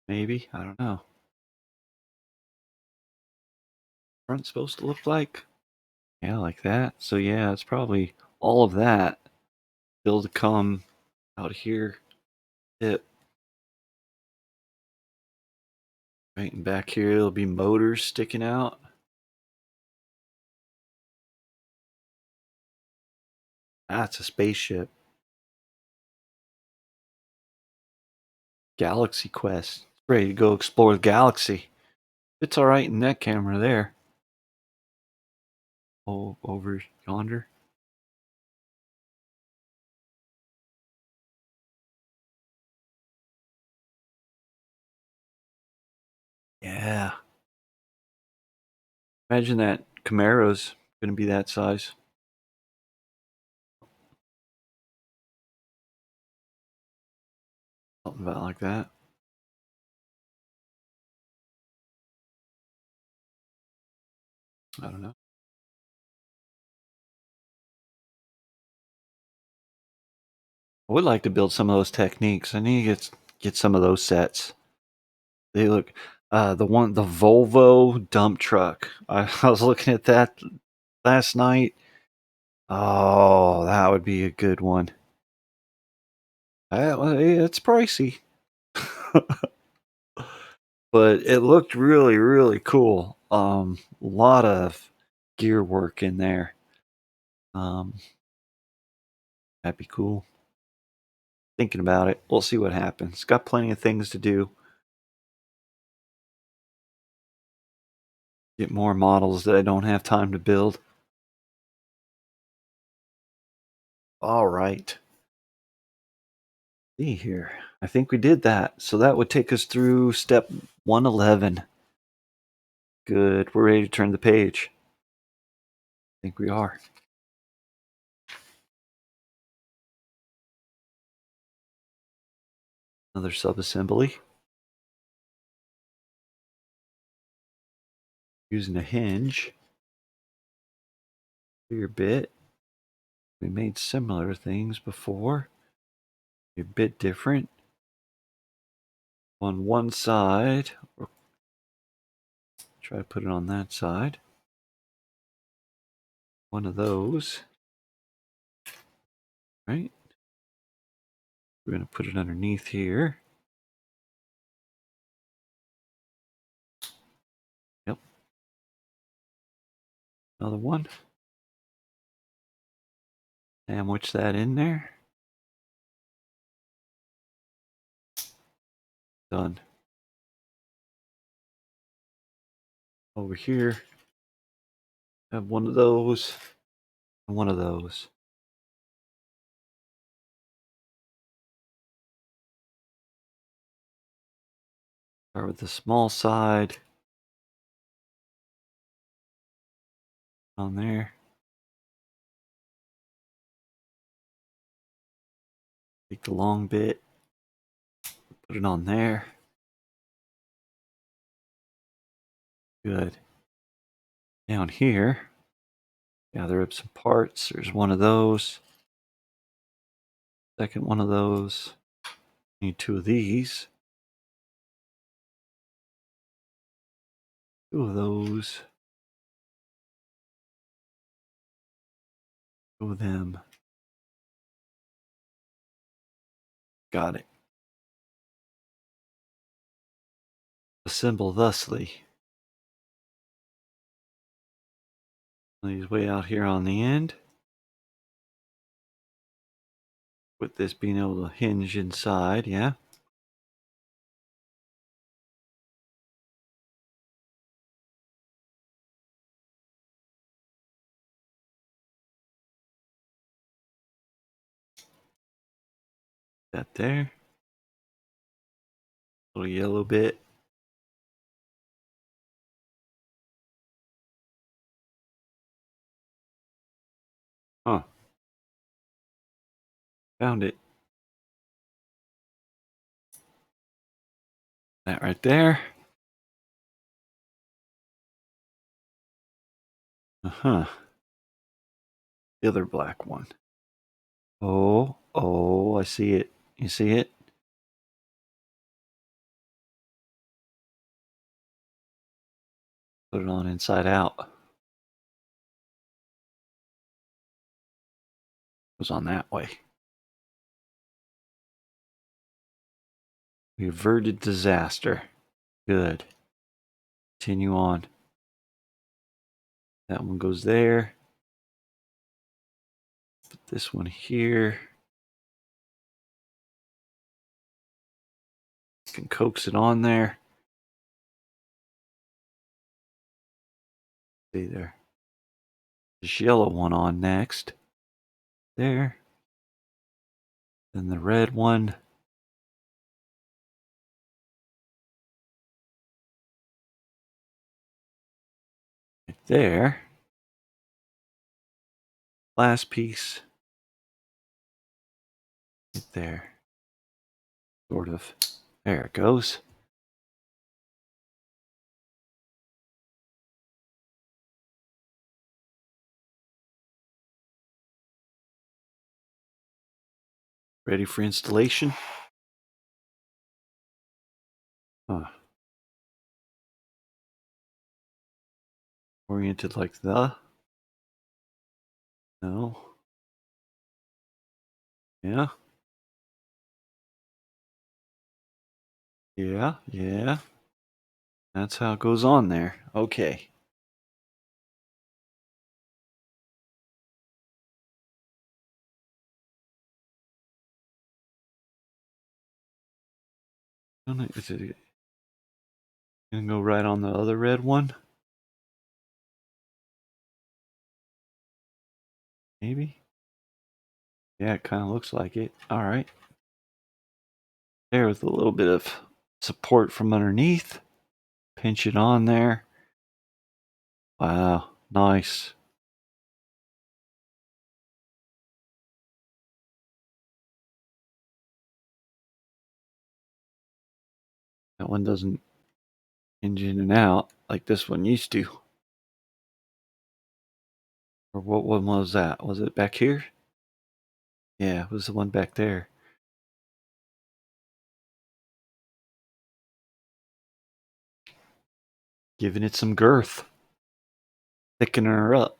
Maybe. I don't know. Front's supposed to look like? Yeah, like that. So yeah, it's probably all of that still to come out here. Tip. Right, and back here there'll be motors sticking out. That's a spaceship. Galaxy Quest. Ready to go explore the galaxy. It's alright in that camera there. Oh, over yonder. Yeah. Imagine that Camaro's going to be that size. Something about like that. I don't know. I would like to build some of those Techniques. I need to get some of those sets. They look the Volvo dump truck. I was looking at that last night. Oh, that would be a good one. It's pricey, but it looked really, really cool. A lot of gear work in there. Um, that'd be cool. Thinking about it, we'll see what happens. Got plenty of things to do. Get more models that I don't have time to build. All right. See here. I think we did that. So that would take us through step 111. Good. We're ready to turn the page. I think we are. Another subassembly. Using a hinge. Your bit. We made similar things before. A bit different. On one side. Try to put it on that side. One of those. Right? We're going to put it underneath here. Yep. Another one. Sandwich that in there. Done. Over here, have one of those and one of those. Start with the small side on there. Take the long bit, put it on there. Good. Down here, gather up some parts. There's one of those. Second one of those. Need two of these. Two of those. Two of them. Got it. Assemble thusly. These way out here on the end. With this being able to hinge inside, yeah. That there. Little yellow bit. Huh. Found it. That right there. Uh-huh. The other black one. Oh, I see it. You see it? Put it on inside out. Goes on that way. We averted disaster. Good. Continue on. That one goes there. Put this one here. Can coax it on there. See there. This yellow one on next. There. Then the red one. Right there. Last piece. Right there. Sort of. There it goes. Ready for installation. Huh. Oriented like the. No. Yeah. Yeah. Yeah. That's how it goes on there. Okay. Is it gonna go right on the other red one? Maybe? Yeah, it kind of looks like it. All right. There with a little bit of support from underneath. Pinch it on there. Wow. Nice. That one doesn't hinge in and out like this one used to. Or what one was that? Was it back here? Yeah, it was the one back there. Giving it some girth. Thickening her up.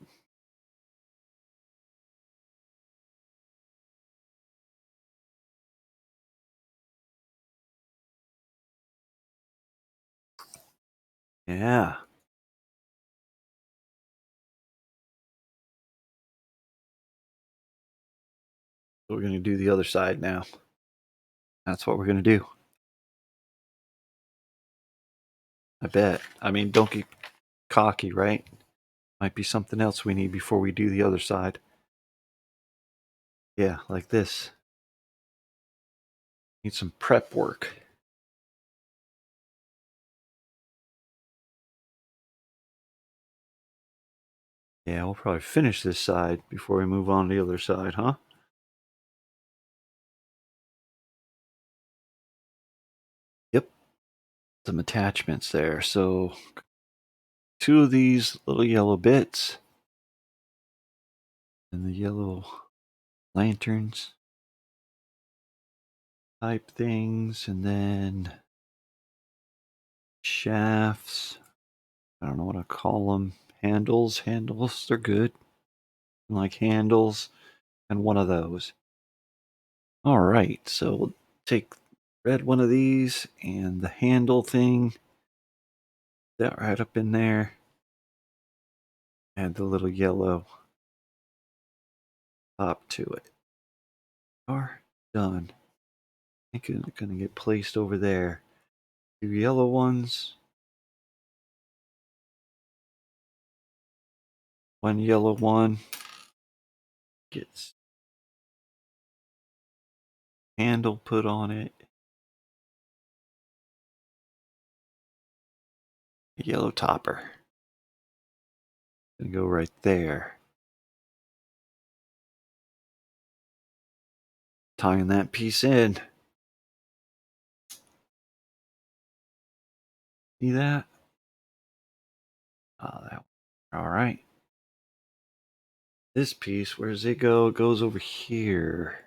Yeah. So we're going to do the other side now. That's what we're going to do. I bet. I mean, don't get cocky, right? Might be something else we need before we do the other side. Yeah, like this. Need some prep work. Yeah, we'll probably finish this side before we move on to the other side, huh? Yep. Some attachments there. So, two of these little yellow bits and the yellow lanterns type things, and then shafts. I don't know what I call them. Handles. Handles, they're good. Like handles, and one of those. All right, so we'll take red one of these and the handle thing. That right up in there. Add the little yellow top to it. Are done. I think it's gonna get placed over there. Two yellow ones. One yellow one gets handle put on it. A yellow topper. Gonna go right there. Tying that piece in. See that? Oh, that. All right. This piece, where does it go? It goes over here.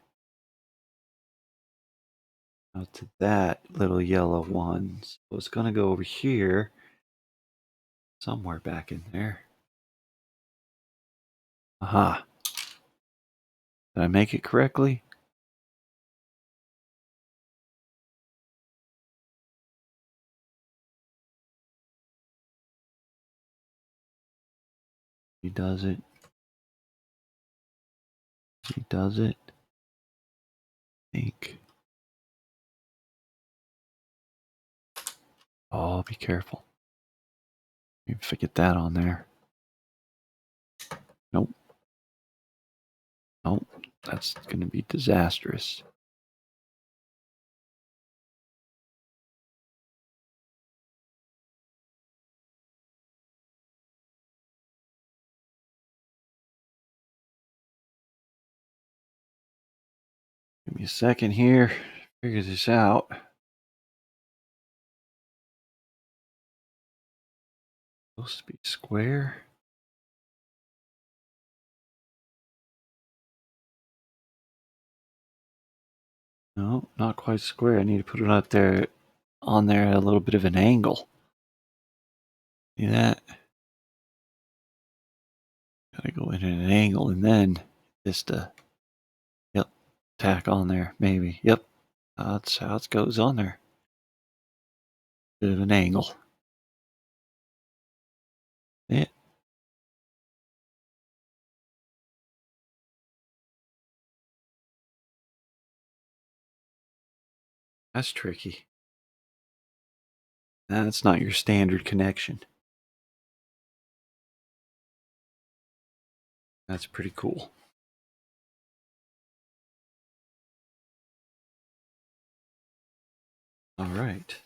Out to that little yellow one. So it's going to go over here. Somewhere back in there. Aha. Did I make it correctly? He does it. He does it. Think. Oh, be careful. You forget that on there. Nope. Nope. That's going to be disastrous. Give me a second here. Figure this out. Supposed to be square. No, not quite square. I need to put it up there, on there at a little bit of an angle. See that? Gotta go in at an angle and then just yep, tack on there. Maybe. Yep. That's how it goes on there. Bit of an angle. Yeah. That's tricky. That's not your standard connection. That's pretty cool. All right.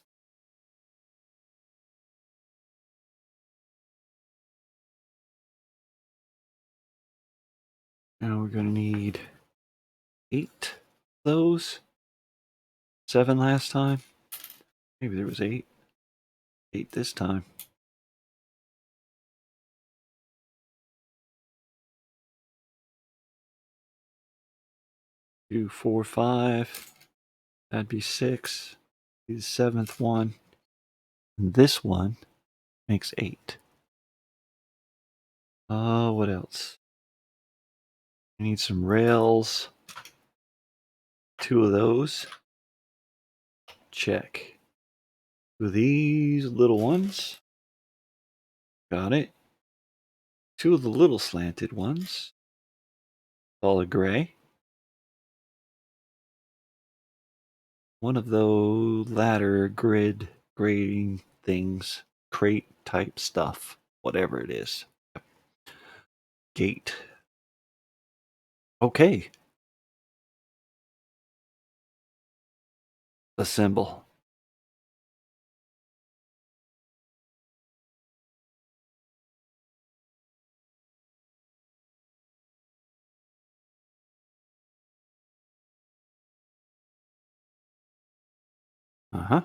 Now we're going to need 8 of those. 7 last time. Maybe there was 8. 8 this time. 2, 4, 5. That'd be 6. The 7th one. And this one makes 8. What else? I need some rails. 2 of those. Check. 2 of these little ones. Got it. 2 of the little slanted ones. Solid gray. 1 of those ladder grid grading things. Crate type stuff. Whatever it is. Gate. Okay. Assemble. Uh-huh.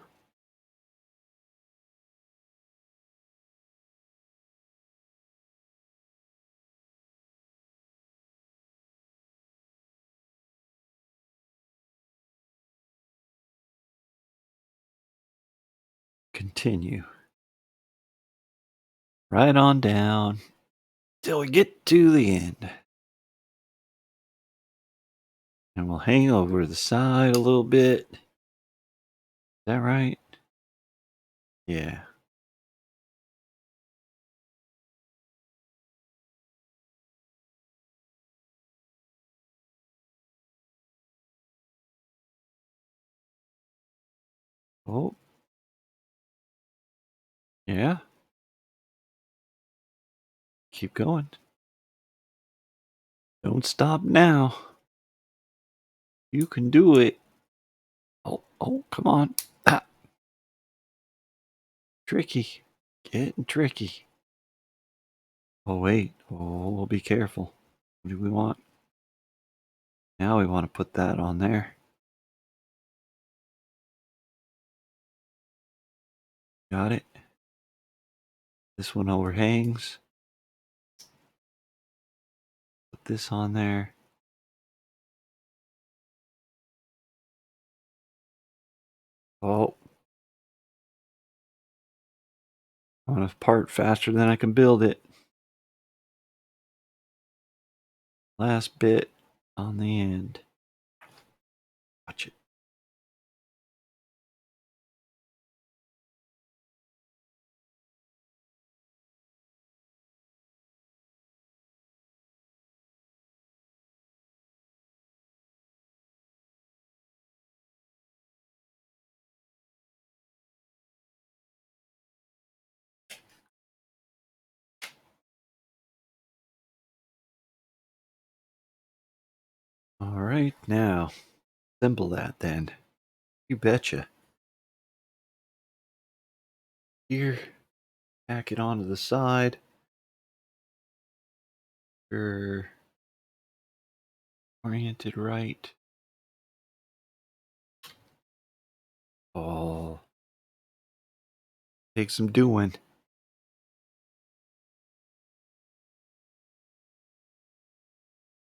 Continue. Right on down till we get to the end. And we'll hang over the side a little bit. Is that right? Yeah. Oh. Yeah. Keep going. Don't stop now. You can do it. Oh, come on. Ah, tricky. Getting tricky. Oh, wait. Oh, be careful. What do we want? Now we want to put that on there. Got it. This one overhangs. Put this on there. Oh. I want to part faster than I can build it. Last bit on the end. Watch it. All right, now assemble that then. You betcha. Here, tack it onto the side. You're oriented right. Take some doing.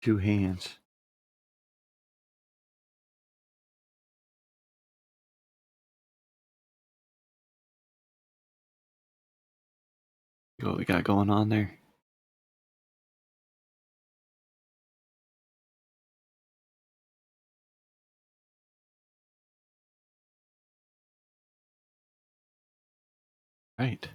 Two hands. What we got going on there? Right.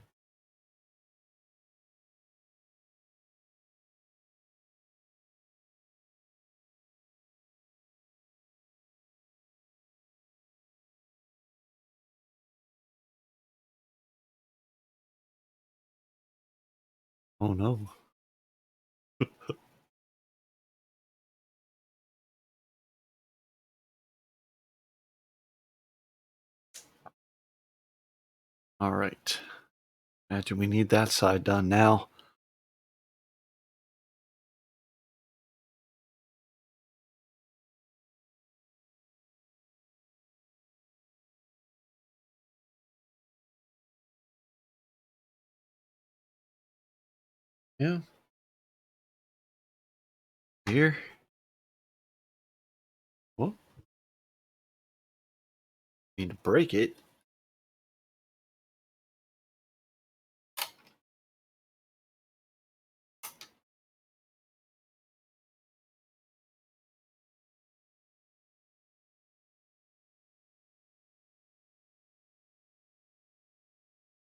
Oh no. All right. Imagine we need that side done now. Yeah. Here. Well, need to break it.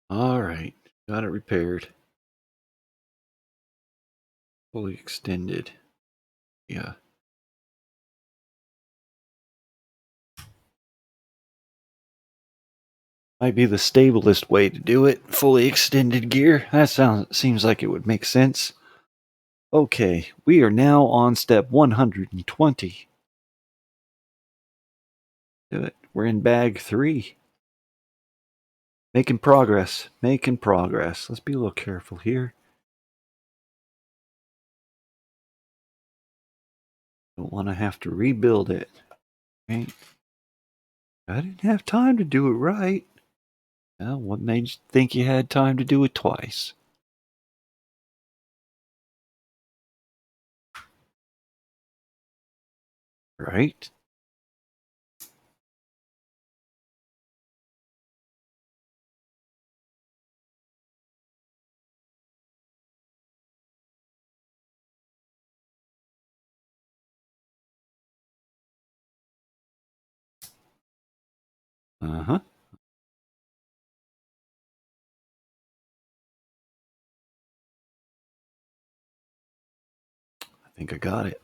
All right. Got it repaired. Fully extended. Yeah. Might be the stablest way to do it. Fully extended gear. That seems like it would make sense. Okay, we are now on step 120. Do it. We're in bag 3. Making progress. Making progress. Let's be a little careful here. Don't want to have to rebuild it. Okay. I didn't have time to do it right. Well, what made you think you had time to do it twice? Right? Uh huh. I think I got it.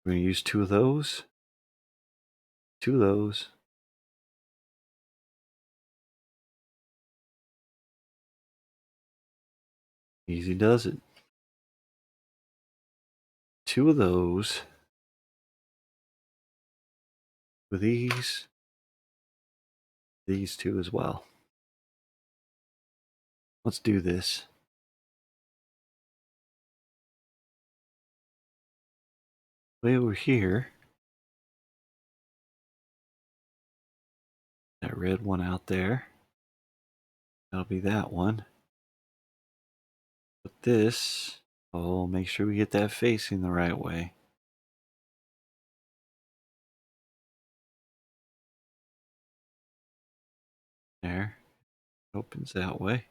We're going to use 2 of those. 2 of those. Easy does it. 2 of those. With these 2 as well. Let's do this. Way over here. That red one out there. That'll be that one. Put this. Oh, make sure we get that facing the right way. There. Opens that way.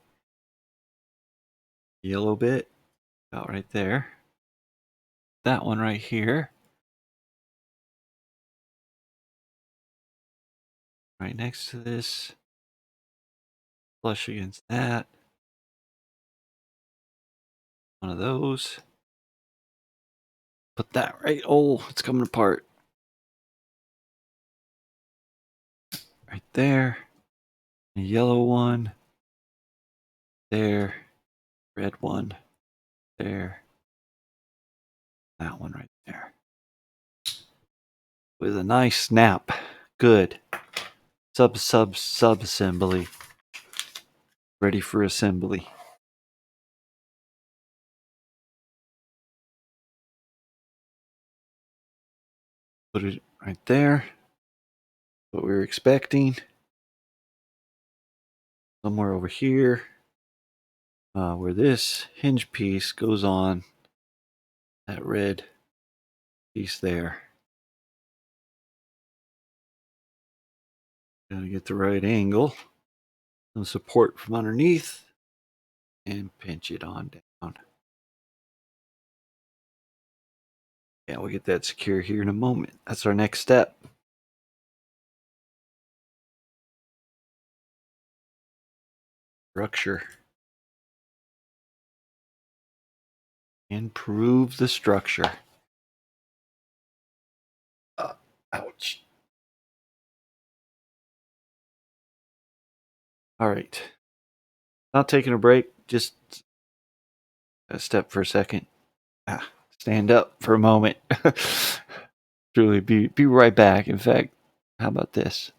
Yellow bit. About right there. That one right here. Right next to this. Flush against that. One of those. Put that right. Oh, it's coming apart. Right there. A yellow one. There. Red one. There. That one right there. With a nice snap. Good. Sub assembly. Ready for assembly. Put it right there. What we were expecting. somewhere over here, where this hinge piece goes on that red piece there. Gotta get the right angle, some support from underneath, and pinch it on down. Yeah, we'll get that secure here in a moment. That's our next step. Structure. Improve the structure. Ouch. All right. Not taking a break, just a step for a second. Stand up for a moment. Truly, be right back. In fact, how about this?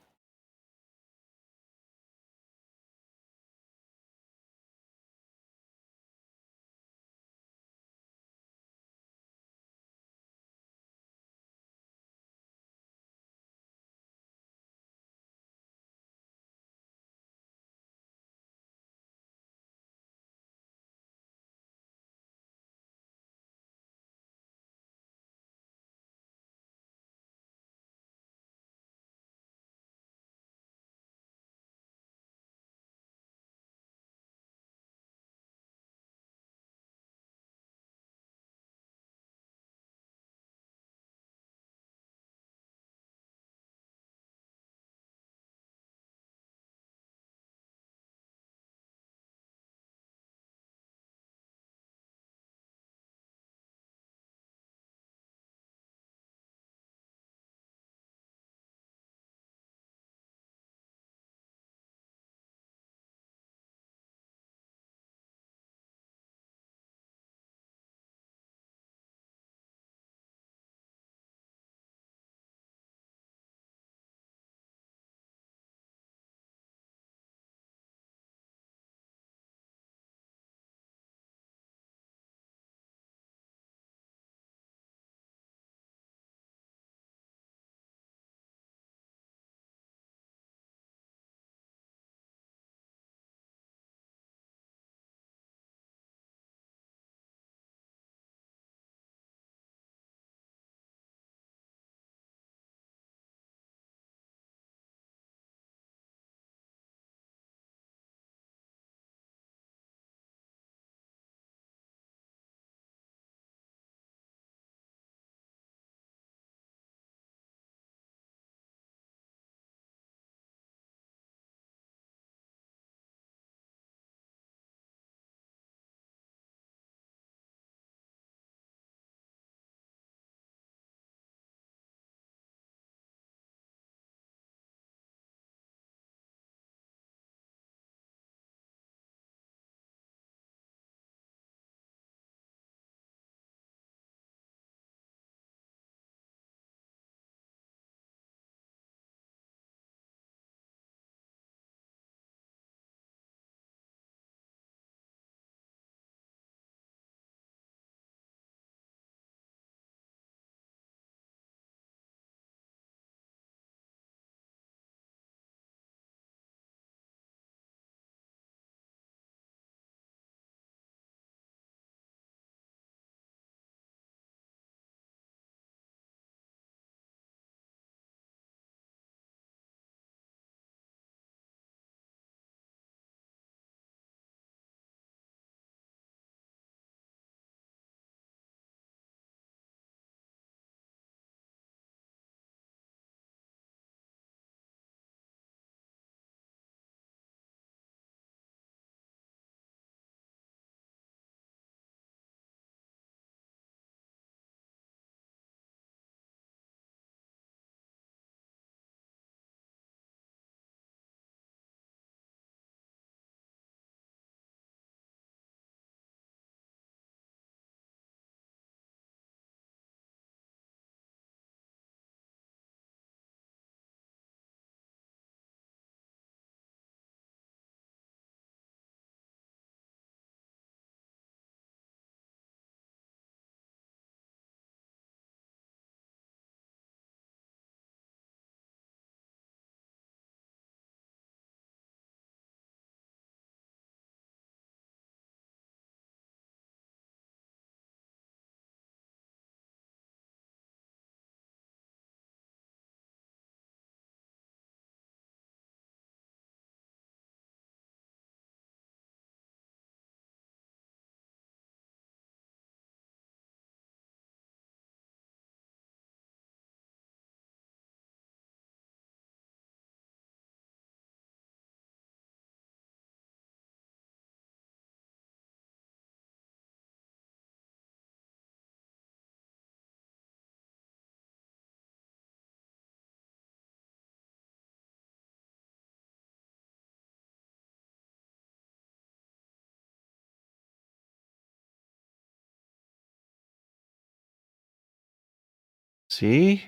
See?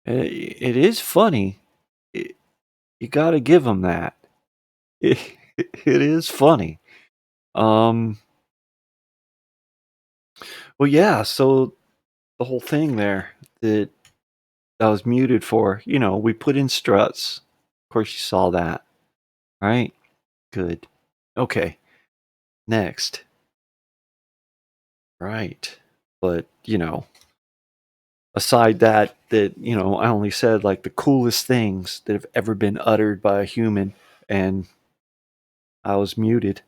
It is funny. It, you gotta give them that. It, it is funny. Um, well, yeah, so the whole thing there that I was muted for, we put in struts. Of course, you saw that, right? Good. Okay, next. Right. But, aside that, I only said like the coolest things that have ever been uttered by a human, and I was muted.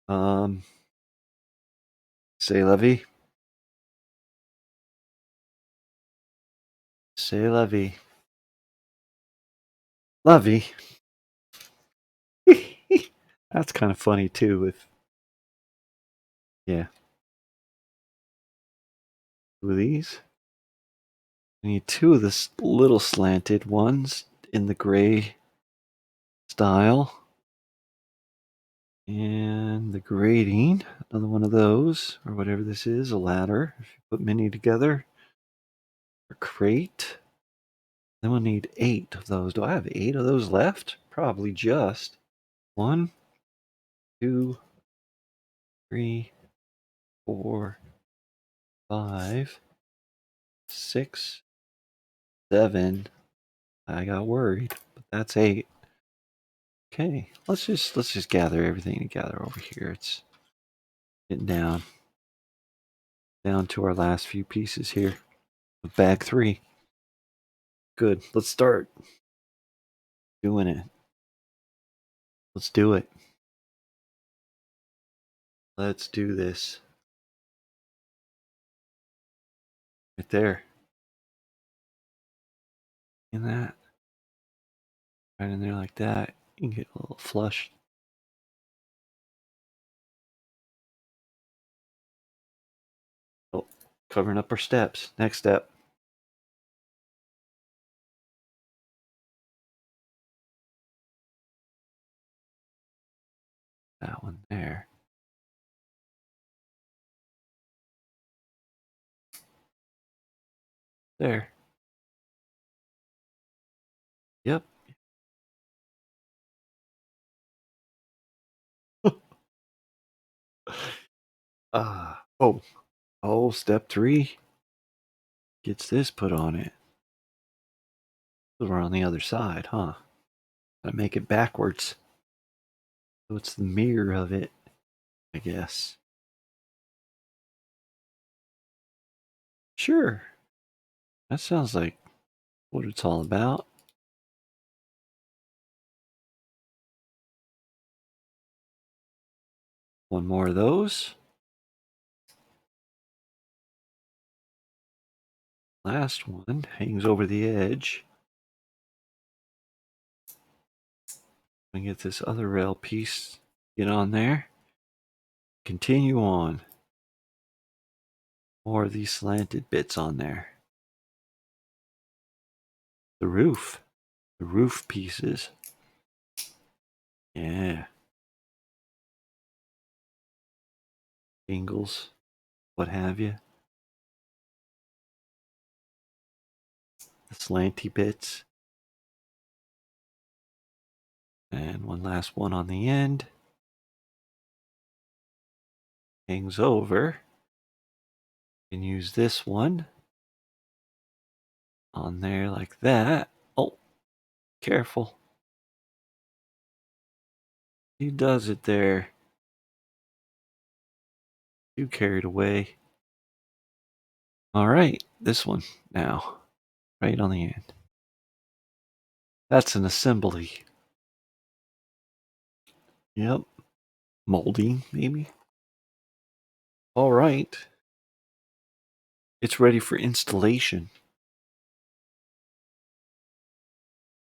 Um, say la vie. Say la vie. La vie. That's kind of funny too. Yeah, with these. I need two of the little slanted ones in the gray style. And the grating, another one of those, or whatever this is, a ladder. If you put many together, a crate. Then we'll need 8 of those. Do I have 8 of those left? Probably just. 1, 2, 3, 4, 5, 6, 7. I got worried, but that's 8. Okay, let's just gather everything together over here. It's getting down to our last few pieces here. Bag 3. Good. Let's start doing it. Let's do it. Let's do this. Right there. In that. Right in there like that. You can get a little flush. Oh, covering up our steps. Next step. That one there. There. Yep. Oh. Oh, step 3 gets this put on it. So we're on the other side, huh? Gotta make it backwards. So it's the mirror of it, I guess. Sure. That sounds like what it's all about. One more of those. Last one hangs over the edge. And get this other rail piece, get on there. Continue on. More of these slanted bits on there. The roof pieces. Yeah. Angles, what have you. The slanty bits. And one last one on the end. Hangs over. You can use this one on there like that. Oh, careful. He does it there. Too carried away. All right, this one now. Right on the end. That's an assembly. Yep. Molding, maybe. All right. It's ready for installation.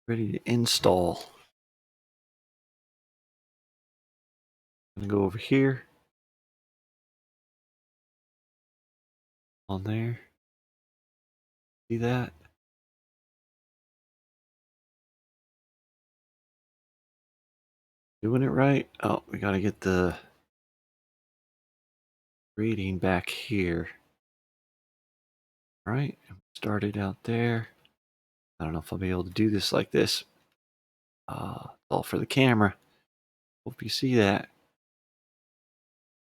Ready to install. I'm gonna go over here. On there. See that? Doing it right? Oh, we gotta get the reading back here. All right, started out there. I don't know if I'll be able to do this like this. All for the camera. Hope you see that.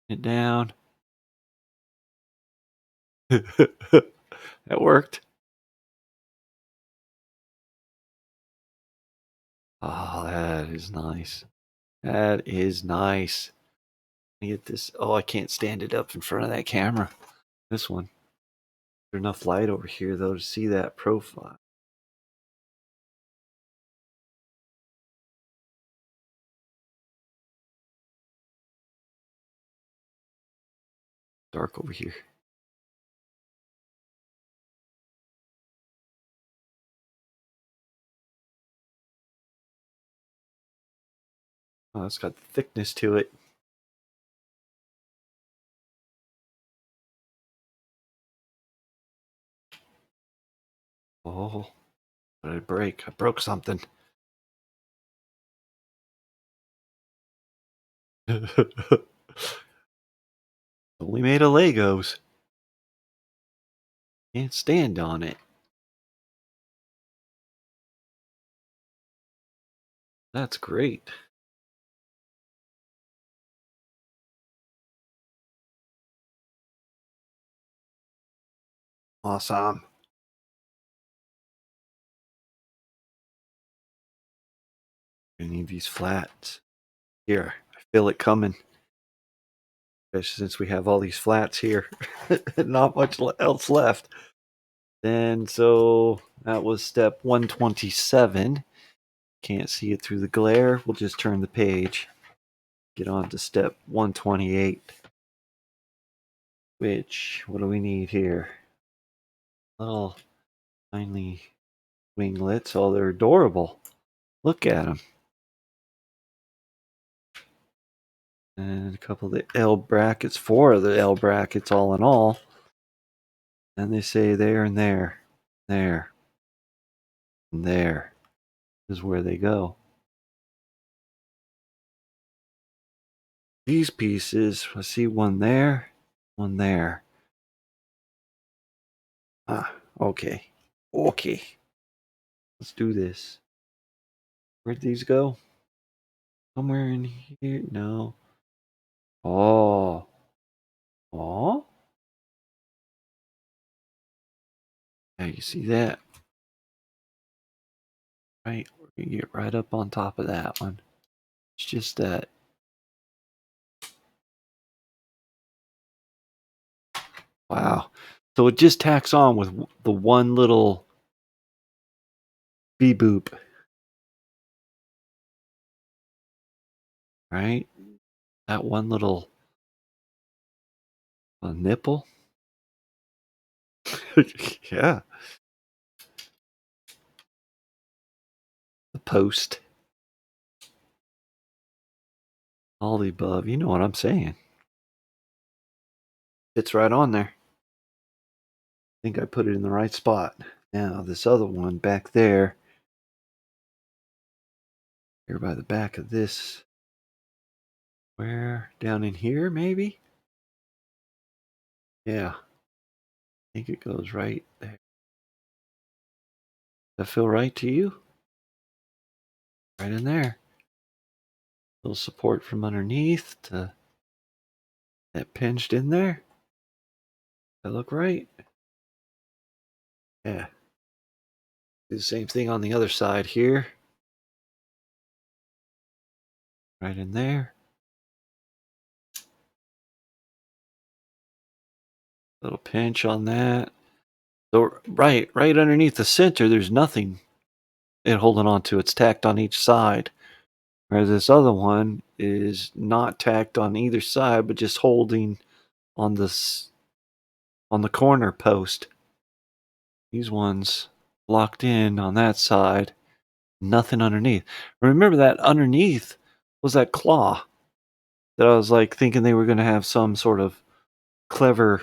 It down. That worked. Oh, that is nice. That is nice. Let me get this. Oh, I can't stand it up in front of that camera. This one. There's enough light over here, though, to see that profile. Dark over here. Oh, it's got thickness to it. Oh, what did I break? I broke something. Only made of Legos. Can't stand on it. That's great. Awesome. I need these flats. Here, I feel it coming. Especially since we have all these flats here. Not much else left. And so that was step 127. Can't see it through the glare. We'll just turn the page. Get on to step 128. Which, what do we need here? Little tiny winglets. Oh, they're adorable. Look at them. And a couple of the L brackets, 4 of the L brackets all in all. And they say there and there, there, and there is where they go. These pieces, I see one there, one there. Ah, okay. Okay. Let's do this. Where'd these go? Somewhere in here? No. Oh. Oh. Yeah, you see that? Right. We're gonna get right up on top of that one. It's just that. Wow. So it just tacks on with the one little bee boop. Right? That one little nipple. Yeah. The post. All the above. You know what I'm saying. It's right on there. I think I put it in the right spot. Now, this other one back there, here by the back of this, where? Down in here, maybe? Yeah. I think it goes right there. Does that feel right to you? Right in there. Little support from underneath to that pinched in there. That look right? Yeah. Do the same thing on the other side here. Right in there. Little pinch on that. So right underneath the center, there's nothing it holding on to. It's tacked on each side. Whereas this other one is not tacked on either side, but just holding on this on the corner post. These ones locked in on that side, nothing underneath. Remember that underneath was that claw that I was like thinking they were going to have some sort of clever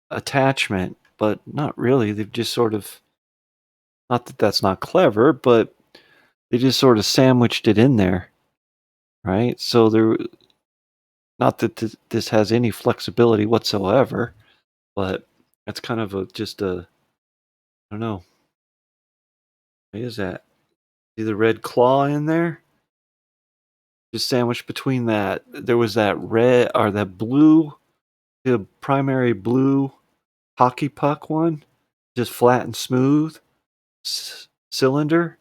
attachment, but not really. They've just sort of, not that that's not clever, but they just sort of sandwiched it in there, right? So there, not that this has any flexibility whatsoever, but That's kind of just a, I don't know. What is that? See the red claw in there? Just sandwiched between that. There was that red or that blue, the primary blue hockey puck one, just flat and smooth cylinder,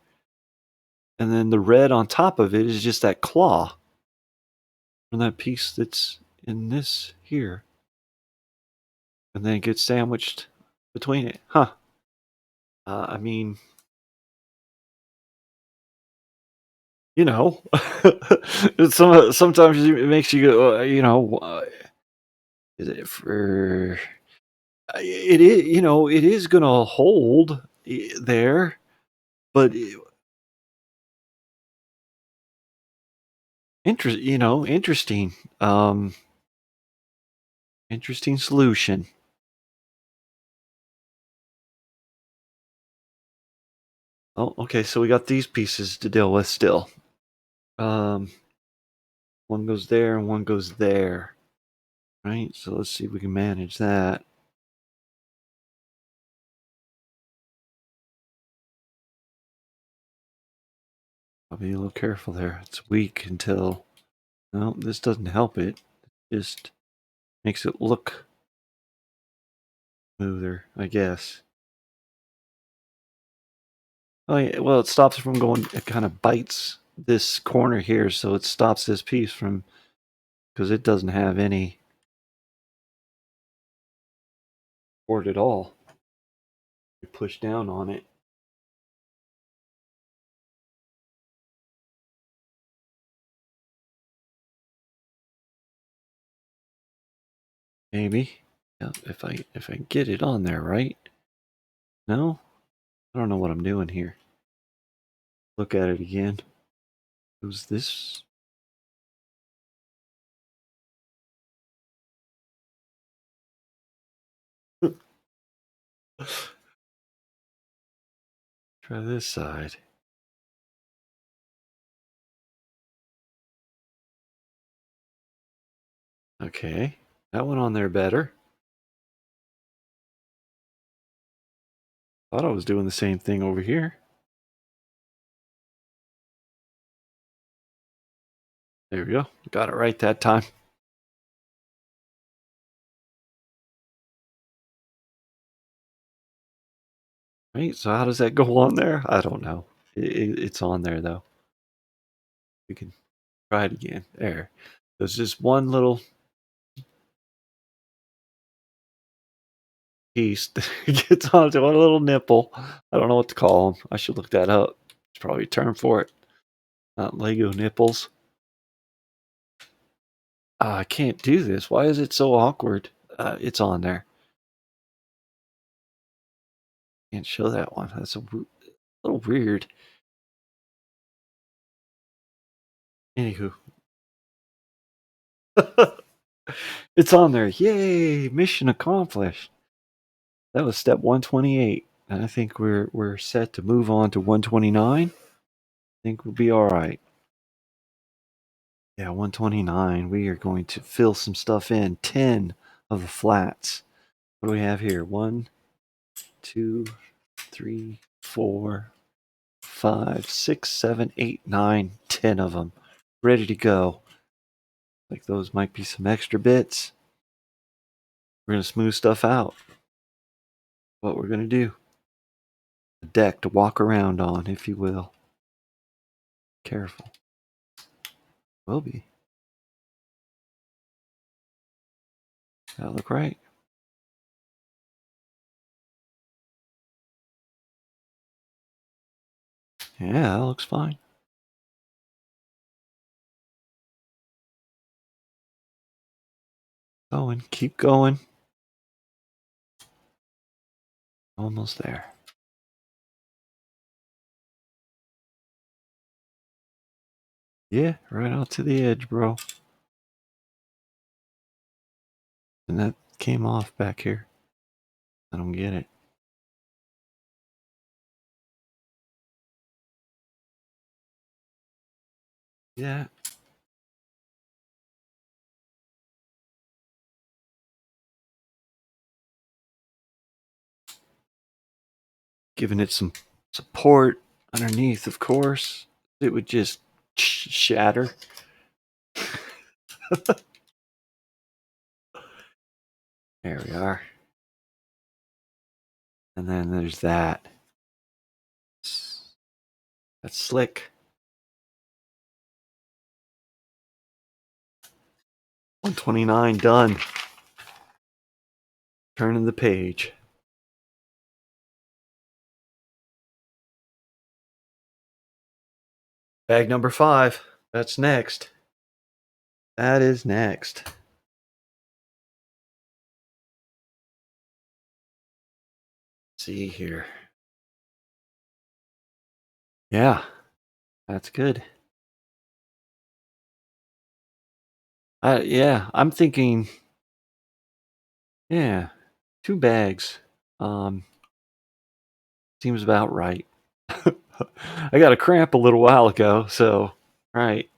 and then the red on top of it is just that claw from that piece that's in this here, and then it gets sandwiched between it. Huh? I mean, you know, sometimes it makes you go, is it for? It is, it is gonna hold there, but interesting. Um, Interesting solution. Oh, okay. So we got these pieces to deal with still. Um, One goes there and one goes there. Right. So let's see if we can manage that. I'll be a little careful there. It's weak until. No, this doesn't help it. It just makes it look smoother, I guess. Oh yeah. Well, it stops it from going. It kind of bites this corner here, so it stops this piece from because it doesn't have any support at all. You push down on it. Maybe. Yeah, if I get it on there, right? No? I don't know what I'm doing here. Look at it again. Who's this? Try this side. Okay. That went on there better. Thought I was doing the same thing over here. There we go. Got it right that time. Right, so how does that go on there? I don't know. It's on there though. We can try it again. There. There's just one little piece that gets onto one little nipple. I don't know what to call them. I should look that up. There's probably a term for it. Not Lego nipples. I can't do this. Why is it so awkward? It's on there. Can't show that one. That's a little weird. Anywho, it's on there. Yay! Mission accomplished. That was step 128, and I think we're set to move on to 129. I think we'll be all right. Yeah, 129. We are going to fill some stuff in. 10 of the flats. What do we have here? 1, 2, 3, 4, 5, 6, 7, 8, 9, 10 of them. Ready to go. Like those might be some extra bits. We're going to smooth stuff out. What we're going to do. A deck to walk around on, if you will. Careful. Will be. That look right. Yeah, that looks fine. Going, keep going. Almost there. Yeah, right out to the edge, bro. And that came off back here. I don't get it. Yeah. giving it some support underneath, of course. It would just shatter. There we are. And then there's that. That's slick. 129 done. Turning the page. Bag number 5. That's next. That is next. Let's see here. Yeah, that's good. Yeah, I'm thinking, yeah, 2 bags. Seems about right. I got a cramp a little while ago, so right.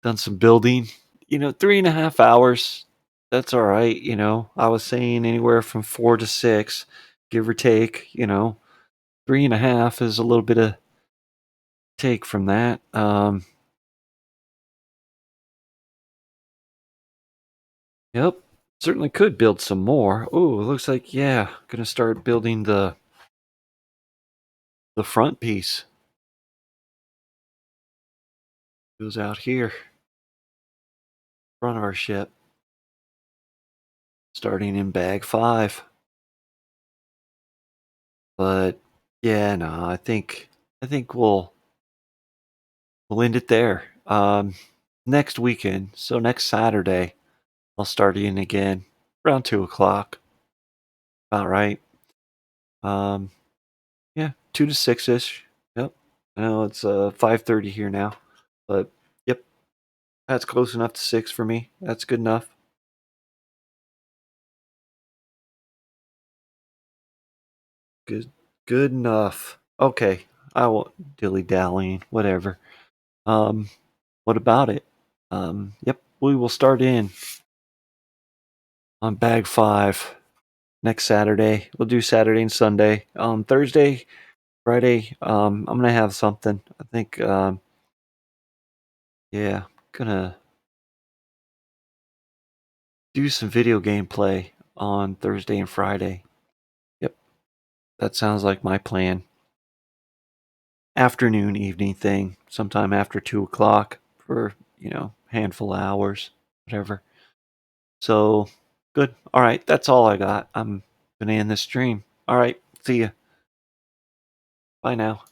Done some building. 3.5 hours. That's all right. I was saying anywhere from 4 to 6, give or take. 3.5 is a little bit of take from that. Yep. Certainly could build some more. Oh, it looks like, yeah, gonna start building the front piece. Goes out here, front of our ship. Starting in bag 5. But yeah, no, I think we'll end it there. Next weekend, so next Saturday, I'll start in again around 2 o'clock. About right. Um, yeah, 2 to 6 ish. Yep. I know it's 5:30 here now, but yep, that's close enough to 6 for me. That's good enough. Good, good enough. Okay, I won't dilly dallying. Whatever. Um, what about it? Yep, we will start in on bag 5 next Saturday. We'll do Saturday and Sunday. Thursday, Friday, I'm gonna have something. I think, yeah, gonna do some video gameplay on Thursday and Friday. Yep, that sounds like my plan. Afternoon, evening thing, sometime after 2 o'clock for handful of hours, whatever. So good. All right, that's all I got. I'm gonna end this stream. All right, see ya. Bye now.